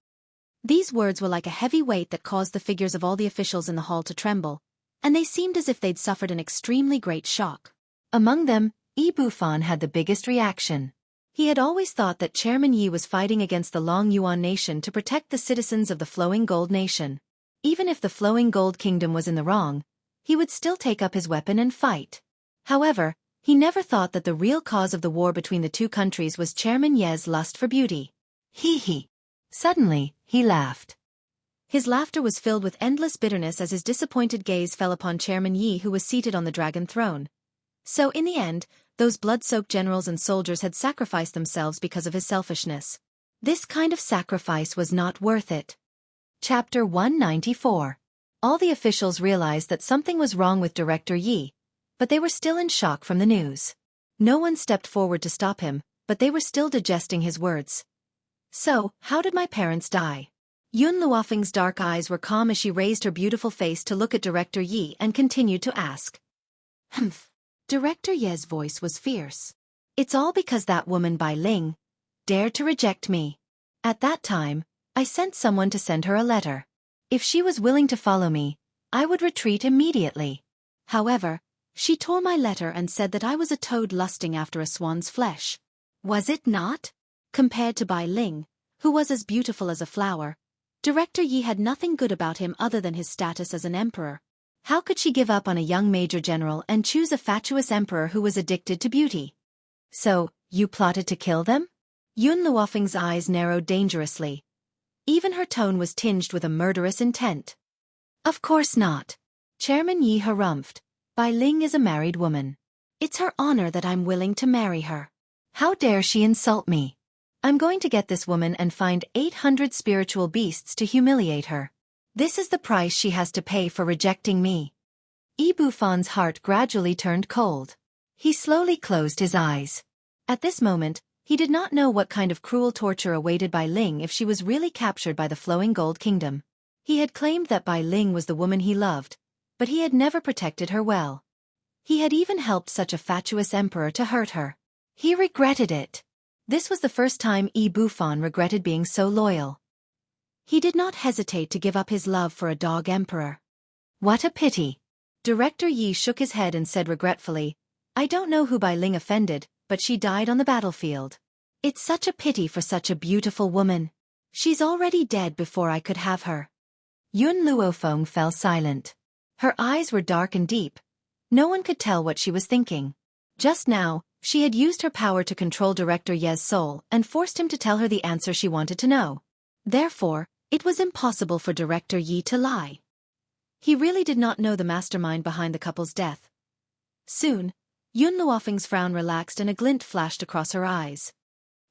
These words were like a heavy weight that caused the figures of all the officials in the hall to tremble, and they seemed as if they'd suffered an extremely great shock. Among them, Yi Bufan had the biggest reaction. He had always thought that Chairman Yi was fighting against the Long Yuan nation to protect the citizens of the Flowing Gold nation. Even if the Flowing Gold Kingdom was in the wrong, he would still take up his weapon and fight. However, he never thought that the real cause of the war between the two countries was Chairman Ye's lust for beauty. Hee hee. Suddenly, he laughed. His laughter was filled with endless bitterness as his disappointed gaze fell upon Chairman Yi, who was seated on the dragon throne. So in the end, those blood-soaked generals and soldiers had sacrificed themselves because of his selfishness. This kind of sacrifice was not worth it. Chapter 194. All the officials realized that something was wrong with Director Yi, but they were still in shock from the news. No one stepped forward to stop him, but they were still digesting his words. So, how did my parents die? Yun Luofeng's dark eyes were calm as she raised her beautiful face to look at Director Yi and continued to ask. Humph. Director Ye's voice was fierce. It's all because that woman Bai Ling dared to reject me. At that time, I sent someone to send her a letter. If she was willing to follow me, I would retreat immediately. However, she tore my letter and said that I was a toad lusting after a swan's flesh. Was it not? Compared to Bai Ling, who was as beautiful as a flower, Director Yi had nothing good about him other than his status as an emperor. How could she give up on a young major general and choose a fatuous emperor who was addicted to beauty? So, you plotted to kill them? Yun Luofeng's eyes narrowed dangerously. Even her tone was tinged with a murderous intent. Of course not. Chairman Yi harumphed. Bai Ling is a married woman. It's her honor that I'm willing to marry her. How dare she insult me? I'm going to get this woman and find 800 spiritual beasts to humiliate her. This is the price she has to pay for rejecting me. Yi Bufan's heart gradually turned cold. He slowly closed his eyes. At this moment, he did not know what kind of cruel torture awaited Bai Ling if she was really captured by the Flowing Gold Kingdom. He had claimed that Bai Ling was the woman he loved, but he had never protected her well. He had even helped such a fatuous emperor to hurt her. He regretted it. This was the first time Yi Bufan regretted being so loyal. He did not hesitate to give up his love for a dog emperor. What a pity. Director Yi shook his head and said regretfully, I don't know who Bai Ling offended, but she died on the battlefield. It's such a pity for such a beautiful woman. She's already dead before I could have her. Yun Luofeng fell silent. Her eyes were dark and deep. No one could tell what she was thinking. Just now, she had used her power to control Director Ye's soul and forced him to tell her the answer she wanted to know. Therefore, it was impossible for Director Yi to lie. He really did not know the mastermind behind the couple's death. Soon, Yun Luofeng's frown relaxed and a glint flashed across her eyes.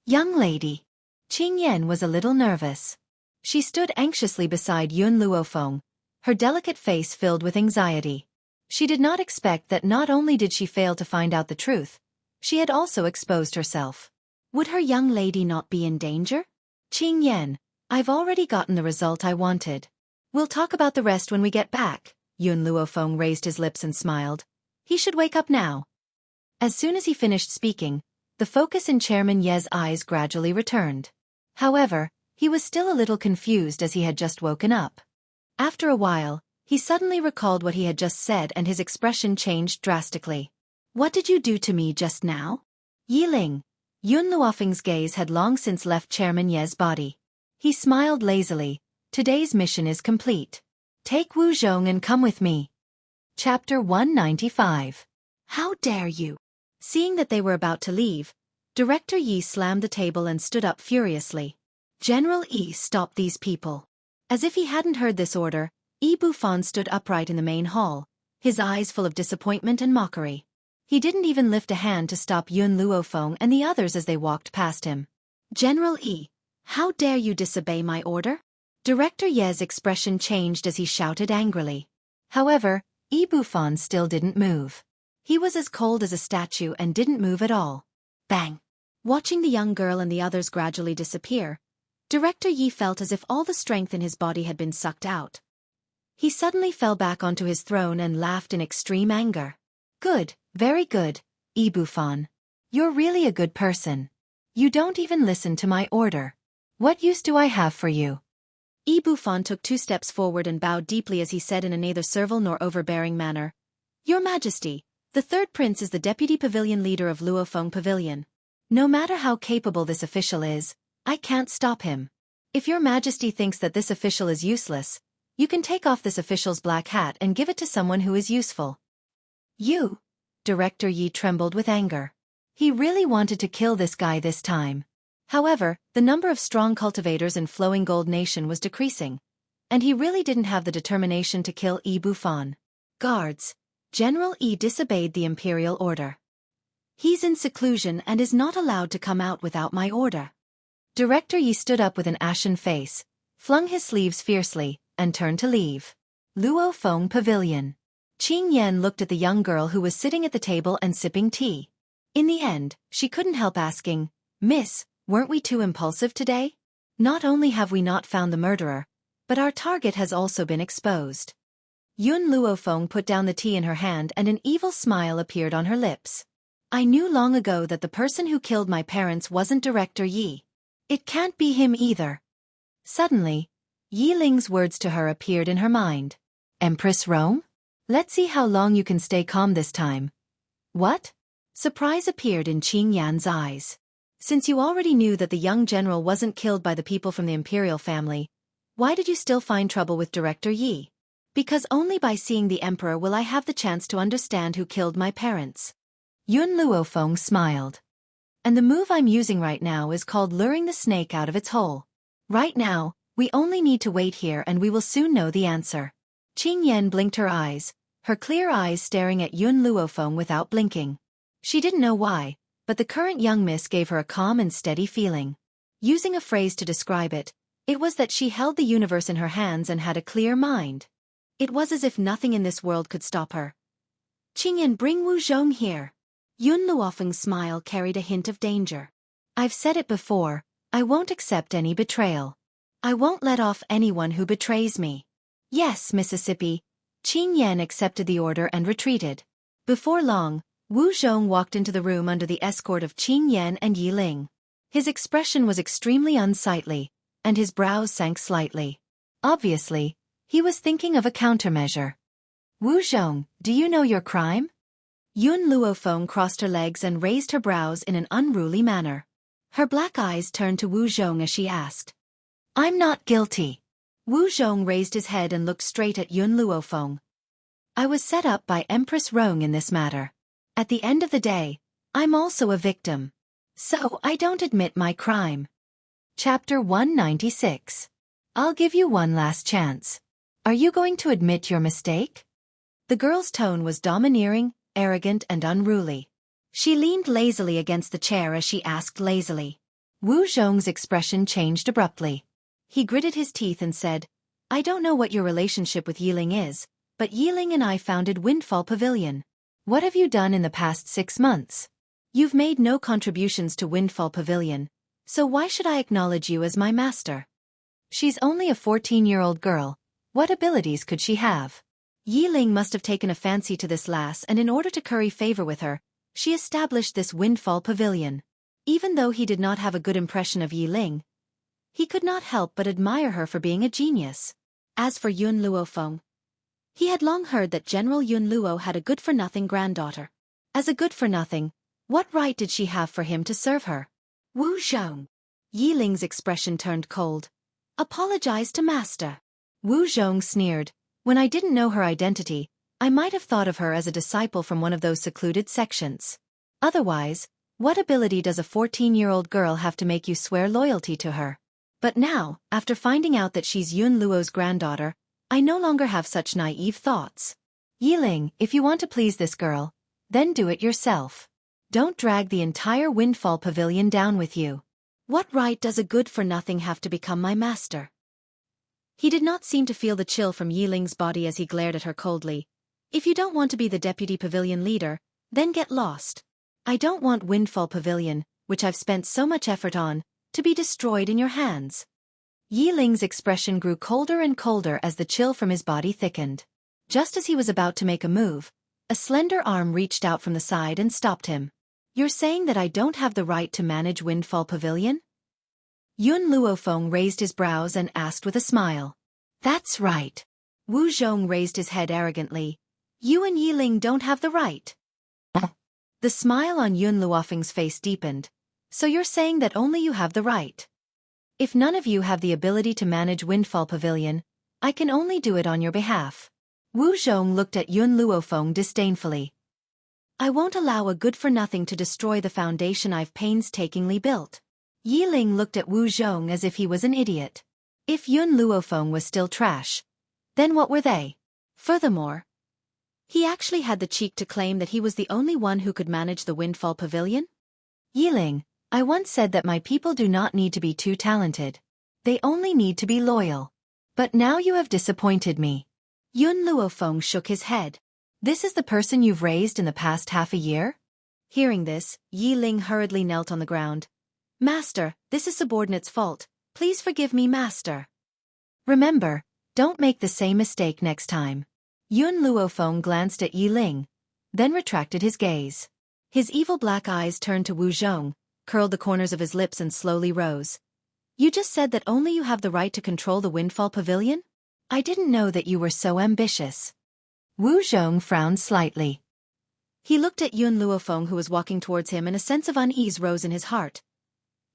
Young lady. Qing Yan was a little nervous. She stood anxiously beside Yun Luofeng, her delicate face filled with anxiety. She did not expect that not only did she fail to find out the truth, she had also exposed herself. Would her young lady not be in danger? Qing Yan, I've already gotten the result I wanted. We'll talk about the rest when we get back. Yun Luofeng raised his lips and smiled. He should wake up now. As soon as he finished speaking, the focus in Chairman Ye's eyes gradually returned. However, he was still a little confused as he had just woken up. After a while, he suddenly recalled what he had just said and his expression changed drastically. What did you do to me just now? Yi Ling. Yun Luofeng's gaze had long since left Chairman Ye's body. He smiled lazily. Today's mission is complete. Take Wu Zhong and come with me. Chapter 195. How dare you? Seeing that they were about to leave, Director Yi slammed the table and stood up furiously. General Yi, stop these people. As if he hadn't heard this order, Yi Bufan stood upright in the main hall, his eyes full of disappointment and mockery. He didn't even lift a hand to stop Yun Luofeng and the others as they walked past him. General Yi, how dare you disobey my order? Director Ye's expression changed as he shouted angrily. However, Yi Bufan still didn't move. He was as cold as a statue and didn't move at all. Bang! Watching the young girl and the others gradually disappear, Director Yi felt as if all the strength in his body had been sucked out. He suddenly fell back onto his throne and laughed in extreme anger. Good, very good, Yi Bufan. You're really a good person. You don't even listen to my order. What use do I have for you? Yi Bufan took 2 steps forward and bowed deeply as he said in a neither servile nor overbearing manner. Your Majesty, the 3rd Prince is the Deputy Pavilion Leader of Luofeng Pavilion. No matter how capable this official is, I can't stop him. If your Majesty thinks that this official is useless, you can take off this official's black hat and give it to someone who is useful. You? Director Yi trembled with anger. He really wanted to kill this guy this time. However, the number of strong cultivators in Flowing Gold Nation was decreasing, and he really didn't have the determination to kill Yi Bufan. Guards, General Yi disobeyed the imperial order. He's in seclusion and is not allowed to come out without my order. Director Yi stood up with an ashen face, flung his sleeves fiercely, and turned to leave. Luofeng Pavilion. Qing Yan looked at the young girl who was sitting at the table and sipping tea. In the end, she couldn't help asking, Miss, weren't we too impulsive today? Not only have we not found the murderer, but our target has also been exposed. Yun Luofeng put down the tea in her hand and an evil smile appeared on her lips. I knew long ago that the person who killed my parents wasn't Director Yi. It can't be him either. Suddenly, Yi Ling's words to her appeared in her mind. Empress Rome? Let's see how long you can stay calm this time. What? Surprise appeared in Qing Yan's eyes. Since you already knew that the young general wasn't killed by the people from the imperial family, why did you still find trouble with Director Yi? Because only by seeing the emperor will I have the chance to understand who killed my parents. Yun Luofeng smiled. And the move I'm using right now is called luring the snake out of its hole. Right now, we only need to wait here and we will soon know the answer. Qing Yan blinked her eyes, her clear eyes staring at Yun Luofeng without blinking. She didn't know why, but the current young miss gave her a calm and steady feeling. Using a phrase to describe it, it was that she held the universe in her hands and had a clear mind. It was as if nothing in this world could stop her. Qingyan, bring Wu Zhong here. Yun Luofeng's smile carried a hint of danger. I've said it before, I won't accept any betrayal. I won't let off anyone who betrays me. Yes, Mississippi. Qing Yan accepted the order and retreated. Before long, Wu Zhong walked into the room under the escort of Qing Yan and Yi Ling. His expression was extremely unsightly, and his brows sank slightly. Obviously, he was thinking of a countermeasure. Wu Zhong, do you know your crime? Yun Luofeng crossed her legs and raised her brows in an unruly manner. Her black eyes turned to Wu Zhong as she asked. I'm not guilty. Wu Zhong raised his head and looked straight at Yun Luofeng. I was set up by Empress Rong in this matter. At the end of the day, I'm also a victim. So I don't admit my crime. Chapter 196. I'll give you one last chance. Are you going to admit your mistake? The girl's tone was domineering, arrogant and unruly. She leaned lazily against the chair as she asked lazily. Wu Zhong's expression changed abruptly. He gritted his teeth and said, I don't know what your relationship with Yiling is, but Yiling and I founded Windfall Pavilion. What have you done in the past 6 months? You've made no contributions to Windfall Pavilion, so why should I acknowledge you as my master? She's only a 14-year-old girl. What abilities could she have? Yiling must have taken a fancy to this lass, and in order to curry favor with her, she established this Windfall Pavilion. Even though he did not have a good impression of Yiling, he could not help but admire her for being a genius. As for Yun Luofeng, he had long heard that General Yun Luo had a good-for-nothing granddaughter. As a good-for-nothing, what right did she have for him to serve her? Wu Zhong. Yiling's expression turned cold. Apologize to master. Wu Zhong sneered. When I didn't know her identity, I might have thought of her as a disciple from one of those secluded sections. Otherwise, what ability does a 14-year-old girl have to make you swear loyalty to her? But now, after finding out that she's Yun Luo's granddaughter, I no longer have such naive thoughts. Yiling, if you want to please this girl, then do it yourself. Don't drag the entire Windfall Pavilion down with you. What right does a good-for-nothing have to become my master? He did not seem to feel the chill from Yiling's body as he glared at her coldly. If you don't want to be the deputy pavilion leader, then get lost. I don't want Windfall Pavilion, which I've spent so much effort on, to be destroyed in your hands. Yiling's expression grew colder and colder as the chill from his body thickened. Just as he was about to make a move, a slender arm reached out from the side and stopped him. You're saying that I don't have the right to manage Windfall Pavilion? Yun Luofeng raised his brows and asked with a smile. That's right. Wu Zhong raised his head arrogantly. You and Yiling don't have the right. The smile on Yun Luofeng's face deepened. So you're saying that only you have the right. If none of you have the ability to manage Windfall Pavilion, I can only do it on your behalf. Wu Zhong looked at Yun Luofeng disdainfully. I won't allow a good-for-nothing to destroy the foundation I've painstakingly built. Yiling looked at Wu Zhong as if he was an idiot. If Yun Luofeng was still trash, then what were they? Furthermore, he actually had the cheek to claim that he was the only one who could manage the Windfall Pavilion? Yiling, I once said that my people do not need to be too talented. They only need to be loyal. But now you have disappointed me. Yun Luofeng shook his head. This is the person you've raised in the past half a year? Hearing this, Yiling hurriedly knelt on the ground. Master, this is subordinate's fault. Please forgive me, Master. Remember, don't make the same mistake next time. Yun Luofeng glanced at Yiling, then retracted his gaze. His evil black eyes turned to Wu Zhong, curled the corners of his lips and slowly rose. You just said that only you have the right to control the Windfall Pavilion? I didn't know that you were so ambitious. Wu Zhong frowned slightly. He looked at Yun Luofeng, who was walking towards him, and a sense of unease rose in his heart.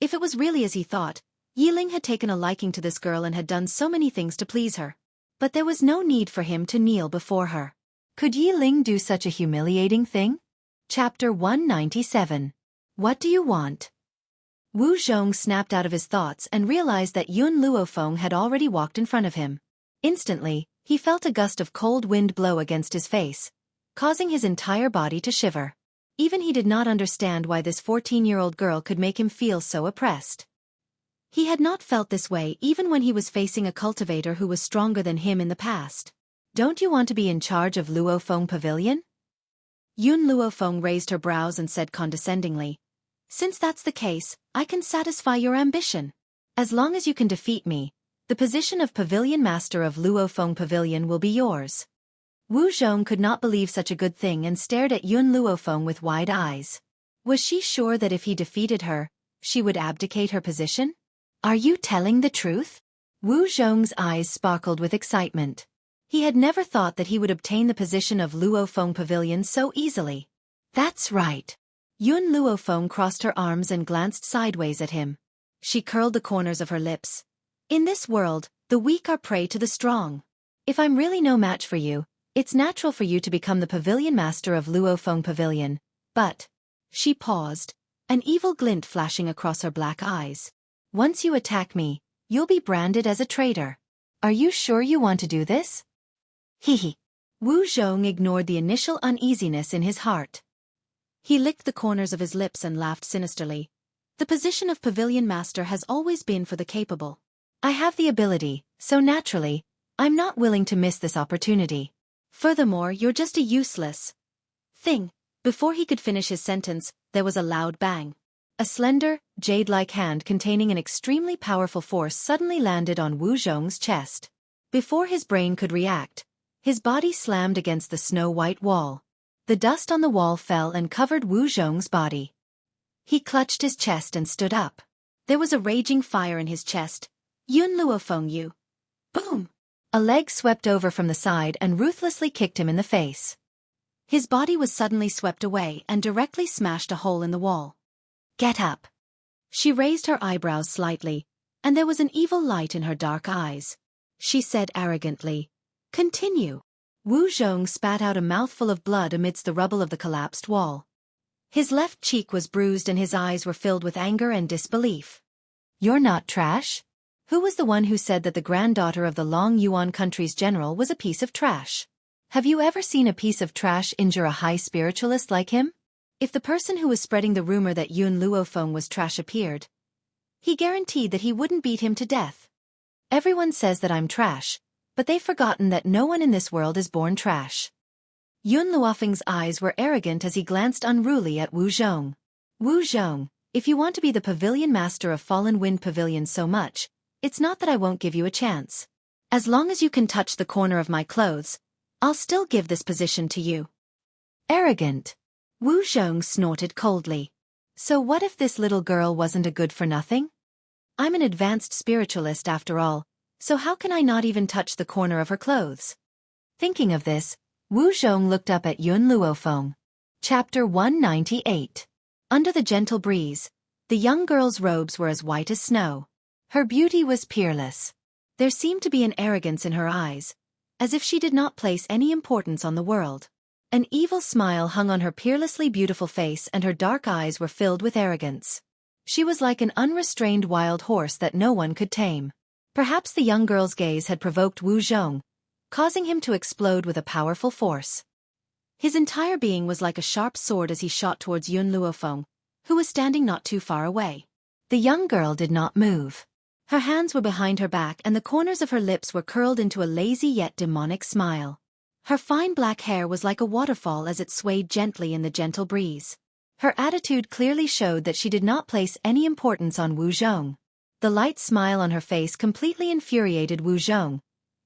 If it was really as he thought, Yiling had taken a liking to this girl and had done so many things to please her. But there was no need for him to kneel before her. Could Yiling do such a humiliating thing? Chapter 197. What do you want? Wu Zhong snapped out of his thoughts and realized that Yun Luofeng had already walked in front of him. Instantly, he felt a gust of cold wind blow against his face, causing his entire body to shiver. Even he did not understand why this 14-year-old girl could make him feel so oppressed. He had not felt this way even when he was facing a cultivator who was stronger than him in the past. Don't you want to be in charge of Luofeng Pavilion? Yun Luofeng raised her brows and said condescendingly, Since that's the case, I can satisfy your ambition. As long as you can defeat me, the position of Pavilion Master of Luofeng Pavilion will be yours. Wu Zhong could not believe such a good thing and stared at Yun Luofeng with wide eyes. Was she sure that if he defeated her, she would abdicate her position? Are you telling the truth? Wu Zhong's eyes sparkled with excitement. He had never thought that he would obtain the position of Luofeng Pavilion so easily. That's right. Yun Luofeng crossed her arms and glanced sideways at him. She curled the corners of her lips. In this world, the weak are prey to the strong. If I'm really no match for you, it's natural for you to become the Pavilion Master of Luofeng Pavilion. But... She paused, an evil glint flashing across her black eyes. Once you attack me, you'll be branded as a traitor. Are you sure you want to do this? Hehe. Wu Zhong ignored the initial uneasiness in his heart. He licked the corners of his lips and laughed sinisterly. The position of Pavilion Master has always been for the capable. I have the ability, so naturally, I'm not willing to miss this opportunity. Furthermore, you're just a useless thing. Before he could finish his sentence, there was a loud bang. A slender, jade-like hand containing an extremely powerful force suddenly landed on Wu Zhong's chest. Before his brain could react, his body slammed against the snow-white wall. The dust on the wall fell and covered Wu Zhong's body. He clutched his chest and stood up. There was a raging fire in his chest. Yun Luofeng, you. Boom! A leg swept over from the side and ruthlessly kicked him in the face. His body was suddenly swept away and directly smashed a hole in the wall. Get up. She raised her eyebrows slightly, and there was an evil light in her dark eyes. She said arrogantly, Continue. Wu Zhong spat out a mouthful of blood amidst the rubble of the collapsed wall. His left cheek was bruised and his eyes were filled with anger and disbelief. You're not trash? Who was the one who said that the granddaughter of the Long Yuan country's general was a piece of trash? Have you ever seen a piece of trash injure a high spiritualist like him? If the person who was spreading the rumor that Yun Luofeng was trash appeared, he guaranteed that he wouldn't beat him to death. Everyone says that I'm trash, but they've forgotten that no one in this world is born trash. Yun Luofeng's eyes were arrogant as he glanced unruly at Wu Zhong. Wu Zhong, if you want to be the Pavilion Master of Fallen Wind Pavilion so much, it's not that I won't give you a chance. As long as you can touch the corner of my clothes, I'll still give this position to you. Arrogant. Wu Zhong snorted coldly. So what if this little girl wasn't a good-for-nothing? I'm an advanced spiritualist after all, so how can I not even touch the corner of her clothes? Thinking of this, Wu Zhong looked up at Yun Luofeng. Chapter 198. Under the gentle breeze, the young girl's robes were as white as snow. Her beauty was peerless. There seemed to be an arrogance in her eyes, as if she did not place any importance on the world. An evil smile hung on her peerlessly beautiful face and her dark eyes were filled with arrogance. She was like an unrestrained wild horse that no one could tame. Perhaps the young girl's gaze had provoked Wu Zhong, causing him to explode with a powerful force. His entire being was like a sharp sword as he shot towards Yun Luofeng, who was standing not too far away. The young girl did not move. Her hands were behind her back and the corners of her lips were curled into a lazy yet demonic smile. Her fine black hair was like a waterfall as it swayed gently in the gentle breeze. Her attitude clearly showed that she did not place any importance on Wu Zhong. The light smile on her face completely infuriated Wu Zhong,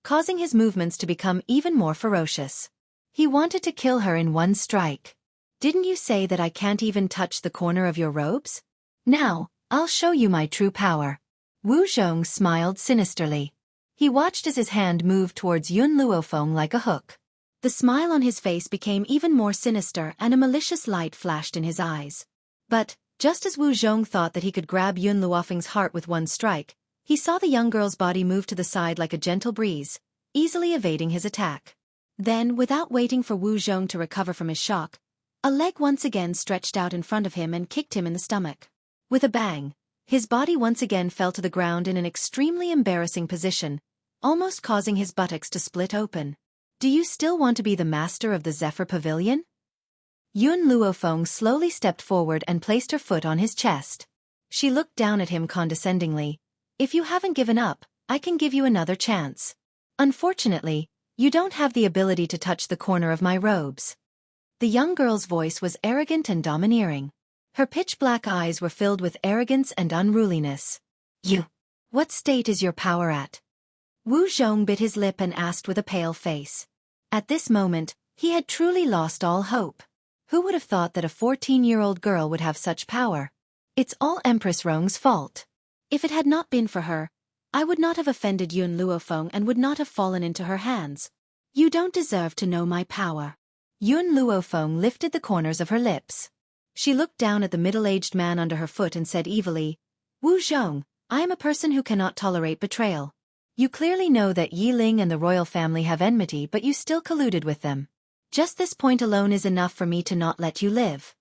causing his movements to become even more ferocious. He wanted to kill her in one strike. Didn't you say that I can't even touch the corner of your robes? Now, I'll show you my true power. Wu Zhong smiled sinisterly. He watched as his hand moved towards Yun Luofeng like a hook. The smile on his face became even more sinister and a malicious light flashed in his eyes. But, just as Wu Zhong thought that he could grab Yun Luofeng's heart with one strike, he saw the young girl's body move to the side like a gentle breeze, easily evading his attack. Then, without waiting for Wu Zhong to recover from his shock, a leg once again stretched out in front of him and kicked him in the stomach. With a bang, his body once again fell to the ground in an extremely embarrassing position, almost causing his buttocks to split open. Do you still want to be the master of the Zephyr Pavilion? Yun Luofeng slowly stepped forward and placed her foot on his chest. She looked down at him condescendingly. If you haven't given up, I can give you another chance. Unfortunately, you don't have the ability to touch the corner of my robes. The young girl's voice was arrogant and domineering. Her pitch-black eyes were filled with arrogance and unruliness. What state is your power at? Wu Zhong bit his lip and asked with a pale face. At this moment, he had truly lost all hope. Who would have thought that a 14-year-old girl would have such power? It's all Empress Rong's fault. If it had not been for her, I would not have offended Yun Luofeng and would not have fallen into her hands. You don't deserve to know my power. Yun Luofeng lifted the corners of her lips. She looked down at the middle-aged man under her foot and said evilly, Wu Zhong, I am a person who cannot tolerate betrayal. You clearly know that Yi Ling and the royal family have enmity but you still colluded with them. Just this point alone is enough for me to not let you live.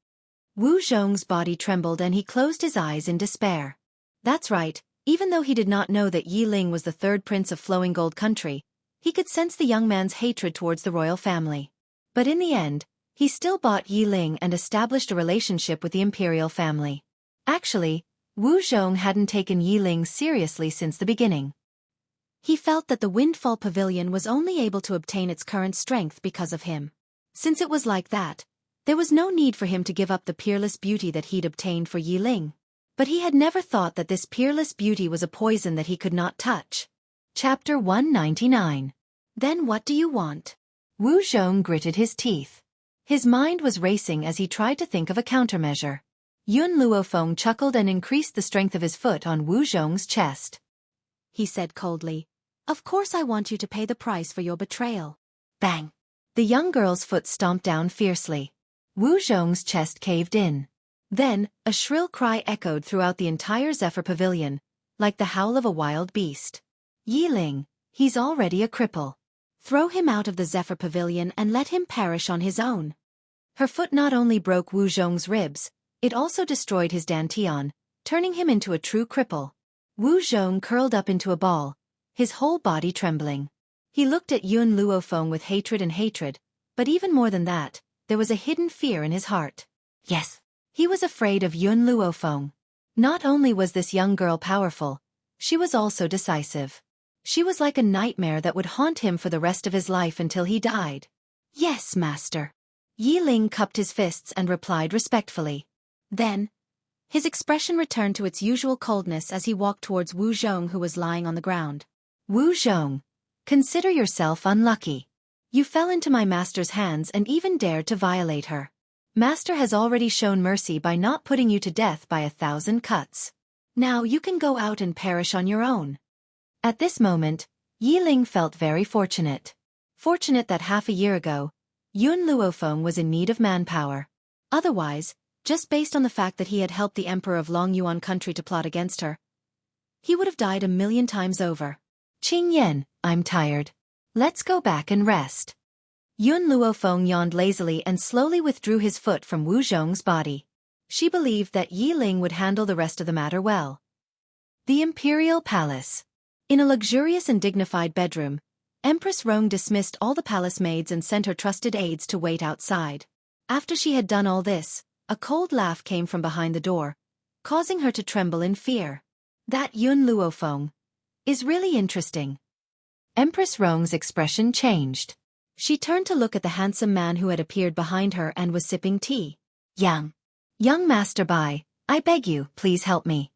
Wu Zhong's body trembled and he closed his eyes in despair. That's right, even though he did not know that Yi Ling was the third prince of Flowing Gold Country, he could sense the young man's hatred towards the royal family. But in the end, he still bought Yi Ling and established a relationship with the imperial family. Actually, Wu Zhong hadn't taken Yi Ling seriously since the beginning. He felt that the Windfall Pavilion was only able to obtain its current strength because of him. Since it was like that, there was no need for him to give up the peerless beauty that he'd obtained for Yi Ling. But he had never thought that this peerless beauty was a poison that he could not touch. Chapter 199. Then what do you want? Wu Zhong gritted his teeth. His mind was racing as he tried to think of a countermeasure. Yun Luofeng chuckled and increased the strength of his foot on Wu Zhong's chest. He said coldly, Of course I want you to pay the price for your betrayal. Bang! The young girl's foot stomped down fiercely. Wu Zhong's chest caved in. Then, a shrill cry echoed throughout the entire Zephyr Pavilion, like the howl of a wild beast. Yi Ling, he's already a cripple. Throw him out of the Zephyr Pavilion and let him perish on his own. Her foot not only broke Wu Zhong's ribs, it also destroyed his dantian, turning him into a true cripple. Wu Zhong curled up into a ball, his whole body trembling. He looked at Yun Luofeng with hatred, but even more than that, there was a hidden fear in his heart. Yes, he was afraid of Yun Luofeng. Not only was this young girl powerful, she was also decisive. She was like a nightmare that would haunt him for the rest of his life until he died. Yes, master. Yi Ling cupped his fists and replied respectfully. Then, his expression returned to its usual coldness as he walked towards Wu Zhong who was lying on the ground. Wu Zhong, consider yourself unlucky. You fell into my master's hands and even dared to violate her. Master has already shown mercy by not putting you to death by 1,000 cuts. Now you can go out and perish on your own. At this moment, Yi Ling felt very fortunate. Fortunate that half a year ago, Yun Luofeng was in need of manpower. Otherwise, just based on the fact that he had helped the Emperor of Long Yuan country to plot against her, he would have died 1,000,000 times over. Qing Yan, I'm tired. Let's go back and rest. Yun Luofeng yawned lazily and slowly withdrew his foot from Wu Zhong's body. She believed that Yi Ling would handle the rest of the matter well. The Imperial Palace. In a luxurious and dignified bedroom, Empress Rong dismissed all the palace maids and sent her trusted aides to wait outside. After she had done all this, a cold laugh came from behind the door, causing her to tremble in fear. That Yun Luofeng is really interesting. Empress Rong's expression changed. She turned to look at the handsome man who had appeared behind her and was sipping tea. Young Master Bai, I beg you, please help me.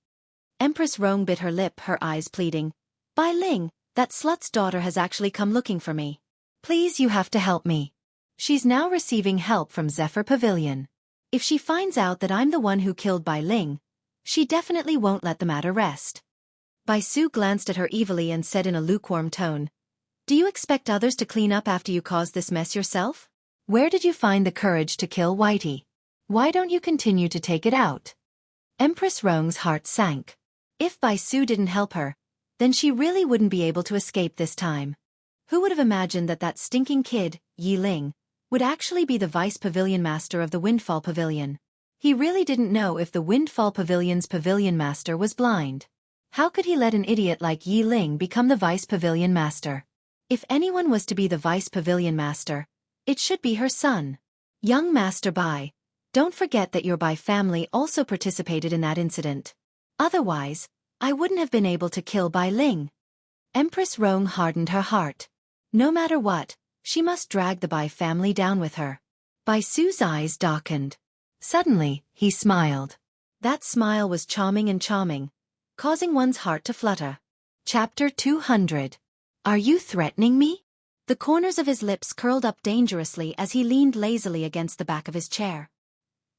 Empress Rong bit her lip, her eyes pleading. Bai Ling, that slut's daughter has actually come looking for me. Please, you have to help me. She's now receiving help from Zephyr Pavilion. If she finds out that I'm the one who killed Bai Ling, she definitely won't let the matter rest. Bai Su glanced at her evilly and said in a lukewarm tone, Do you expect others to clean up after you caused this mess yourself? Where did you find the courage to kill Whitey? Why don't you continue to take it out? Empress Rong's heart sank. If Bai Su didn't help her, then she really wouldn't be able to escape this time. Who would have imagined that that stinking kid, Yi Ling, would actually be the vice pavilion master of the Windfall Pavilion? He really didn't know if the Windfall Pavilion's pavilion master was blind. How could he let an idiot like Yi Ling become the vice pavilion master? If anyone was to be the vice pavilion master, it should be her son. Young Master Bai, don't forget that your Bai family also participated in that incident. Otherwise, I wouldn't have been able to kill Bai Ling. Empress Rong hardened her heart. No matter what, she must drag the Bai family down with her. Bai Su's eyes darkened. Suddenly, he smiled. That smile was charming, causing one's heart to flutter. Chapter 200. Are you threatening me? The corners of his lips curled up dangerously as he leaned lazily against the back of his chair.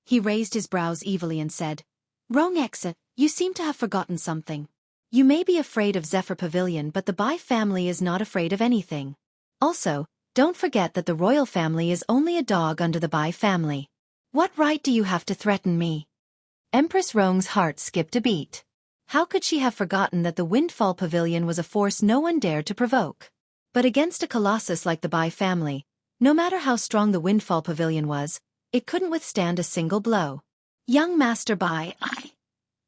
He raised his brows evilly and said, Rong Exa, you seem to have forgotten something. You may be afraid of Zephyr Pavilion, but the Bai family is not afraid of anything. Also, don't forget that the royal family is only a dog under the Bai family. What right do you have to threaten me? Empress Rong's heart skipped a beat. How could she have forgotten that the Windfall Pavilion was a force no one dared to provoke? But against a colossus like the Bai family, no matter how strong the Windfall Pavilion was, it couldn't withstand a single blow. Young Master Bai,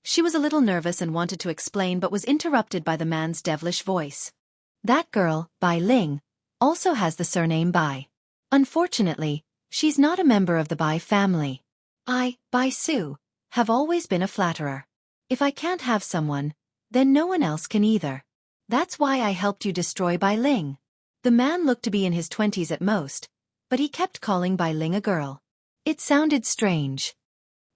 She was a little nervous and wanted to explain but was interrupted by the man's devilish voice. That girl, Bai Ling, also has the surname Bai. Unfortunately, she's not a member of the Bai family. I, Bai Su, have always been a flatterer. If I can't have someone, then no one else can either. That's why I helped you destroy Bai Ling. The man looked to be in his 20s at most, but he kept calling Bai Ling a girl. It sounded strange.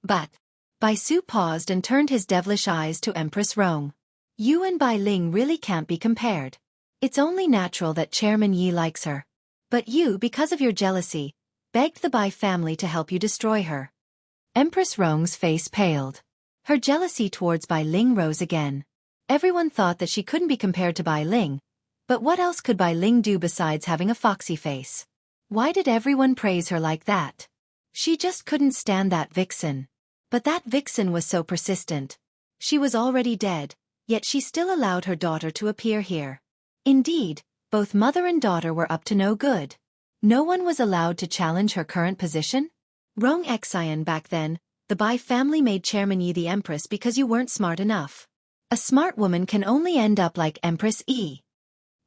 But Bai Su paused and turned his devilish eyes to Empress Rong. You and Bai Ling really can't be compared. It's only natural that Chairman Yi likes her. But you, because of your jealousy, begged the Bai family to help you destroy her. Empress Rong's face paled. Her jealousy towards Bai Ling rose again. Everyone thought that she couldn't be compared to Bai Ling, but what else could Bai Ling do besides having a foxy face? Why did everyone praise her like that? She just couldn't stand that vixen. But that vixen was so persistent. She was already dead, yet she still allowed her daughter to appear here. Indeed, both mother and daughter were up to no good. No one was allowed to challenge her current position? Rong Xian back then, the Bai family made Chairman Yi the Empress because you weren't smart enough. A smart woman can only end up like Empress Yi.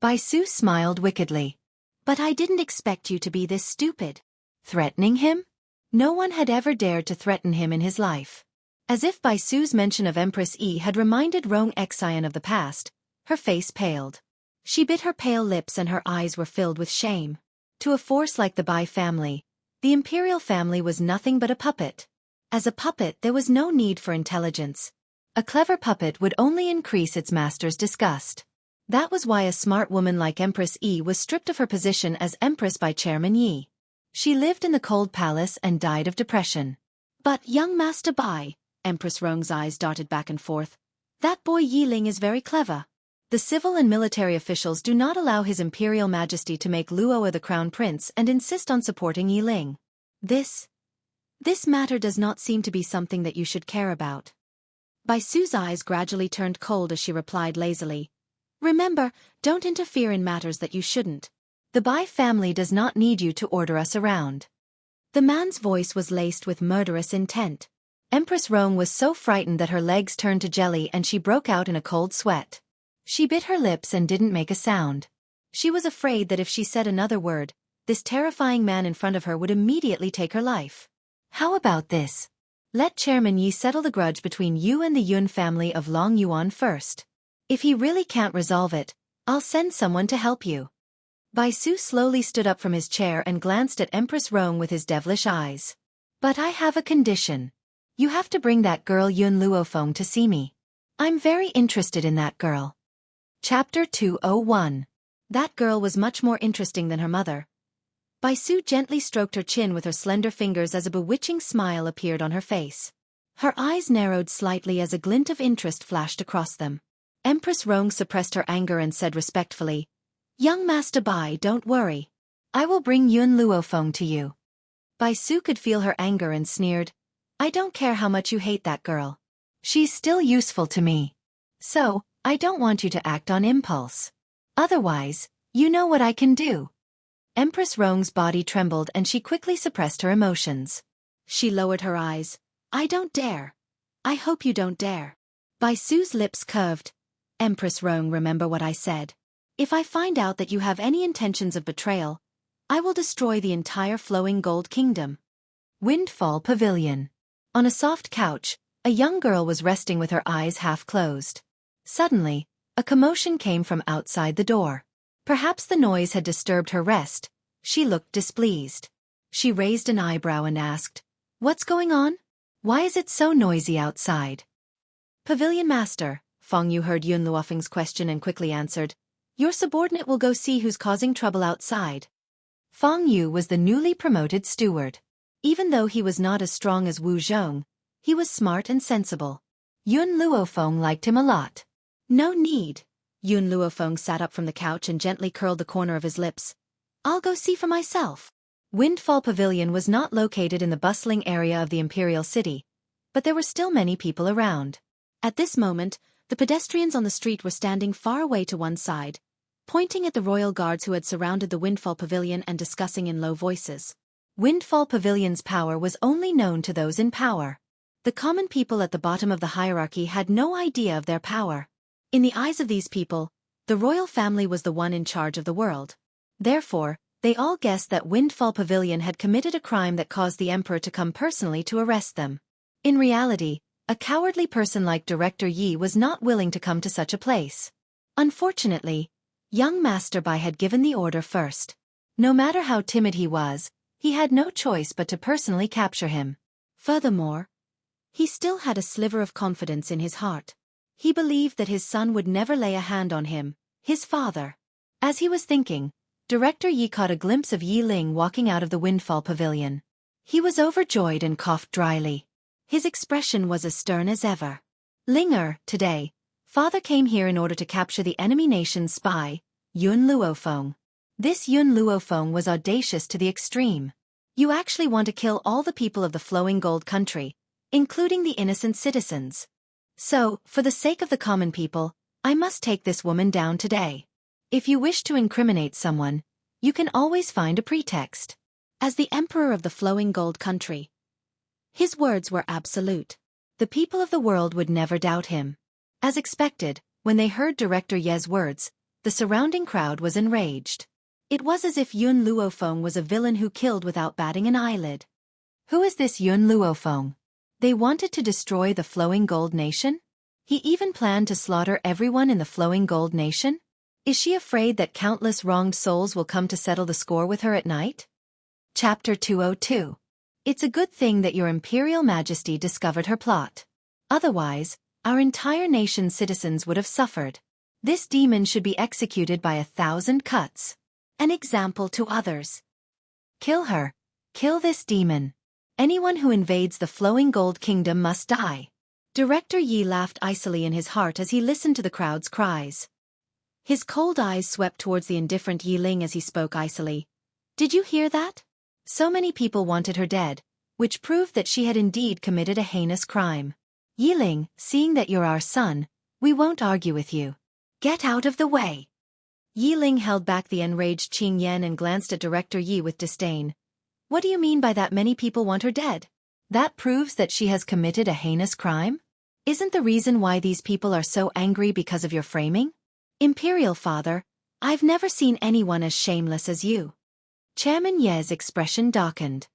Bai Su smiled wickedly. But I didn't expect you to be this stupid. Threatening him? No one had ever dared to threaten him in his life. As if Bai Su's mention of Empress Yi had reminded Rong Xian of the past, her face paled. She bit her pale lips and her eyes were filled with shame. To a force like the Bai family, the imperial family was nothing but a puppet. As a puppet, there was no need for intelligence. A clever puppet would only increase its master's disgust. That was why a smart woman like Empress Yi was stripped of her position as Empress by Chairman Yi. She lived in the cold palace and died of depression. But young Master Bai, Empress Rong's eyes darted back and forth, That boy Yiling is very clever. The civil and military officials do not allow His Imperial Majesty to make Luo the crown prince and insist on supporting Yiling. This matter does not seem to be something that you should care about. Bai Su's eyes gradually turned cold as she replied lazily. Remember, don't interfere in matters that you shouldn't. The Bai family does not need you to order us around. The man's voice was laced with murderous intent. Empress Rong was so frightened that her legs turned to jelly and she broke out in a cold sweat. She bit her lips and didn't make a sound. She was afraid that if she said another word, this terrifying man in front of her would immediately take her life. How about this? Let Chairman Yi settle the grudge between you and the Yun family of Long Yuan first. If he really can't resolve it, I'll send someone to help you. Bai Su slowly stood up from his chair and glanced at Empress Rong with his devilish eyes. But I have a condition. You have to bring that girl Yun Luofeng to see me. I'm very interested in that girl. Chapter 201. That girl was much more interesting than her mother. Bai Su gently stroked her chin with her slender fingers as a bewitching smile appeared on her face. Her eyes narrowed slightly as a glint of interest flashed across them. Empress Rong suppressed her anger and said respectfully, Young Master Bai, don't worry. I will bring Yun Luofeng to you. Bai Su could feel her anger and sneered, I don't care how much you hate that girl. She's still useful to me. So, I don't want you to act on impulse. Otherwise, you know what I can do. Empress Rong's body trembled and she quickly suppressed her emotions. She lowered her eyes. I don't dare. I hope you don't dare. Bai Su's lips curved. Empress Rong, remember what I said. If I find out that you have any intentions of betrayal, I will destroy the entire Flowing Gold Kingdom. Windfall Pavilion. On a soft couch, a young girl was resting with her eyes half closed. Suddenly, a commotion came from outside the door. Perhaps the noise had disturbed her rest. She looked displeased. She raised an eyebrow and asked, What's going on? Why is it so noisy outside? Pavilion Master, Feng Yu heard Yun Luofeng's question and quickly answered, Your subordinate will go see who's causing trouble outside. Feng Yu was the newly promoted steward. Even though he was not as strong as Wu Zhong, he was smart and sensible. Yun Luofeng liked him a lot. No need. Yun Luofeng sat up from the couch and gently curled the corner of his lips. I'll go see for myself. Windfall Pavilion was not located in the bustling area of the Imperial City, but there were still many people around. At this moment, the pedestrians on the street were standing far away to one side, pointing at the royal guards who had surrounded the Windfall Pavilion and discussing in low voices. Windfall Pavilion's power was only known to those in power. The common people at the bottom of the hierarchy had no idea of their power. In the eyes of these people, the royal family was the one in charge of the world. Therefore, they all guessed that Windfall Pavilion had committed a crime that caused the emperor to come personally to arrest them. In reality, a cowardly person like Director Yi was not willing to come to such a place. Unfortunately, young Master Bai had given the order first. No matter how timid he was, he had no choice but to personally capture him. Furthermore, he still had a sliver of confidence in his heart. He believed that his son would never lay a hand on him, his father. As he was thinking, Director Yi caught a glimpse of Yi Ling walking out of the Windfall Pavilion. He was overjoyed and coughed dryly. His expression was as stern as ever. Linger, today, father came here in order to capture the enemy nation's spy, Yun Luofeng. This Yun Luofeng was audacious to the extreme. You actually want to kill all the people of the Flowing Gold Country, including the innocent citizens. So, for the sake of the common people, I must take this woman down today. If you wish to incriminate someone, you can always find a pretext. As the emperor of the Flowing Gold Country, his words were absolute. The people of the world would never doubt him. As expected, when they heard Director Ye's words, the surrounding crowd was enraged. It was as if Yun Luofeng was a villain who killed without batting an eyelid. Who is this Yun Luofeng? They wanted to destroy the Flowing Gold Nation? He even planned to slaughter everyone in the Flowing Gold Nation? Is she afraid that countless wronged souls will come to settle the score with her at night? Chapter 202. It's a good thing that your Imperial Majesty discovered her plot. Otherwise, our entire nation's citizens would have suffered. This demon should be executed by 1,000 cuts. An example to others. Kill her. Kill this demon. Anyone who invades the Flowing Gold Kingdom must die. Director Yi laughed icily in his heart as he listened to the crowd's cries. His cold eyes swept towards the indifferent Yi Ling as he spoke icily. Did you hear that? So many people wanted her dead, which proved that she had indeed committed a heinous crime. Yi Ling, seeing that you're our son, we won't argue with you. Get out of the way. Yi Ling held back the enraged Qing Yan and glanced at Director Yi with disdain. What do you mean by that many people want her dead? That proves that she has committed a heinous crime? Isn't the reason why these people are so angry because of your framing? Imperial Father, I've never seen anyone as shameless as you. Chairman Ye's expression darkened.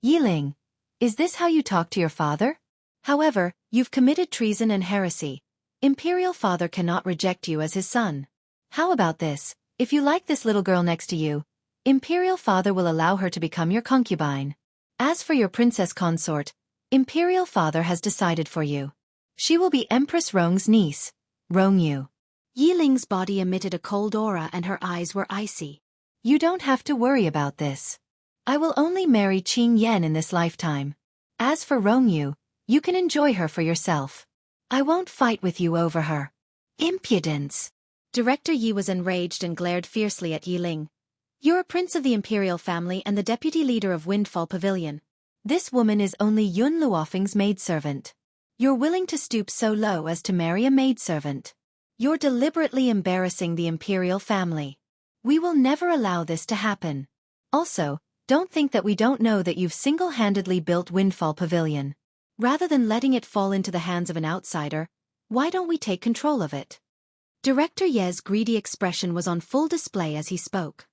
Yi Ling, is this how you talk to your father? However, you've committed treason and heresy. Imperial Father cannot reject you as his son. How about this? If you like this little girl next to you, Imperial Father will allow her to become your concubine. As for your princess consort, Imperial Father has decided for you. She will be Empress Rong's niece, Rongyu. Yi Ling's body emitted a cold aura and her eyes were icy. You don't have to worry about this. I will only marry Qing Yan in this lifetime. As for Rongyu, you can enjoy her for yourself. I won't fight with you over her. Impudence! Director Yi was enraged and glared fiercely at Yi Ling. You're a prince of the imperial family and the deputy leader of Windfall Pavilion. This woman is only Yun Luofeng's maidservant. You're willing to stoop so low as to marry a maidservant. You're deliberately embarrassing the imperial family. We will never allow this to happen. Also, don't think that we don't know that you've single-handedly built Windfall Pavilion. Rather than letting it fall into the hands of an outsider, why don't we take control of it? Director Ye's greedy expression was on full display as he spoke.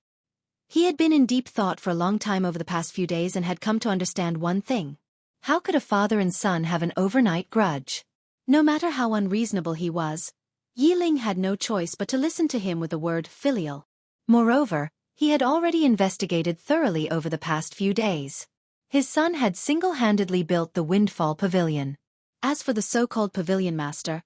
He had been in deep thought for a long time over the past few days and had come to understand one thing. How could a father and son have an overnight grudge? No matter how unreasonable he was, Yi Ling had no choice but to listen to him with the word filial. Moreover, he had already investigated thoroughly over the past few days. His son had single-handedly built the Windfall Pavilion. As for the so-called pavilion master,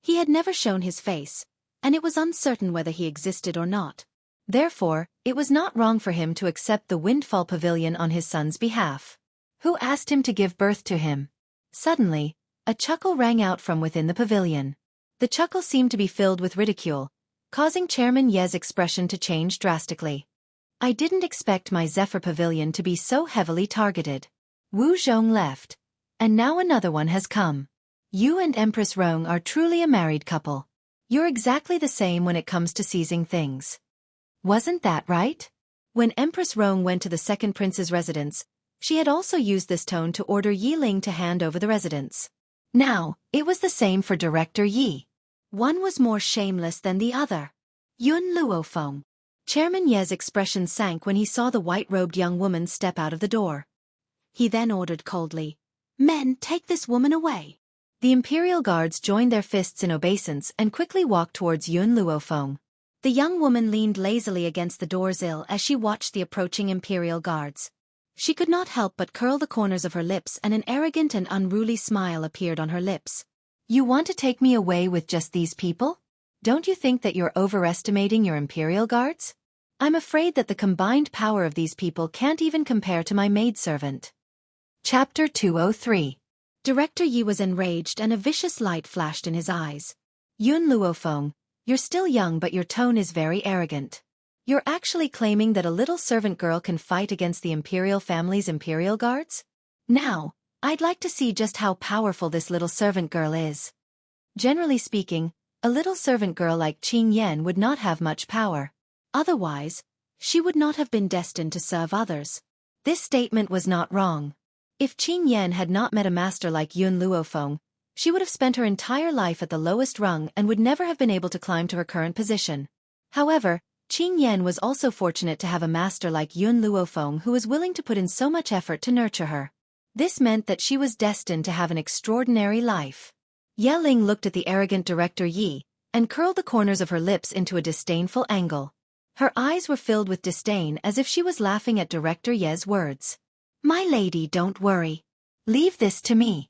he had never shown his face, and it was uncertain whether he existed or not. Therefore, it was not wrong for him to accept the Windfall Pavilion on his son's behalf. Who asked him to give birth to him? Suddenly, a chuckle rang out from within the pavilion. The chuckle seemed to be filled with ridicule, causing Chairman Ye's expression to change drastically. I didn't expect my Zephyr Pavilion to be so heavily targeted. Wu Zhong left, and now another one has come. You and Empress Rong are truly a married couple. You're exactly the same when it comes to seizing things. Wasn't that right? When Empress Rong went to the second prince's residence, she had also used this tone to order Yi Ling to hand over the residence. Now, it was the same for Director Yi. One was more shameless than the other. Yun Luofeng. Chairman Ye's expression sank when he saw the white-robed young woman step out of the door. He then ordered coldly, "Men, take this woman away." The imperial guards joined their fists in obeisance and quickly walked towards Yun Luofeng. The young woman leaned lazily against the door sill as she watched the approaching imperial guards. She could not help but curl the corners of her lips and an arrogant and unruly smile appeared on her lips. You want to take me away with just these people? Don't you think that you're overestimating your imperial guards? I'm afraid that the combined power of these people can't even compare to my maidservant. Chapter 203. Director Yi was enraged and a vicious light flashed in his eyes. Yun Luofeng, you're still young but your tone is very arrogant. You're actually claiming that a little servant girl can fight against the imperial family's imperial guards? Now, I'd like to see just how powerful this little servant girl is. Generally speaking, a little servant girl like Qing Yan would not have much power. Otherwise, she would not have been destined to serve others. This statement was not wrong. If Qing Yan had not met a master like Yun Luofeng, she would have spent her entire life at the lowest rung and would never have been able to climb to her current position. However, Qing Yan was also fortunate to have a master like Yun Luofeng who was willing to put in so much effort to nurture her. This meant that she was destined to have an extraordinary life. Ye Ling looked at the arrogant Director Yi, and curled the corners of her lips into a disdainful angle. Her eyes were filled with disdain as if she was laughing at Director Ye's words. My lady, don't worry. Leave this to me.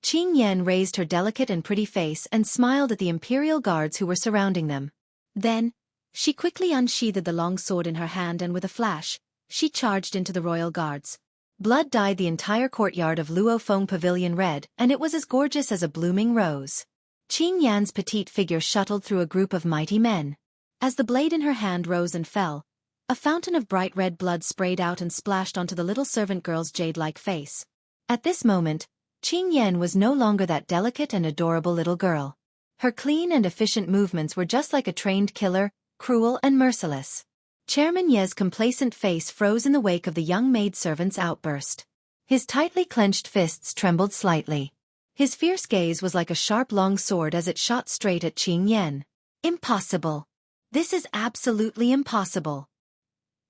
Qing Yan raised her delicate and pretty face and smiled at the imperial guards who were surrounding them. Then, she quickly unsheathed the long sword in her hand and with a flash, she charged into the royal guards. Blood dyed the entire courtyard of Luo Feng Pavilion red, and it was as gorgeous as a blooming rose. Qing Yan's petite figure shuttled through a group of mighty men. As the blade in her hand rose and fell, a fountain of bright red blood sprayed out and splashed onto the little servant girl's jade-like face. At this moment, Qing Yan was no longer that delicate and adorable little girl. Her clean and efficient movements were just like a trained killer, cruel and merciless. Chairman Ye's complacent face froze in the wake of the young maidservant's outburst. His tightly clenched fists trembled slightly. His fierce gaze was like a sharp long sword as it shot straight at Qing Yan. Impossible. This is absolutely impossible.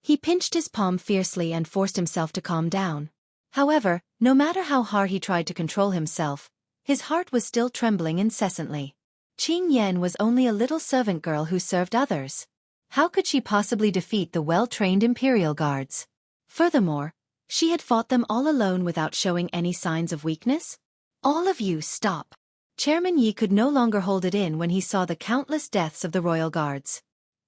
He pinched his palm fiercely and forced himself to calm down. However, no matter how hard he tried to control himself, his heart was still trembling incessantly. Qing Yan was only a little servant girl who served others. How could she possibly defeat the well-trained Imperial Guards? Furthermore, she had fought them all alone without showing any signs of weakness? All of you stop. Chairman Yi could no longer hold it in when he saw the countless deaths of the royal guards.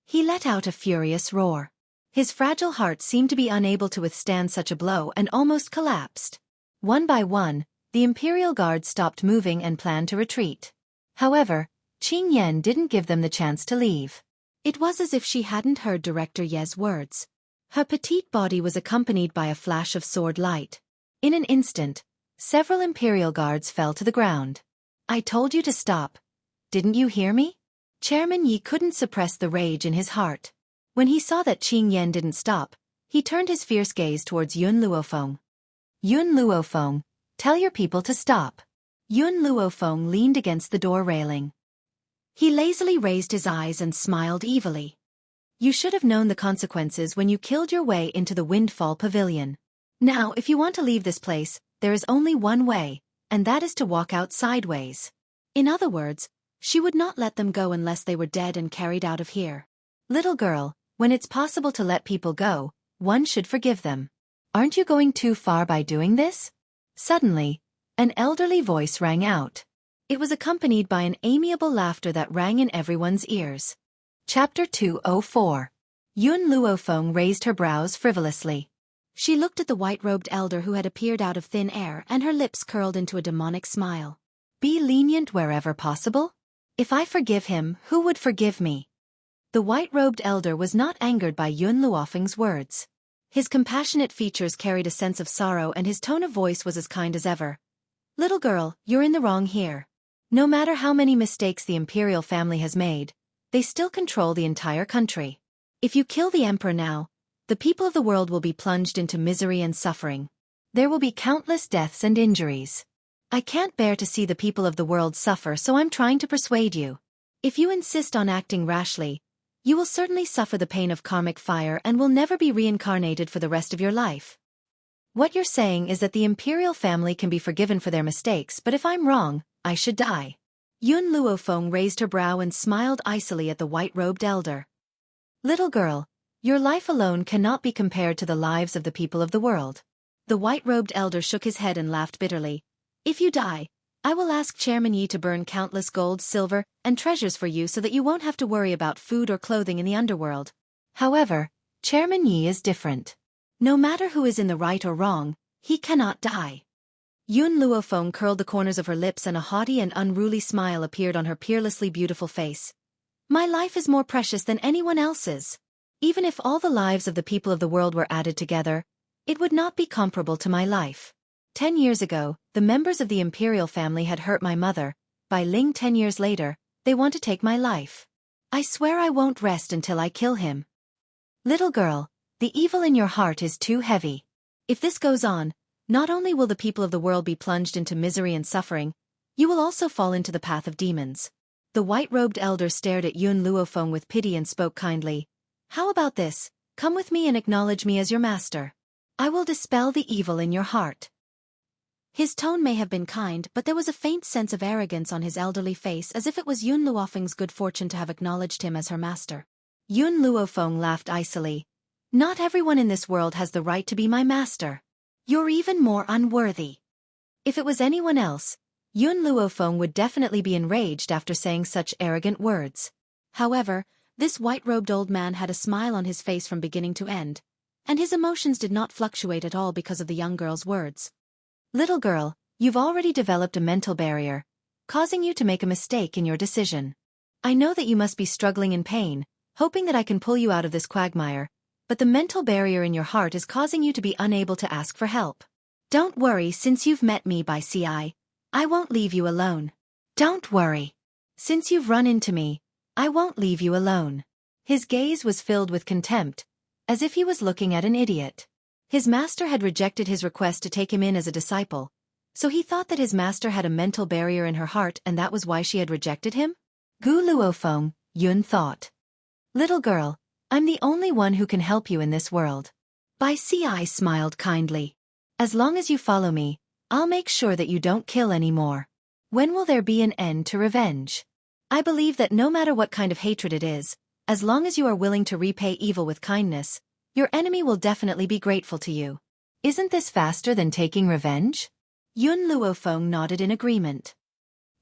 He let out a furious roar. His fragile heart seemed to be unable to withstand such a blow and almost collapsed. One by one, the Imperial Guards stopped moving and planned to retreat. However, Qing Yan didn't give them the chance to leave. It was as if she hadn't heard Director Ye's words. Her petite body was accompanied by a flash of sword light. In an instant, several Imperial Guards fell to the ground. I told you to stop. Didn't you hear me? Chairman Yi couldn't suppress the rage in his heart. When he saw that Qing Yan didn't stop, he turned his fierce gaze towards Yun Luofeng. Yun Luofeng, tell your people to stop. Yun Luofeng leaned against the door railing. He lazily raised his eyes and smiled evilly. You should have known the consequences when you killed your way into the Windfall Pavilion. Now, if you want to leave this place, there is only one way, and that is to walk out sideways. In other words, she would not let them go unless they were dead and carried out of here. Little girl, when it's possible to let people go, one should forgive them. Aren't you going too far by doing this? Suddenly, an elderly voice rang out. It was accompanied by an amiable laughter that rang in everyone's ears. Chapter 204. Yun Luofeng raised her brows frivolously. She looked at the white-robed elder who had appeared out of thin air, and her lips curled into a demonic smile. Be lenient wherever possible? If I forgive him, who would forgive me? The white-robed elder was not angered by Yun Luofeng's words. His compassionate features carried a sense of sorrow and his tone of voice was as kind as ever. Little girl, you're in the wrong here. No matter how many mistakes the imperial family has made, they still control the entire country. If you kill the emperor now, the people of the world will be plunged into misery and suffering. There will be countless deaths and injuries. I can't bear to see the people of the world suffer, so I'm trying to persuade you. If you insist on acting rashly, you will certainly suffer the pain of karmic fire and will never be reincarnated for the rest of your life. What you're saying is that the imperial family can be forgiven for their mistakes, but if I'm wrong, I should die. Yun Luofeng raised her brow and smiled icily at the white-robed elder. Little girl, your life alone cannot be compared to the lives of the people of the world. The white-robed elder shook his head and laughed bitterly. If you die, I will ask Chairman Yi to burn countless gold, silver, and treasures for you so that you won't have to worry about food or clothing in the underworld. However, Chairman Yi is different. No matter who is in the right or wrong, he cannot die. Yun Luofeng curled the corners of her lips and a haughty and unruly smile appeared on her peerlessly beautiful face. My life is more precious than anyone else's. Even if all the lives of the people of the world were added together, it would not be comparable to my life. 10 years ago, the members of the imperial family had hurt my mother. By Ling 10 years later, they want to take my life. I swear I won't rest until I kill him. Little girl, the evil in your heart is too heavy. If this goes on, not only will the people of the world be plunged into misery and suffering, you will also fall into the path of demons. The white-robed elder stared at Yun Luofeng with pity and spoke kindly. How about this? Come with me and acknowledge me as your master. I will dispel the evil in your heart. His tone may have been kind, but there was a faint sense of arrogance on his elderly face, as if it was Yun Luofeng's good fortune to have acknowledged him as her master. Yun Luofeng laughed icily. Not everyone in this world has the right to be my master. You're even more unworthy. If it was anyone else, Yun Luofeng would definitely be enraged after saying such arrogant words. However, this white-robed old man had a smile on his face from beginning to end. and his emotions did not fluctuate at all because of the young girl's words. Little girl, you've already developed a mental barrier, causing you to make a mistake in your decision. I know that you must be struggling in pain, hoping that I can pull you out of this quagmire, but the mental barrier in your heart is causing you to be unable to ask for help. Don't worry, since you've met me by CI, I won't leave you alone. Don't worry. Since you've run into me, I won't leave you alone. His gaze was filled with contempt, as if he was looking at an idiot. His master had rejected his request to take him in as a disciple, so he thought that his master had a mental barrier in her heart and that was why she had rejected him? Gu Luofeng, Yun thought. Little girl, I'm the only one who can help you in this world. Bai Ci smiled kindly. As long as you follow me, I'll make sure that you don't kill any more. When will there be an end to revenge? I believe that no matter what kind of hatred it is, as long as you are willing to repay evil with kindness, your enemy will definitely be grateful to you. Isn't this faster than taking revenge? Yun Luofeng nodded in agreement.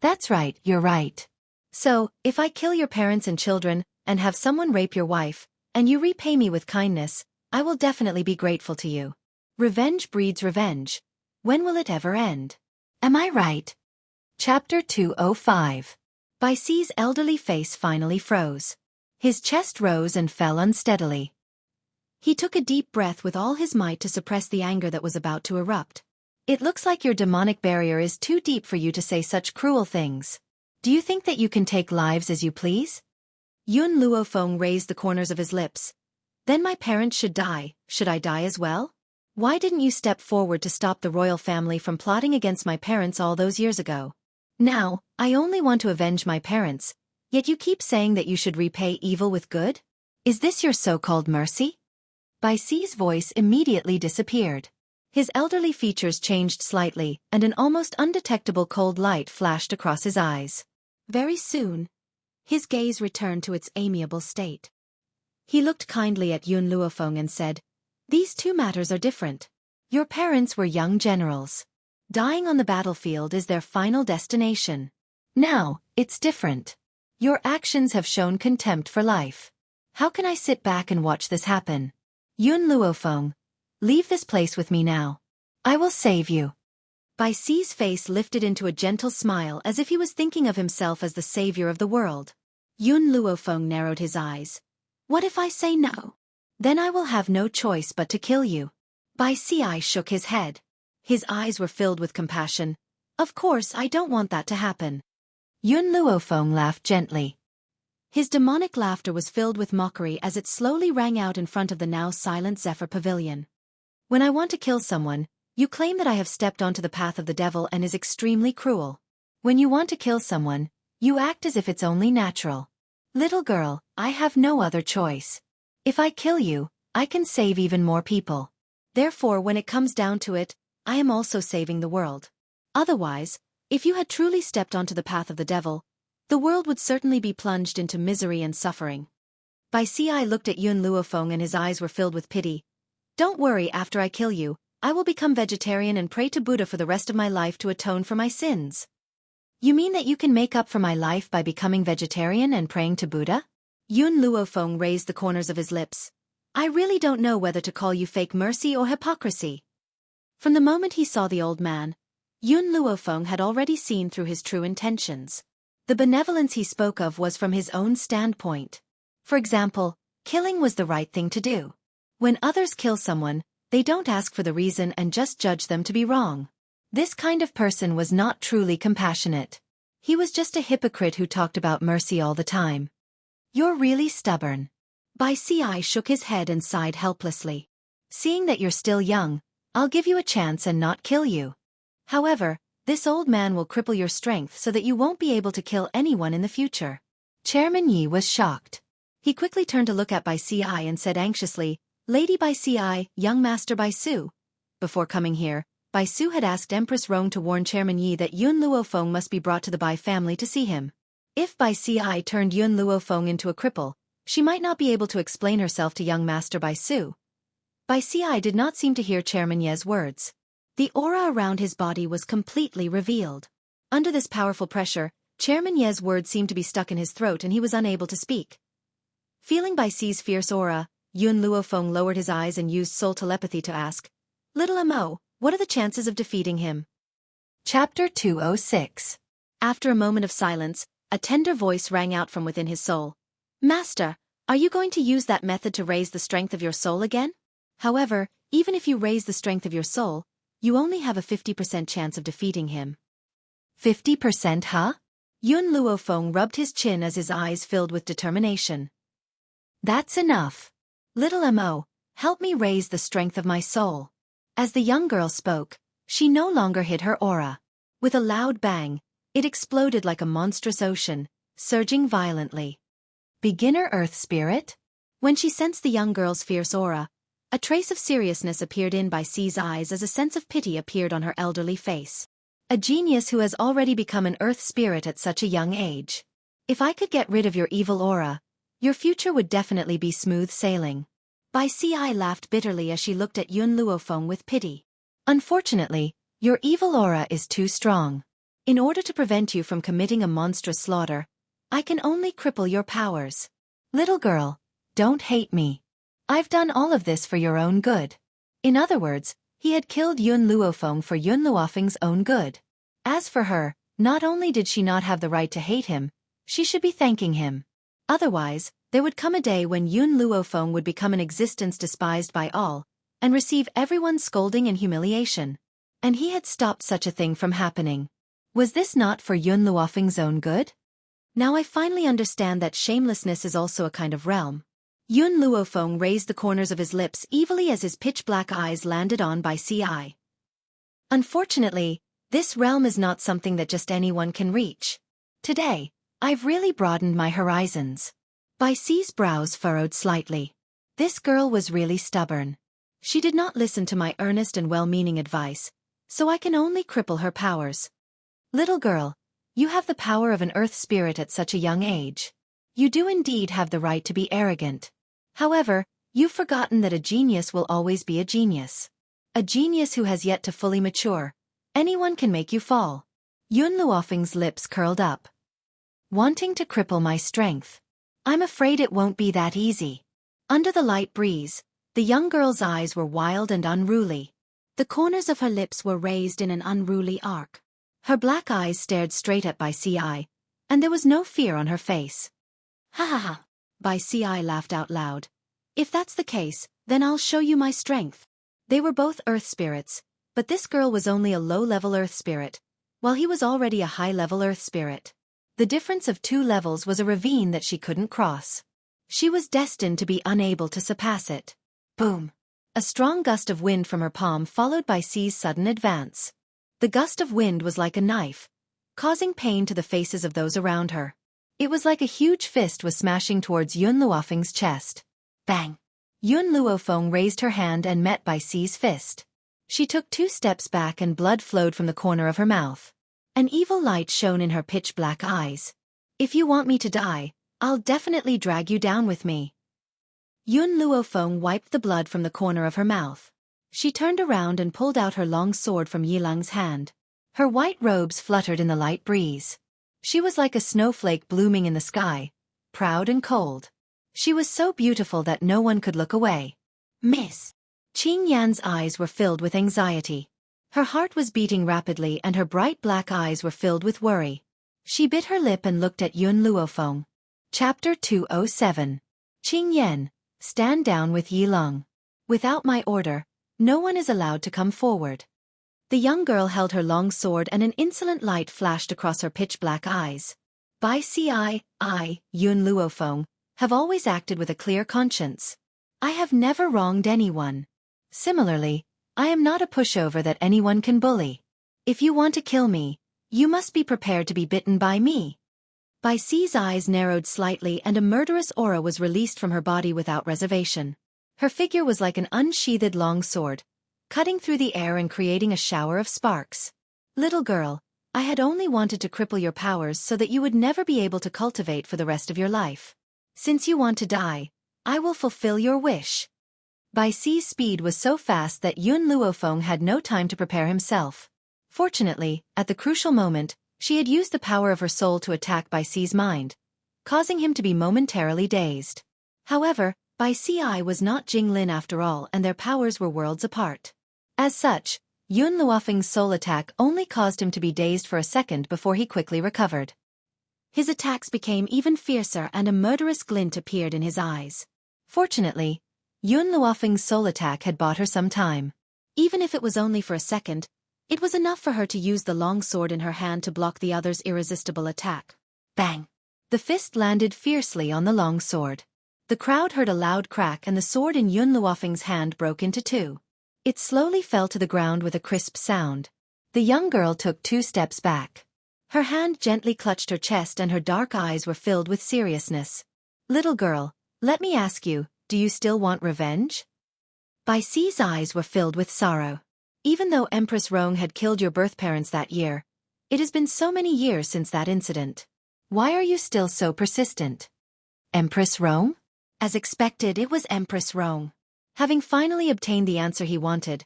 That's right, you're right. So, if I kill your parents and children, and have someone rape your wife, and you repay me with kindness, I will definitely be grateful to you. Revenge breeds revenge. When will it ever end? Am I right? Chapter 205. Bai Ci's elderly face finally froze. His chest rose and fell unsteadily. He took a deep breath with all his might to suppress the anger that was about to erupt. It looks like your demonic barrier is too deep for you to say such cruel things. Do you think that you can take lives as you please? Yun Luofeng raised the corners of his lips. Then my parents should die. Should I die as well? Why didn't you step forward to stop the royal family from plotting against my parents all those years ago? Now, I only want to avenge my parents, yet you keep saying that you should repay evil with good? Is this your so-called mercy? Bai Ci's voice immediately disappeared. His elderly features changed slightly, and an almost undetectable cold light flashed across his eyes. Very soon, his gaze returned to its amiable state. He looked kindly at Yun Luofeng and said, These two matters are different. Your parents were young generals. Dying on the battlefield is their final destination. Now, it's different. Your actions have shown contempt for life. How can I sit back and watch this happen? Yun Luofeng, leave this place with me now. I will save you. Bai Ci's face lifted into a gentle smile as if he was thinking of himself as the savior of the world. Yun Luofeng narrowed his eyes. What if I say no? Then I will have no choice but to kill you. Bai Ci shook his head. His eyes were filled with compassion. Of course, I don't want that to happen. Yun Luofeng laughed gently. His demonic laughter was filled with mockery as it slowly rang out in front of the now silent Zephyr Pavilion. When I want to kill someone, you claim that I have stepped onto the path of the devil and is extremely cruel. When you want to kill someone, you act as if it's only natural. Little girl, I have no other choice. If I kill you, I can save even more people. Therefore, when it comes down to it, I am also saving the world. Otherwise, if you had truly stepped onto the path of the devil, the world would certainly be plunged into misery and suffering. Bai Ci looked at Yun Luofeng and his eyes were filled with pity. Don't worry, after I kill you, I will become vegetarian and pray to Buddha for the rest of my life to atone for my sins. You mean that you can make up for my life by becoming vegetarian and praying to Buddha? Yun Luofeng raised the corners of his lips. I really don't know whether to call you fake mercy or hypocrisy. From the moment he saw the old man, Yun Luofeng had already seen through his true intentions. The benevolence he spoke of was from his own standpoint. For example, killing was the right thing to do. When others kill someone, they don't ask for the reason and just judge them to be wrong. This kind of person was not truly compassionate. He was just a hypocrite who talked about mercy all the time. You're really stubborn. Bai Ci shook his head and sighed helplessly. Seeing that you're still young, I'll give you a chance and not kill you. However, this old man will cripple your strength so that you won't be able to kill anyone in the future. Chairman Yi was shocked. He quickly turned to look at Bai Ci and said anxiously, Lady Bai Ci, young Master Bai Su. Before coming here, Bai Su had asked Empress Rong to warn Chairman Yi that Yun Luofeng must be brought to the Bai family to see him. If Bai Ci turned Yun Luofeng into a cripple, she might not be able to explain herself to young Master Bai Su. Bai Ci did not seem to hear Chairman Ye's words. The aura around his body was completely revealed. Under this powerful pressure, Chairman Ye's words seemed to be stuck in his throat and he was unable to speak. Feeling Bai Ci's fierce aura, Yun Luofeng lowered his eyes and used soul telepathy to ask, Little Mo, what are the chances of defeating him? Chapter 206. After a moment of silence, a tender voice rang out from within his soul. Master, are you going to use that method to raise the strength of your soul again? However, even if you raise the strength of your soul, you only have a 50% chance of defeating him. 50%, huh? Yun Luofeng rubbed his chin as his eyes filled with determination. That's enough. Little Mo, help me raise the strength of my soul. As the young girl spoke, she no longer hid her aura. With a loud bang, it exploded like a monstrous ocean, surging violently. Beginner Earth Spirit? When she sensed the young girl's fierce aura, a trace of seriousness appeared in Bai Si's eyes as a sense of pity appeared on her elderly face. A genius who has already become an Earth Spirit at such a young age. If I could get rid of your evil aura, your future would definitely be smooth sailing. Bai Si laughed bitterly as she looked at Yun Luofeng with pity. Unfortunately, your evil aura is too strong. In order to prevent you from committing a monstrous slaughter, I can only cripple your powers. Little girl, don't hate me. I've done all of this for your own good. In other words, he had killed Yun Luofeng for Yun Luofeng's own good. As for her, not only did she not have the right to hate him, she should be thanking him. Otherwise, there would come a day when Yun Luofeng would become an existence despised by all, and receive everyone's scolding and humiliation. And he had stopped such a thing from happening. Was this not for Yun Luofeng's own good? Now I finally understand that shamelessness is also a kind of realm. Yun Luofeng raised the corners of his lips evilly as his pitch-black eyes landed on Bai Si. Unfortunately, this realm is not something that just anyone can reach. Today, I've really broadened my horizons. Bai Si's brows furrowed slightly. This girl was really stubborn. She did not listen to my earnest and well-meaning advice, so I can only cripple her powers. Little girl, you have the power of an Earth Spirit at such a young age. You do indeed have the right to be arrogant. However, you've forgotten that a genius will always be a genius. A genius who has yet to fully mature. Anyone can make you fall. Yun Luofeng's lips curled up. Wanting to cripple my strength. I'm afraid it won't be that easy. Under the light breeze, the young girl's eyes were wild and unruly. The corners of her lips were raised in an unruly arc. Her black eyes stared straight at Bai Si, and there was no fear on her face. Ha ha ha, Bai Si laughed out loud. If that's the case, then I'll show you my strength. They were both Earth Spirits, but this girl was only a low-level Earth Spirit, while he was already a high-level Earth Spirit. The difference of 2 levels was a ravine that she couldn't cross. She was destined to be unable to surpass it. Boom! A strong gust of wind from her palm followed Bai Si's sudden advance. The gust of wind was like a knife, causing pain to the faces of those around her. It was like a huge fist was smashing towards Yun Luofeng's chest. Bang! Yun Luofeng raised her hand and met Bai Si's fist. She took 2 steps back and blood flowed from the corner of her mouth. An evil light shone in her pitch-black eyes. If you want me to die, I'll definitely drag you down with me. Yun Luofeng wiped the blood from the corner of her mouth. She turned around and pulled out her long sword from Yilang's hand. Her white robes fluttered in the light breeze. She was like a snowflake blooming in the sky, proud and cold. She was so beautiful that no one could look away. Miss. Qing Yan's eyes were filled with anxiety. Her heart was beating rapidly and her bright black eyes were filled with worry. She bit her lip and looked at Yun Luofeng. Chapter 207. Qing Yan, stand down with Yilang. Without my order, no one is allowed to come forward. The young girl held her long sword and an insolent light flashed across her pitch-black eyes. Bai Si, Yun Luofeng, have always acted with a clear conscience. I have never wronged anyone. Similarly, I am not a pushover that anyone can bully. If you want to kill me, you must be prepared to be bitten by me. Bai Si's eyes narrowed slightly and a murderous aura was released from her body without reservation. Her figure was like an unsheathed long sword, cutting through the air and creating a shower of sparks. Little girl, I had only wanted to cripple your powers so that you would never be able to cultivate for the rest of your life. Since you want to die, I will fulfill your wish. Bai Si's speed was so fast that Yun Luofeng had no time to prepare himself. Fortunately, at the crucial moment, she had used the power of her soul to attack Bai Si's mind, causing him to be momentarily dazed. However, Bai Si was not Jinglin after all, and their powers were worlds apart. As such, Yun Luofeng's soul attack only caused him to be dazed for a second before he quickly recovered. His attacks became even fiercer and a murderous glint appeared in his eyes. Fortunately, Yun Luofeng's soul attack had bought her some time. Even if it was only for a second, it was enough for her to use the long sword in her hand to block the other's irresistible attack. Bang! The fist landed fiercely on the long sword. The crowd heard a loud crack and the sword in Yun Luofeng's hand broke into two. It slowly fell to the ground with a crisp sound. The young girl took 2 steps back. Her hand gently clutched her chest and her dark eyes were filled with seriousness. Little girl, let me ask you, do you still want revenge? Bai Si's eyes were filled with sorrow. Even though Empress Rong had killed your birth parents that year, it has been so many years since that incident. Why are you still so persistent? Empress Rong? As expected, it was Empress Rong. Having finally obtained the answer he wanted,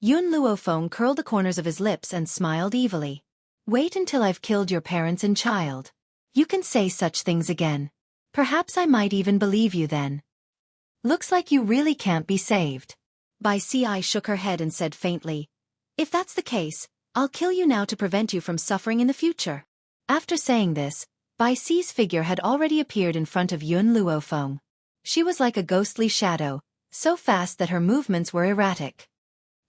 Yun Luofeng curled the corners of his lips and smiled evilly. Wait until I've killed your parents and child. You can say such things again. Perhaps I might even believe you then. Looks like you really can't be saved. Bai Si shook her head and said faintly, if that's the case, I'll kill you now to prevent you from suffering in the future. After saying this, Bai Si's figure had already appeared in front of Yun Luofeng. She was like a ghostly shadow, so fast that her movements were erratic.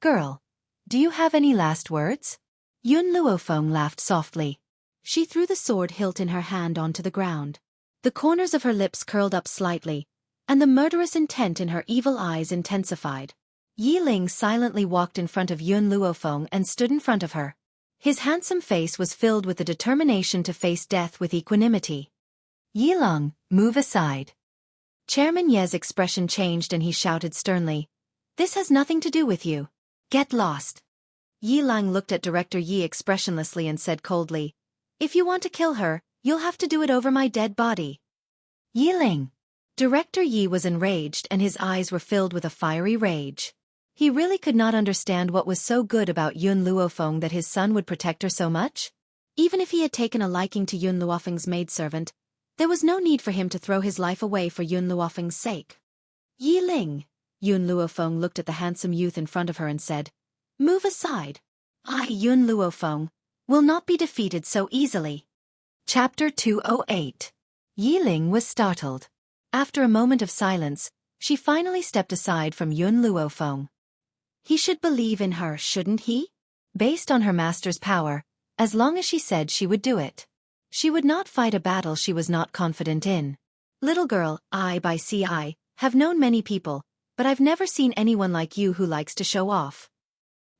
Girl, do you have any last words? Yun Luofeng laughed softly. She threw the sword hilt in her hand onto the ground. The corners of her lips curled up slightly, and the murderous intent in her evil eyes intensified. Yi Ling silently walked in front of Yun Luofeng and stood in front of her. His handsome face was filled with the determination to face death with equanimity. Yi Long, move aside. Chairman Ye's expression changed and he shouted sternly, this has nothing to do with you. Get lost. Yi Lang looked at Director Yi expressionlessly and said coldly, if you want to kill her, you'll have to do it over my dead body. Yi Ling. Director Yi was enraged and his eyes were filled with a fiery rage. He really could not understand what was so good about Yun Luofeng that his son would protect her so much. Even if he had taken a liking to Yun Luofeng's maidservant, there was no need for him to throw his life away for Yun Luofeng's sake. Yi Ling. Yun Luofeng looked at the handsome youth in front of her and said, move aside. I, Yun Luofeng, will not be defeated so easily. Chapter 208. Yi Ling was startled. After a moment of silence, she finally stepped aside from Yun Luofeng. He should believe in her, shouldn't he? Based on her master's power, as long as she said she would do it. She would not fight a battle she was not confident in. Little girl, I, Bai Si, have known many people, but I've never seen anyone like you who likes to show off.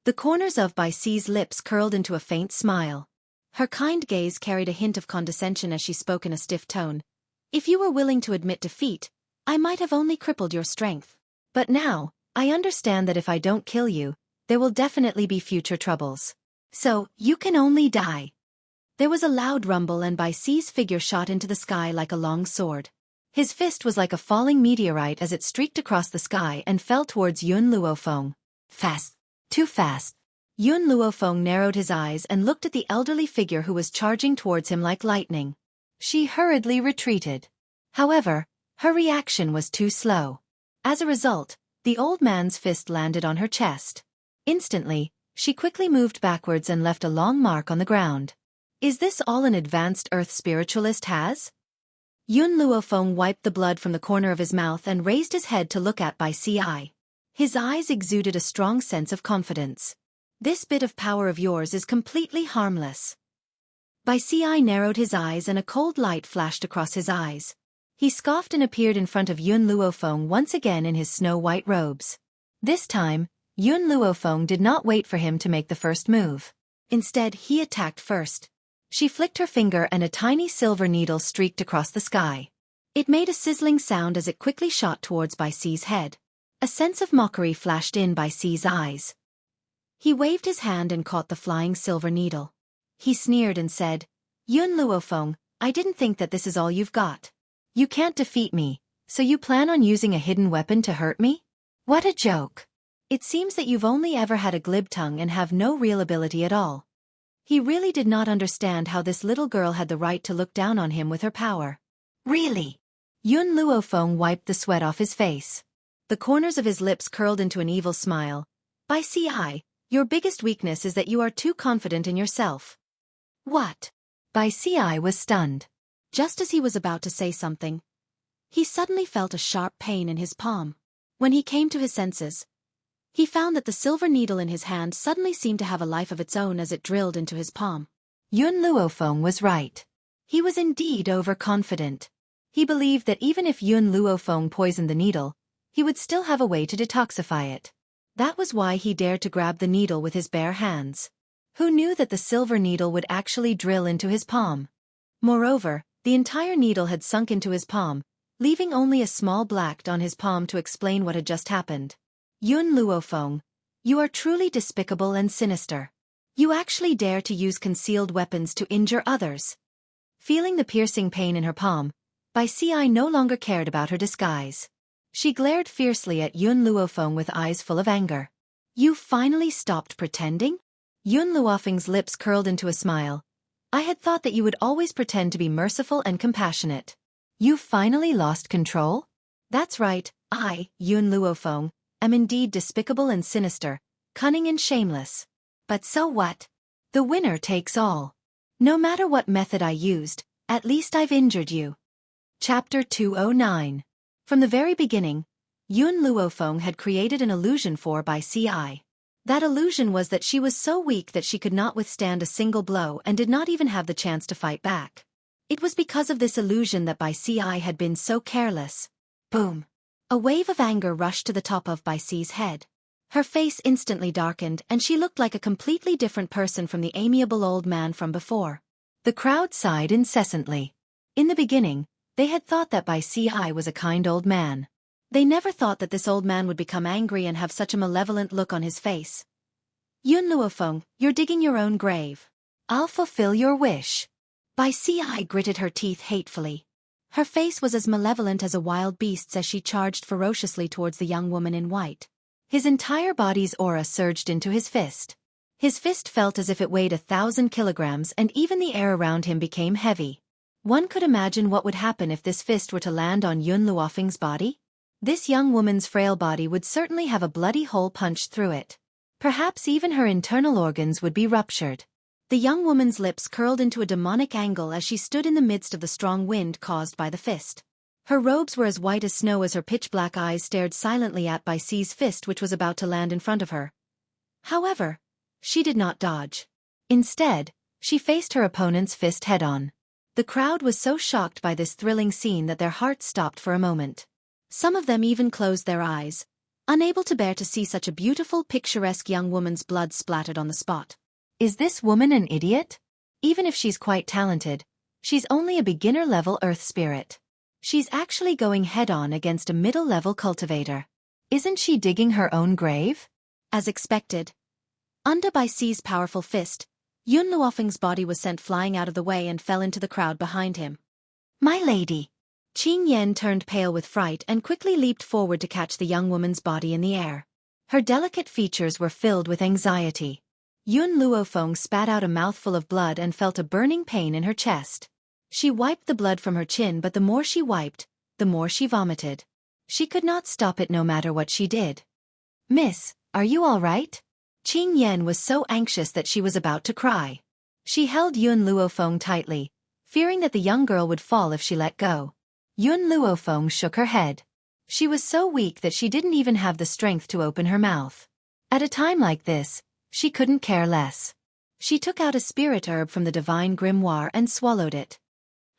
The corners of Bai Si's lips curled into a faint smile. Her kind gaze carried a hint of condescension as she spoke in a stiff tone. If you were willing to admit defeat, I might have only crippled your strength. But now, I understand that if I don't kill you, there will definitely be future troubles. So, you can only die. There was a loud rumble and Bai Si's figure shot into the sky like a long sword. His fist was like a falling meteorite as it streaked across the sky and fell towards Yun Luofeng. Fast. Too fast. Yun Luofeng narrowed his eyes and looked at the elderly figure who was charging towards him like lightning. She hurriedly retreated. However, her reaction was too slow. As a result, the old man's fist landed on her chest. Instantly, she quickly moved backwards and left a long mark on the ground. Is this all an advanced earth spiritualist has? Yun Luofeng wiped the blood from the corner of his mouth and raised his head to look at Bai Si. His eyes exuded a strong sense of confidence. This bit of power of yours is completely harmless. Bai Si narrowed his eyes and a cold light flashed across his eyes. He scoffed and appeared in front of Yun Luofeng once again in his snow-white robes. This time, Yun Luofeng did not wait for him to make the first move. Instead, he attacked first. She flicked her finger and a tiny silver needle streaked across the sky. It made a sizzling sound as it quickly shot towards Bai Si's head. A sense of mockery flashed in Bai Si's eyes. He waved his hand and caught the flying silver needle. He sneered and said, Yun Luofeng, I didn't think that this is all you've got. You can't defeat me, so you plan on using a hidden weapon to hurt me? What a joke. It seems that you've only ever had a glib tongue and have no real ability at all. He really did not understand how this little girl had the right to look down on him with her power. Really? Yun Luofeng wiped the sweat off his face. The corners of his lips curled into an evil smile. Bai Si, your biggest weakness is that you are too confident in yourself. What? Bai Si was stunned. Just as he was about to say something, he suddenly felt a sharp pain in his palm. When he came to his senses, he found that the silver needle in his hand suddenly seemed to have a life of its own as it drilled into his palm. Yun Luofeng was right. He was indeed overconfident. He believed that even if Yun Luofeng poisoned the needle, he would still have a way to detoxify it. That was why he dared to grab the needle with his bare hands. Who knew that the silver needle would actually drill into his palm? Moreover, the entire needle had sunk into his palm, leaving only a small black dot on his palm to explain what had just happened. Yun Luofeng, you are truly despicable and sinister. You actually dare to use concealed weapons to injure others. Feeling the piercing pain in her palm, Bai Si no longer cared about her disguise. She glared fiercely at Yun Luofeng with eyes full of anger. You finally stopped pretending? Yun Luofeng's lips curled into a smile. I had thought that you would always pretend to be merciful and compassionate. You finally lost control? That's right, I, Yun Luofeng, am indeed despicable and sinister, cunning and shameless. But so what? The winner takes all. No matter what method I used, at least I've injured you. Chapter 209. From the very beginning, Yun Luofeng had created an illusion for Bai Si. That illusion was that she was so weak that she could not withstand a single blow and did not even have the chance to fight back. It was because of this illusion that Bai Si had been so careless. Boom! A wave of anger rushed to the top of Bai Si's head. Her face instantly darkened and she looked like a completely different person from the amiable old man from before. The crowd sighed incessantly. In the beginning, they had thought that Bai Si was a kind old man. They never thought that this old man would become angry and have such a malevolent look on his face. Yun Luofeng, you're digging your own grave. I'll fulfill your wish. Bai Si gritted her teeth hatefully. Her face was as malevolent as a wild beast's as she charged ferociously towards the young woman in white. His entire body's aura surged into his fist. His fist felt as if it weighed 1,000 kilograms and even the air around him became heavy. One could imagine what would happen if this fist were to land on Yun Luofeng's body. This young woman's frail body would certainly have a bloody hole punched through it. Perhaps even her internal organs would be ruptured. The young woman's lips curled into a demonic angle as she stood in the midst of the strong wind caused by the fist. Her robes were as white as snow as her pitch-black eyes stared silently at Bai Si's fist which was about to land in front of her. However, she did not dodge. Instead, she faced her opponent's fist head-on. The crowd was so shocked by this thrilling scene that their hearts stopped for a moment. Some of them even closed their eyes, unable to bear to see such a beautiful, picturesque young woman's blood splattered on the spot. Is this woman an idiot? Even if she's quite talented, she's only a beginner-level earth spirit. She's actually going head-on against a middle-level cultivator. Isn't she digging her own grave? As expected, under Bai Si's powerful fist, Yun Luofeng's body was sent flying out of the way and fell into the crowd behind him. My lady! Qing Yan turned pale with fright and quickly leaped forward to catch the young woman's body in the air. Her delicate features were filled with anxiety. Yun Luofeng spat out a mouthful of blood and felt a burning pain in her chest. She wiped the blood from her chin, but the more she wiped, the more she vomited. She could not stop it no matter what she did. Miss, are you all right? Qing Yan was so anxious that she was about to cry. She held Yun Luofeng tightly, fearing that the young girl would fall if she let go. Yun Luofeng shook her head. She was so weak that she didn't even have the strength to open her mouth. At a time like this, she couldn't care less. She took out a spirit herb from the divine grimoire and swallowed it.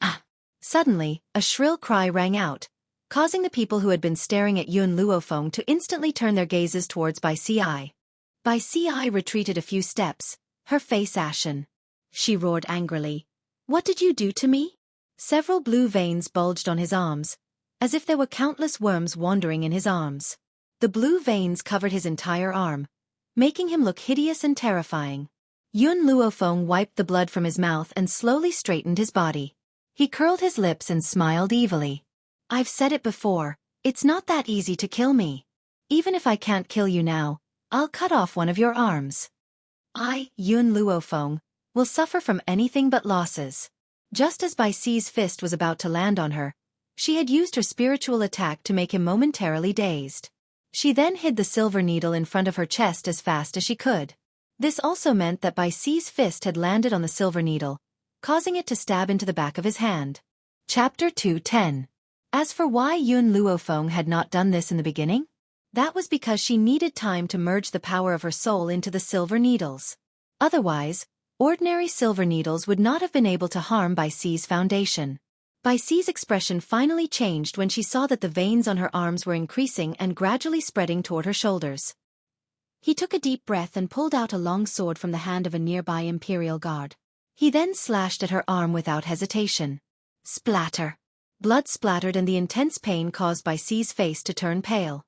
Ah! Suddenly, a shrill cry rang out, causing the people who had been staring at Yun Luofeng to instantly turn their gazes towards Bai Si. Bai Si retreated a few steps, her face ashen. She roared angrily. What did you do to me? Several blue veins bulged on his arms, as if there were countless worms wandering in his arms. The blue veins covered his entire arm, making him look hideous and terrifying. Yun Luofeng wiped the blood from his mouth and slowly straightened his body. He curled his lips and smiled evilly. I've said it before, it's not that easy to kill me. Even if I can't kill you now, I'll cut off one of your arms. I, Yun Luofeng, will suffer from anything but losses. Just as Bai Si's fist was about to land on her, She had used her spiritual attack to make him momentarily dazed. She then hid the silver needle in front of her chest as fast as she could. This also meant that Bai Si's fist had landed on the silver needle, causing it to stab into the back of his hand. Chapter 2:10. As for why Yun Luofeng had not done this in the beginning, that was because she needed time to merge the power of her soul into the silver needles. Otherwise, ordinary silver needles would not have been able to harm Bai Si's foundation. Bai Si's expression finally changed when she saw that the veins on her arms were increasing and gradually spreading toward her shoulders. He took a deep breath and pulled out a long sword from the hand of a nearby Imperial guard. He then slashed at her arm without hesitation. Splatter! Blood splattered and the intense pain caused Bai Si's face to turn pale.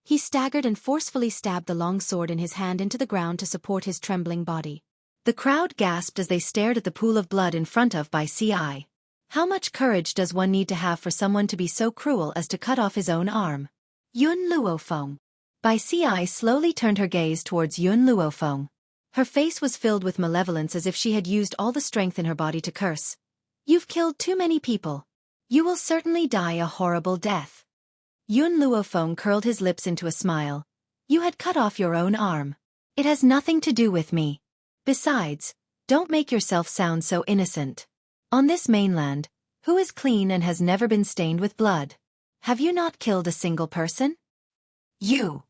He staggered and forcefully stabbed the long sword in his hand into the ground to support his trembling body. The crowd gasped as they stared at the pool of blood in front of Bai Si. How much courage does one need to have for someone to be so cruel as to cut off his own arm? Yun Luofeng. Bai Si slowly turned her gaze towards Yun Luofeng. Her face was filled with malevolence as if she had used all the strength in her body to curse. You've killed too many people. You will certainly die a horrible death. Yun Luofeng curled his lips into a smile. You had cut off your own arm. It has nothing to do with me. Besides, don't make yourself sound so innocent. On this mainland, who is clean and has never been stained with blood? Have you not killed a single person? You.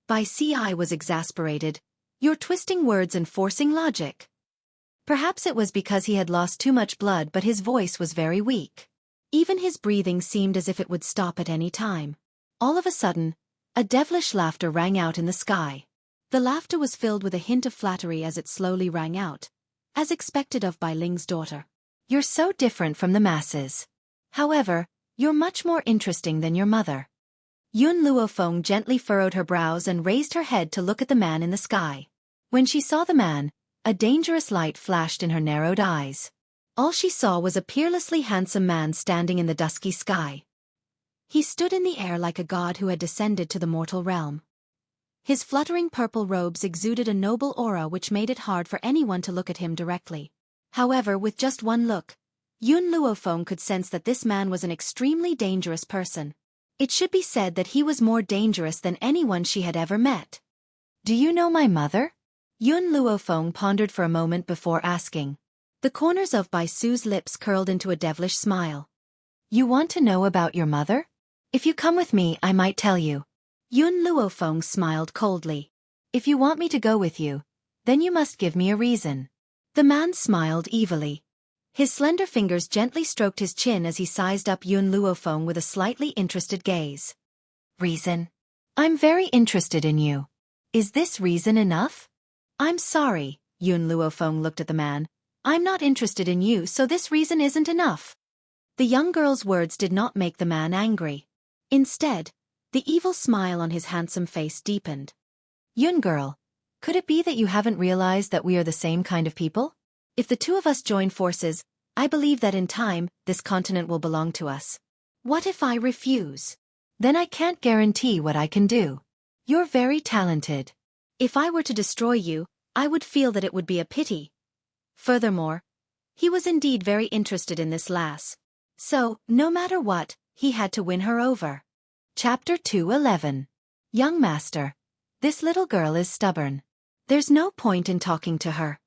Bai Si was exasperated. You're twisting words and forcing logic. Perhaps it was because he had lost too much blood, but his voice was very weak. Even his breathing seemed as if it would stop at any time. All of a sudden, a devilish laughter rang out in the sky. The laughter was filled with a hint of flattery as it slowly rang out, as expected of Bai Ling's daughter. You're so different from the masses. However, you're much more interesting than your mother. Yun Luofeng gently furrowed her brows and raised her head to look at the man in the sky. When she saw the man, a dangerous light flashed in her narrowed eyes. All she saw was a peerlessly handsome man standing in the dusky sky. He stood in the air like a god who had descended to the mortal realm. His fluttering purple robes exuded a noble aura which made it hard for anyone to look at him directly. However, with just one look, Yun Luofeng could sense that this man was an extremely dangerous person. It should be said that he was more dangerous than anyone she had ever met. Do you know my mother? Yun Luofeng pondered for a moment before asking. The corners of Bai Su's lips curled into a devilish smile. You want to know about your mother? If you come with me, I might tell you. Yun Luofeng smiled coldly. If you want me to go with you, then you must give me a reason. The man smiled evilly. His slender fingers gently stroked his chin as he sized up Yun Luofeng with a slightly interested gaze. Reason? I'm very interested in you. Is this reason enough? I'm sorry, Yun Luofeng looked at the man. I'm not interested in you, so this reason isn't enough. The young girl's words did not make the man angry. Instead, the evil smile on his handsome face deepened. Yun girl, could it be that you haven't realized that we are the same kind of people? If the two of us join forces, I believe that in time, this continent will belong to us. What if I refuse? Then I can't guarantee what I can do. You're very talented. If I were to destroy you, I would feel that it would be a pity. Furthermore, he was indeed very interested in this lass. So, no matter what, he had to win her over. Chapter 2:11. Young master. This little girl is stubborn. There's no point in talking to her.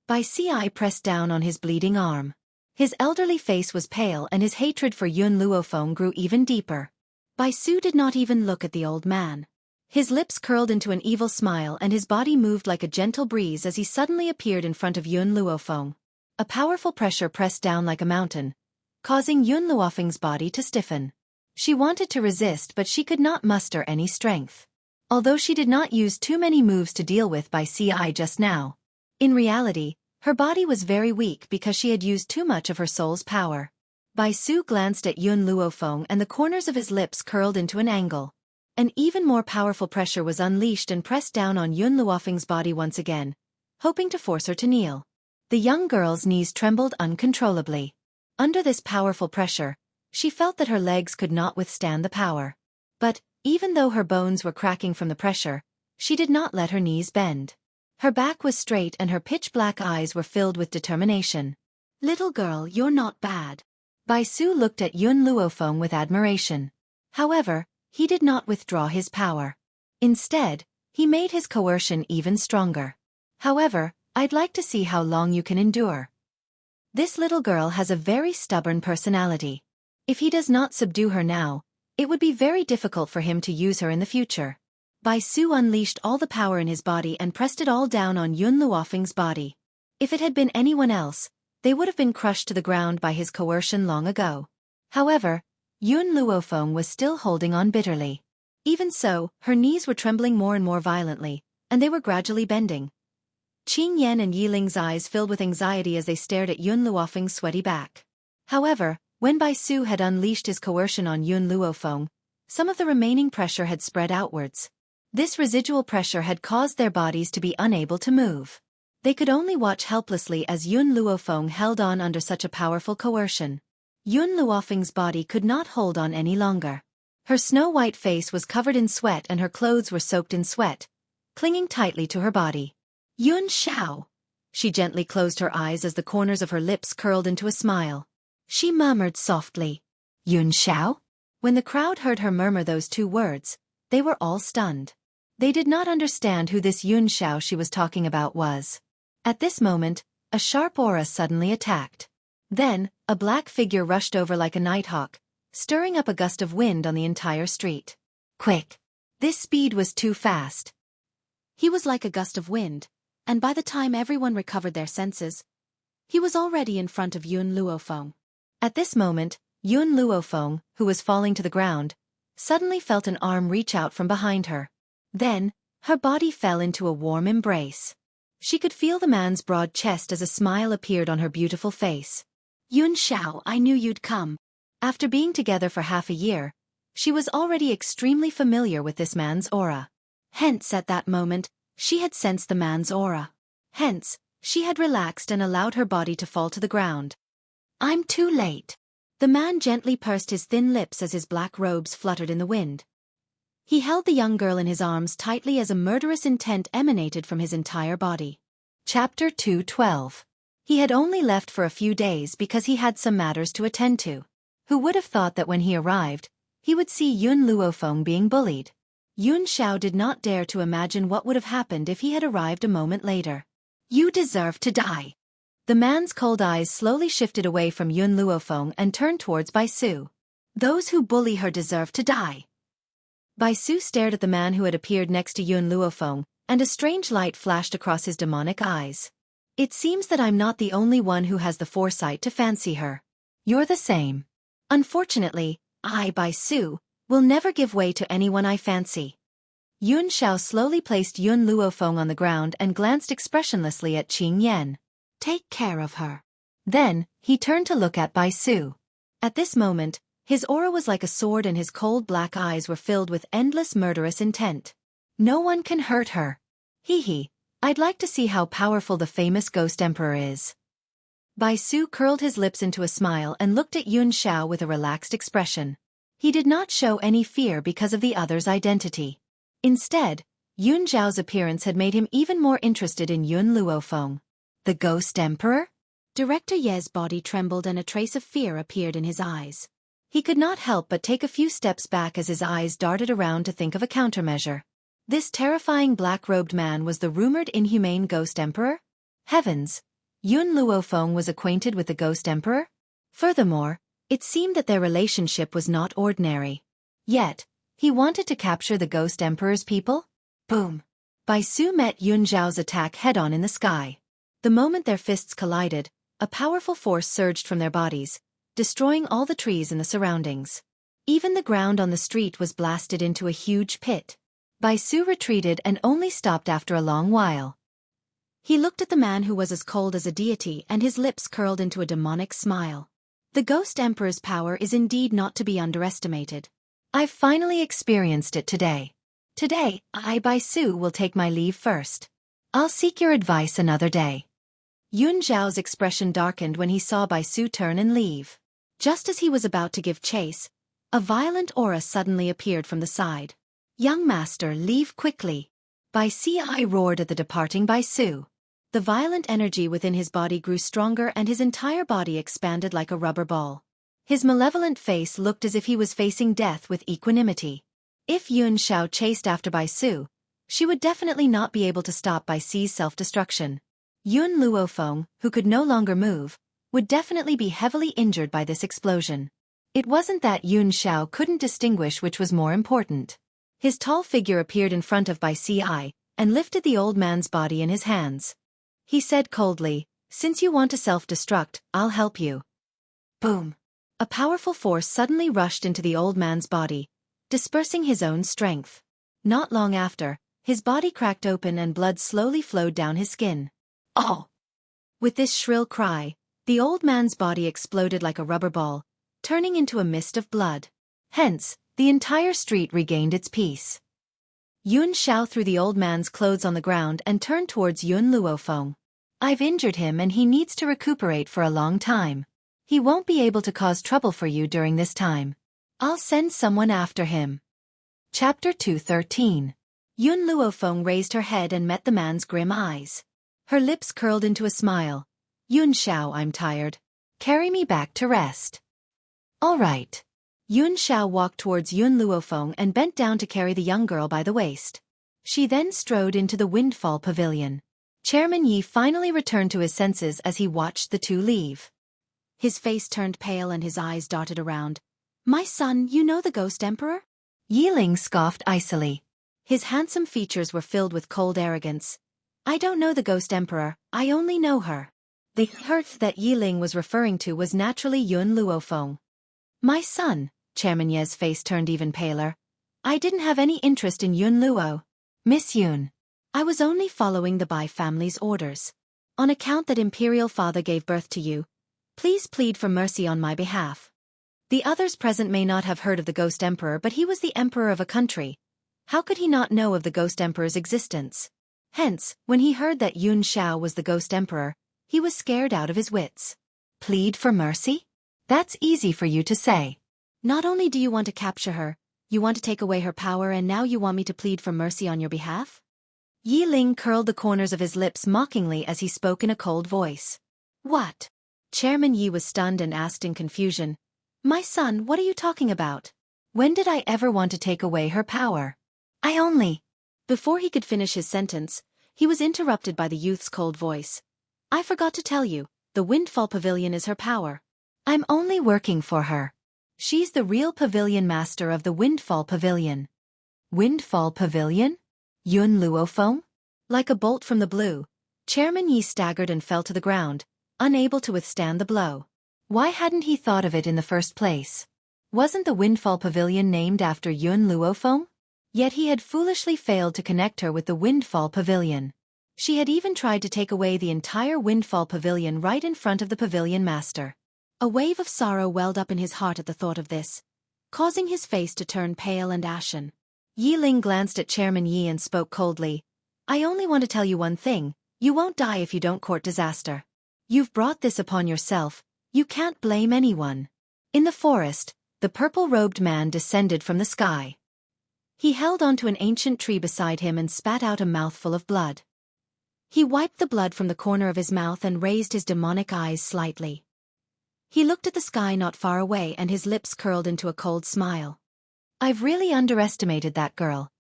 Bai Si pressed down on his bleeding arm. His elderly face was pale and his hatred for Yun Luofeng grew even deeper. Bai Su did not even look at the old man. His lips curled into an evil smile and his body moved like a gentle breeze as he suddenly appeared in front of Yun Luofeng. A powerful pressure pressed down like a mountain, causing Yun Luofeng's body to stiffen. She wanted to resist, but she could not muster any strength. Although she did not use too many moves to deal with Bai Si just now. In reality, her body was very weak because she had used too much of her soul's power. Bai Su glanced at Yun Luofeng and the corners of his lips curled into an angle. An even more powerful pressure was unleashed and pressed down on Yun Luofeng's body once again, hoping to force her to kneel. The young girl's knees trembled uncontrollably. Under this powerful pressure, she felt that her legs could not withstand the power. But, even though her bones were cracking from the pressure, she did not let her knees bend. Her back was straight and her pitch-black eyes were filled with determination. Little girl, you're not bad. Bai Su looked at Yun Luofeng with admiration. However, he did not withdraw his power. Instead, he made his coercion even stronger. However, I'd like to see how long you can endure. This little girl has a very stubborn personality. If he does not subdue her now, it would be very difficult for him to use her in the future. Bai Su unleashed all the power in his body and pressed it all down on Yun Luofeng's body. If it had been anyone else, they would have been crushed to the ground by his coercion long ago. However, Yun Luofeng was still holding on bitterly. Even so, her knees were trembling more and more violently, and they were gradually bending. Qing Yan and Yi Ling's eyes filled with anxiety as they stared at Yun Luofeng's sweaty back. However, when Bai Su had unleashed his coercion on Yun Luofeng, some of the remaining pressure had spread outwards. This residual pressure had caused their bodies to be unable to move. They could only watch helplessly as Yun Luofeng held on under such a powerful coercion. Yun Luofeng's body could not hold on any longer. Her snow-white face was covered in sweat and her clothes were soaked in sweat, clinging tightly to her body. Yun Xiao! She gently closed her eyes as the corners of her lips curled into a smile. She murmured softly, Yun Xiao? When the crowd heard her murmur those two words, they were all stunned. They did not understand who this Yun Xiao she was talking about was. At this moment, a sharp aura suddenly attacked. Then, a black figure rushed over like a nighthawk, stirring up a gust of wind on the entire street. Quick! This speed was too fast. He was like a gust of wind, and by the time everyone recovered their senses, he was already in front of Yun Luofeng. At this moment, Yun Luofeng, who was falling to the ground, suddenly felt an arm reach out from behind her. Then, her body fell into a warm embrace. She could feel the man's broad chest as a smile appeared on her beautiful face. Yun Xiao, I knew you'd come. After being together for half a year, she was already extremely familiar with this man's aura. Hence, at that moment, she had sensed the man's aura. Hence, she had relaxed and allowed her body to fall to the ground. I'm too late. The man gently pursed his thin lips as his black robes fluttered in the wind. He held the young girl in his arms tightly as a murderous intent emanated from his entire body. Chapter 2:12. He had only left for a few days because he had some matters to attend to. Who would have thought that when he arrived, he would see Yun Luofeng being bullied? Yun Xiao did not dare to imagine what would have happened if he had arrived a moment later. You deserve to die. The man's cold eyes slowly shifted away from Yun Luofeng and turned towards Bai Su. Those who bully her deserve to die. Bai Su stared at the man who had appeared next to Yun Luofeng, and a strange light flashed across his demonic eyes. It seems that I'm not the only one who has the foresight to fancy her. You're the same. Unfortunately, I, Bai Su, will never give way to anyone I fancy. Yun Xiao slowly placed Yun Luofeng on the ground and glanced expressionlessly at Qing Yan. Take care of her. Then, he turned to look at Bai Su. At this moment, his aura was like a sword and his cold black eyes were filled with endless murderous intent. No one can hurt her. Hee, I'd like to see how powerful the famous Ghost Emperor is. Bai Su curled his lips into a smile and looked at Yun Xiao with a relaxed expression. He did not show any fear because of the other's identity. Instead, Yun Xiao's appearance had made him even more interested in Yun Luofeng. The Ghost Emperor? Director Ye's body trembled and a trace of fear appeared in his eyes. He could not help but take a few steps back as his eyes darted around to think of a countermeasure. This terrifying black-robed man was the rumored inhumane Ghost Emperor? Heavens! Yun Luofeng was acquainted with the Ghost Emperor? Furthermore, it seemed that their relationship was not ordinary. Yet, he wanted to capture the Ghost Emperor's people? Boom! Bai Su met Yun Xiao's attack head-on in the sky. The moment their fists collided, a powerful force surged from their bodies, destroying all the trees in the surroundings. Even the ground on the street was blasted into a huge pit. Bai Su retreated and only stopped after a long while. He looked at the man who was as cold as a deity and his lips curled into a demonic smile. The Ghost Emperor's power is indeed not to be underestimated. I've finally experienced it today. Today, I, Bai Su, will take my leave first. I'll seek your advice another day. Yun Xiao's expression darkened when he saw Bai Su turn and leave. Just as he was about to give chase, a violent aura suddenly appeared from the side. Young master, leave quickly. Bai Si roared at the departing Bai Su. The violent energy within his body grew stronger and his entire body expanded like a rubber ball. His malevolent face looked as if he was facing death with equanimity. If Yun Xiao chased after Bai Su, she would definitely not be able to stop Bai Si's self-destruction. Yun Luofeng, who could no longer move, would definitely be heavily injured by this explosion. It wasn't that Yun Xiao couldn't distinguish which was more important. His tall figure appeared in front of Bai Si and lifted the old man's body in his hands. He said coldly, "Since you want to self-destruct, I'll help you." Boom! A powerful force suddenly rushed into the old man's body, dispersing his own strength. Not long after, his body cracked open and blood slowly flowed down his skin. Oh! With this shrill cry, the old man's body exploded like a rubber ball, turning into a mist of blood. Hence, the entire street regained its peace. Yun Xiao threw the old man's clothes on the ground and turned towards Yun Luofeng. "I've injured him and he needs to recuperate for a long time. He won't be able to cause trouble for you during this time. I'll send someone after him." Chapter 213. Yun Luofeng raised her head and met the man's grim eyes. Her lips curled into a smile. "Yun Xiao, I'm tired. Carry me back to rest." "All right." Yun Xiao walked towards Yun Luofeng and bent down to carry the young girl by the waist. She then strode into the Windfall Pavilion. Chairman Yi finally returned to his senses as he watched the two leave. His face turned pale and his eyes darted around. "My son, you know the Ghost Emperor?" Yiling scoffed icily. His handsome features were filled with cold arrogance. "I don't know the Ghost Emperor, I only know her." The hurt that Yiling was referring to was naturally Yun Luofeng. "My son," Chairman Ye's face turned even paler. "I didn't have any interest in Yun Luo. Miss Yun. I was only following the Bai family's orders. On account that Imperial Father gave birth to you, please plead for mercy on my behalf." The others present may not have heard of the Ghost Emperor, but he was the emperor of a country. How could he not know of the Ghost Emperor's existence? Hence, when he heard that Yun Xiao was the Ghost Emperor, he was scared out of his wits. "Plead for mercy? That's easy for you to say. Not only do you want to capture her, you want to take away her power, and now you want me to plead for mercy on your behalf?" Yi Ling curled the corners of his lips mockingly as he spoke in a cold voice. "What?" Chairman Yi was stunned and asked in confusion. "My son, what are you talking about? When did I ever want to take away her power? I only—" Before he could finish his sentence, he was interrupted by the youth's cold voice. "I forgot to tell you, the Windfall Pavilion is her power. I'm only working for her. She's the real pavilion master of the Windfall Pavilion." "Windfall Pavilion? Yun Luofeng?" Like a bolt from the blue, Chairman Yi staggered and fell to the ground, unable to withstand the blow. Why hadn't he thought of it in the first place? Wasn't the Windfall Pavilion named after Yun Luofeng? Yet he had foolishly failed to connect her with the Windfall Pavilion. She had even tried to take away the entire Windfall Pavilion right in front of the pavilion master. A wave of sorrow welled up in his heart at the thought of this, causing his face to turn pale and ashen. Yi Ling glanced at Chairman Yi and spoke coldly. "I only want to tell you one thing, you won't die if you don't court disaster. You've brought this upon yourself, you can't blame anyone." In the forest, the purple-robed man descended from the sky. He held onto an ancient tree beside him and spat out a mouthful of blood. He wiped the blood from the corner of his mouth and raised his demonic eyes slightly. He looked at the sky not far away and his lips curled into a cold smile. "I've really underestimated that girl.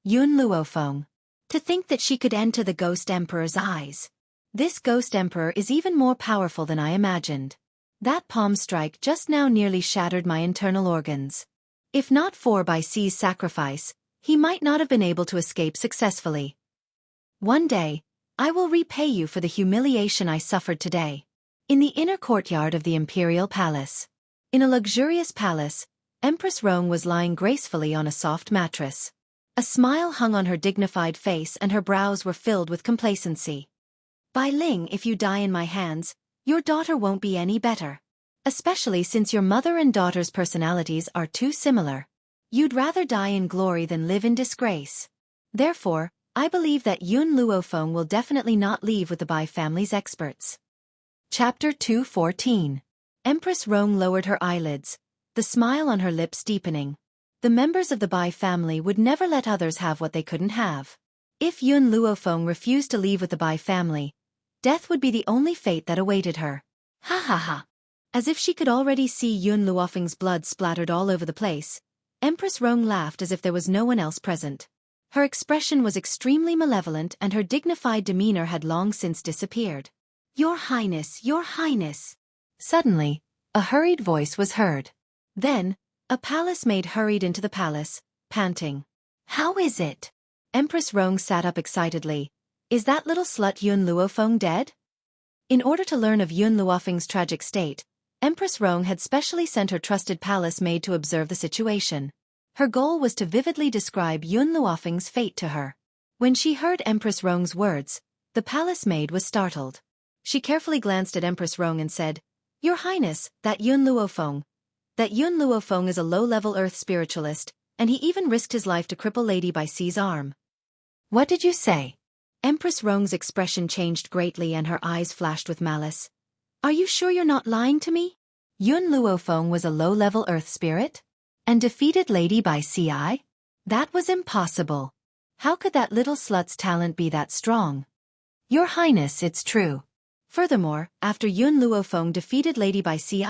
Yun Luofeng. To think that she could enter the Ghost Emperor's eyes. This Ghost Emperor is even more powerful than I imagined. That palm strike just now nearly shattered my internal organs. If not for Bai Si's sacrifice, he might not have been able to escape successfully. One day, I will repay you for the humiliation I suffered today." In the inner courtyard of the Imperial Palace. In a luxurious palace, Empress Rong was lying gracefully on a soft mattress. A smile hung on her dignified face and her brows were filled with complacency. "Bai Ling, if you die in my hands, your daughter won't be any better. Especially since your mother and daughter's personalities are too similar. You'd rather die in glory than live in disgrace. Therefore, I believe that Yun Luofeng will definitely not leave with the Bai family's experts." Chapter 214. Empress Rong lowered her eyelids, the smile on her lips deepening. The members of the Bai family would never let others have what they couldn't have. If Yun Luofeng refused to leave with the Bai family, death would be the only fate that awaited her. "Ha ha ha. As if she could already see Yun Luofeng's blood splattered all over the place, Empress Rong laughed as if there was no one else present. Her expression was extremely malevolent and her dignified demeanor had long since disappeared. "Your Highness, Your Highness!" Suddenly, a hurried voice was heard. Then, a palace maid hurried into the palace, panting. "How is it?" Empress Rong sat up excitedly. "Is that little slut Yun Luofeng dead?" In order to learn of Yun Luofeng's tragic state, Empress Rong had specially sent her trusted palace maid to observe the situation. Her goal was to vividly describe Yun Luofeng's fate to her. When she heard Empress Rong's words, the palace maid was startled. She carefully glanced at Empress Rong and said, "Your Highness, that Yun Luofeng is a low-level earth spiritualist, and he even risked his life to cripple Lady By C's arm." "What did you say?" Empress Rong's expression changed greatly and her eyes flashed with malice. "Are you sure you're not lying to me?" Yun Luofeng was a low-level earth spirit? And defeated Lady By C? That was impossible. How could that little slut's talent be that strong? "Your Highness, it's true." Furthermore, after Yun Luofeng defeated Lady By C,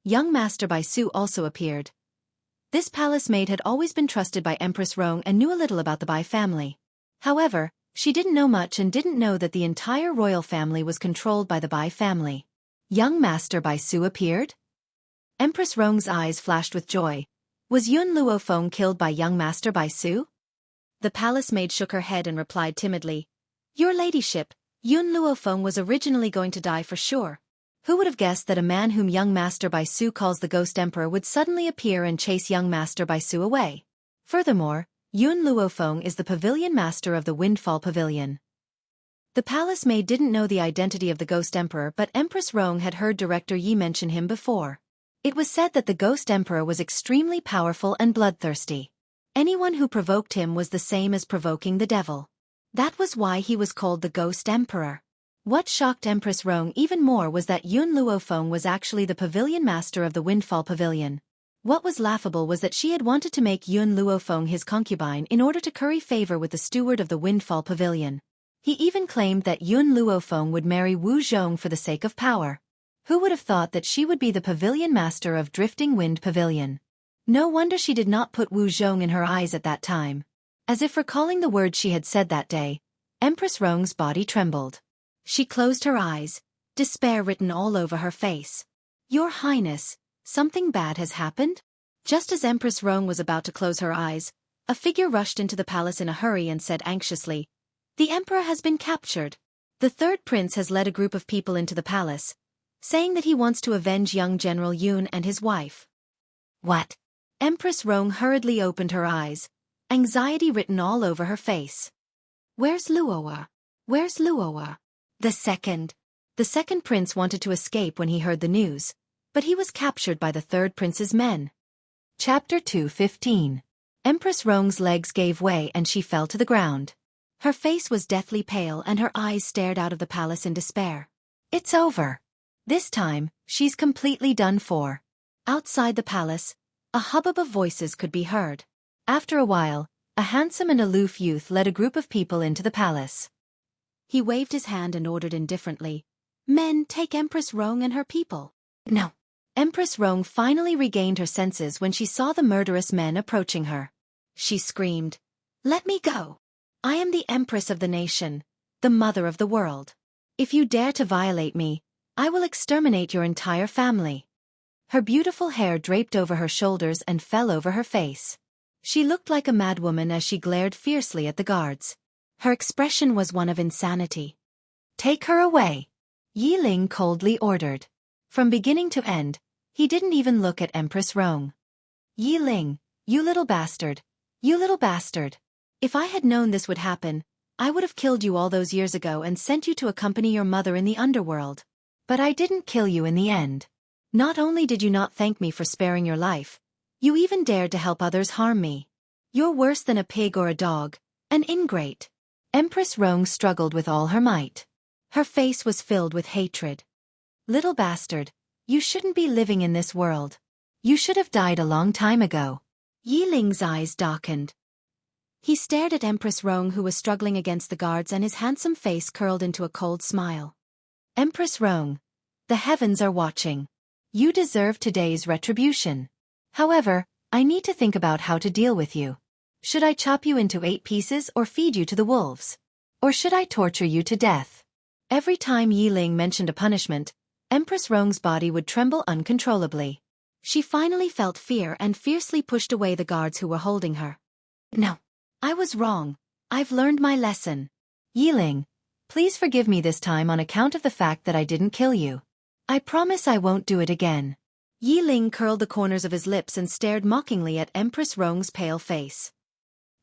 young Master Bai Su also appeared. This palace maid had always been trusted by Empress Rong and knew a little about the Bai family. However, she didn't know much and didn't know that the entire royal family was controlled by the Bai family. Young Master Bai Su appeared? Empress Rong's eyes flashed with joy. Was Yun Luofeng killed by young Master Bai Su? The palace maid shook her head and replied timidly, "Your ladyship, Yun Luofeng was originally going to die for sure. Who would have guessed that a man whom young Master Bai Su calls the Ghost Emperor would suddenly appear and chase young Master Bai Su away? Furthermore, Yun Luofeng is the pavilion master of the Windfall Pavilion." The palace maid didn't know the identity of the Ghost Emperor, but Empress Rong had heard Director Yi mention him before. It was said that the Ghost Emperor was extremely powerful and bloodthirsty. Anyone who provoked him was the same as provoking the devil. That was why he was called the Ghost Emperor. What shocked Empress Rong even more was that Yun Luofeng was actually the pavilion master of the Windfall Pavilion. What was laughable was that she had wanted to make Yun Luofeng his concubine in order to curry favor with the steward of the Windfall Pavilion. He even claimed that Yun Luofeng would marry Wu Zhong for the sake of power. Who would have thought that she would be the pavilion master of Drifting Wind Pavilion? No wonder she did not put Wu Zhong in her eyes at that time. As if recalling the words she had said that day, Empress Rong's body trembled. She closed her eyes, despair written all over her face. "Your Highness, something bad has happened?" Just as Empress Rong was about to close her eyes, a figure rushed into the palace in a hurry and said anxiously, "The Emperor has been captured. The third prince has led a group of people into the palace, saying that he wants to avenge young General Yun and his wife." "What?" Empress Rong hurriedly opened her eyes, anxiety written all over her face. "Where's Luowa? Where's Luowa?" The second prince wanted to escape when he heard the news, but he was captured by the third prince's men. Chapter 215. Empress Rong's legs gave way and she fell to the ground. Her face was deathly pale and her eyes stared out of the palace in despair. It's over. This time, she's completely done for. Outside the palace, a hubbub of voices could be heard. After a while, a handsome and aloof youth led a group of people into the palace. He waved his hand and ordered indifferently, "Men, take Empress Rong and her people." No. Empress Rong finally regained her senses when she saw the murderous men approaching her. She screamed, "Let me go! I am the Empress of the nation, the mother of the world. If you dare to violate me, I will exterminate your entire family." Her beautiful hair draped over her shoulders and fell over her face. She looked like a madwoman as she glared fiercely at the guards. Her expression was one of insanity. "Take her away," Yi Ling coldly ordered. From beginning to end, he didn't even look at Empress Rong. "Yi Ling, you little bastard. You little bastard. If I had known this would happen, I would have killed you all those years ago and sent you to accompany your mother in the underworld. But I didn't kill you in the end. Not only did you not thank me for sparing your life, you even dared to help others harm me. You're worse than a pig or a dog, an ingrate." Empress Rong struggled with all her might. Her face was filled with hatred. "Little bastard, you shouldn't be living in this world. You should have died a long time ago." Yi Ling's eyes darkened. He stared at Empress Rong who was struggling against the guards and his handsome face curled into a cold smile. "Empress Rong, the heavens are watching. You deserve today's retribution. However, I need to think about how to deal with you. Should I chop you into 8 pieces or feed you to the wolves? Or should I torture you to death? Every time Yi Ling mentioned a punishment, Empress Rong's body would tremble uncontrollably. She finally felt fear and fiercely pushed away the guards who were holding her. No. I was wrong. I've learned my lesson. Yi Ling, please forgive me this time on account of the fact that I didn't kill you. I promise I won't do it again. Yi Ling curled the corners of his lips and stared mockingly at Empress Rong's pale face.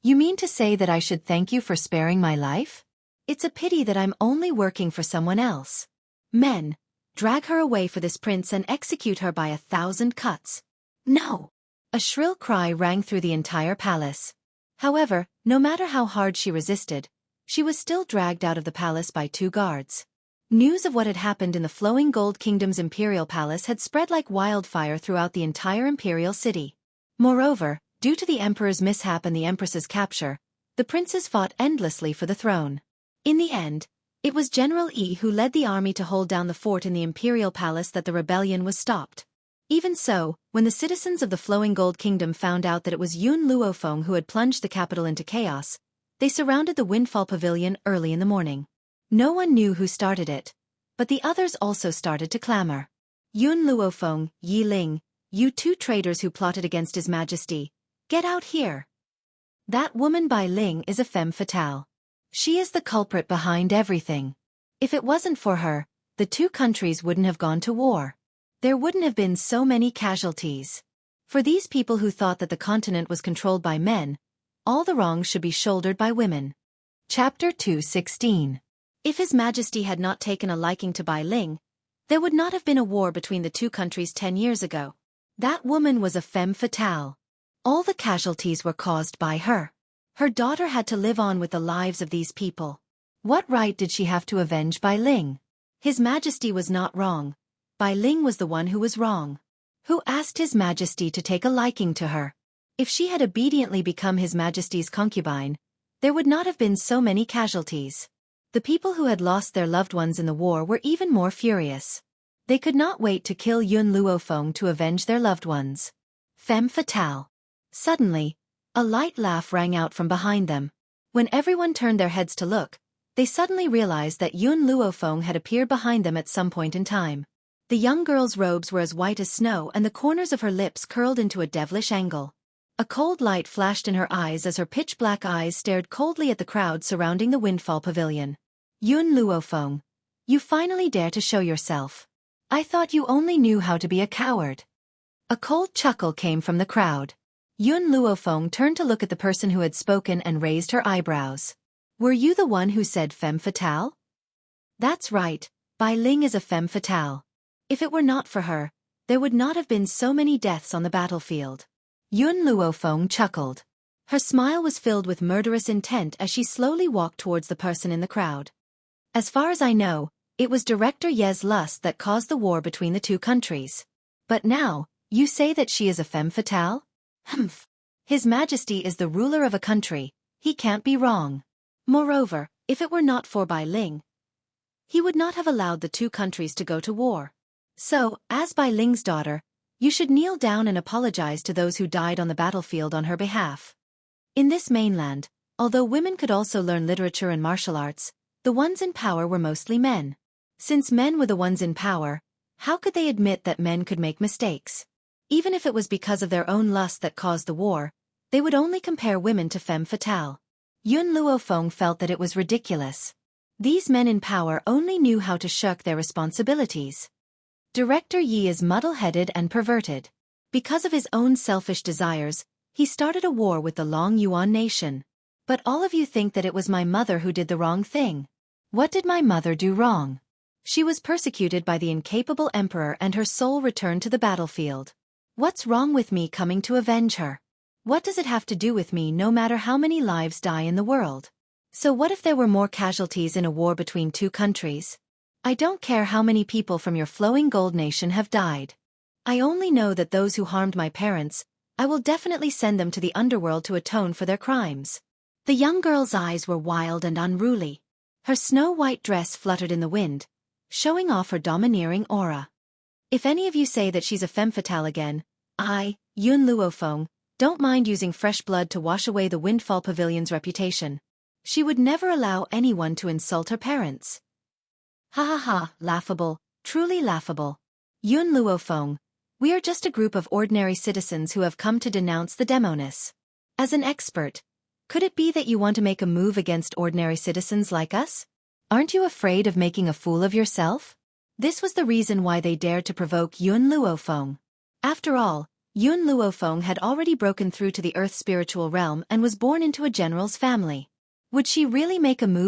You mean to say that I should thank you for sparing my life? It's a pity that I'm only working for someone else. Men, drag her away for this prince and execute her by 1,000 cuts. No! A shrill cry rang through the entire palace. However, no matter how hard she resisted, she was still dragged out of the palace by 2 guards. News of what had happened in the Flowing Gold Kingdom's imperial palace had spread like wildfire throughout the entire imperial city. Moreover, due to the emperor's mishap and the empress's capture, the princes fought endlessly for the throne. In the end, it was General Yi who led the army to hold down the fort in the imperial palace that the rebellion was stopped. Even so, when the citizens of the Flowing Gold Kingdom found out that it was Yun Luofeng who had plunged the capital into chaos, they surrounded the Windfall Pavilion early in the morning. No one knew who started it, but the others also started to clamor. Yun Luofeng, Yi Ling, you 2 traitors who plotted against His Majesty, get out here. That woman Bai Ling is a femme fatale. She is the culprit behind everything. If it wasn't for her, the 2 countries wouldn't have gone to war. There wouldn't have been so many casualties. For these people who thought that the continent was controlled by men, all the wrongs should be shouldered by women. Chapter 216. If His Majesty had not taken a liking to Bai Ling, there would not have been a war between the 2 countries 10 years ago. That woman was a femme fatale. All the casualties were caused by her. Her daughter had to live on with the lives of these people. What right did she have to avenge Bai Ling? His Majesty was not wrong. Bai Ling was the one who was wrong. Who asked His Majesty to take a liking to her? If she had obediently become His Majesty's concubine, there would not have been so many casualties. The people who had lost their loved ones in the war were even more furious. They could not wait to kill Yun Luofeng to avenge their loved ones. Femme fatale. Suddenly, a light laugh rang out from behind them. When everyone turned their heads to look, they suddenly realized that Yun Luofeng had appeared behind them at some point in time. The young girl's robes were as white as snow and the corners of her lips curled into a devilish angle. A cold light flashed in her eyes as her pitch-black eyes stared coldly at the crowd surrounding the Windfall Pavilion. Yun Luofeng, you finally dare to show yourself. I thought you only knew how to be a coward. A cold chuckle came from the crowd. Yun Luofeng turned to look at the person who had spoken and raised her eyebrows. Were you the one who said femme fatale? That's right, Bai Ling is a femme fatale. If it were not for her, there would not have been so many deaths on the battlefield. Yun Luofeng chuckled. Her smile was filled with murderous intent as she slowly walked towards the person in the crowd. As far as I know, it was Director Ye's lust that caused the war between the 2 countries. But now, you say that she is a femme fatale? Humph. His Majesty is the ruler of a country, he can't be wrong. Moreover, if it were not for Bai Ling, he would not have allowed the 2 countries to go to war. So, as Bai Ling's daughter, you should kneel down and apologize to those who died on the battlefield on her behalf. In this mainland, although women could also learn literature and martial arts, the ones in power were mostly men. Since men were the ones in power, how could they admit that men could make mistakes? Even if it was because of their own lust that caused the war, they would only compare women to femme fatale. Yun Luofeng felt that it was ridiculous. These men in power only knew how to shirk their responsibilities. Director Yi is muddle-headed and perverted. Because of his own selfish desires, he started a war with the Long Yuan nation. But all of you think that it was my mother who did the wrong thing. What did my mother do wrong? She was persecuted by the incapable emperor and her soul returned to the battlefield. What's wrong with me coming to avenge her? What does it have to do with me no matter how many lives die in the world? So what if there were more casualties in a war between 2 countries? I don't care how many people from your Flowing Gold nation have died. I only know that those who harmed my parents, I will definitely send them to the Underworld to atone for their crimes. The young girl's eyes were wild and unruly. Her snow-white dress fluttered in the wind, showing off her domineering aura. If any of you say that she's a femme fatale again, I, Yun Luofeng, don't mind using fresh blood to wash away the Windfall Pavilion's reputation. She would never allow anyone to insult her parents. Ha ha ha, laughable, truly laughable. Yun Luofeng, we are just a group of ordinary citizens who have come to denounce the demoness. As an expert, could it be that you want to make a move against ordinary citizens like us? Aren't you afraid of making a fool of yourself? This was the reason why they dared to provoke Yun Luofeng. After all, Yun Luofeng had already broken through to the Earth spiritual realm and was born into a general's family. Would she really make a move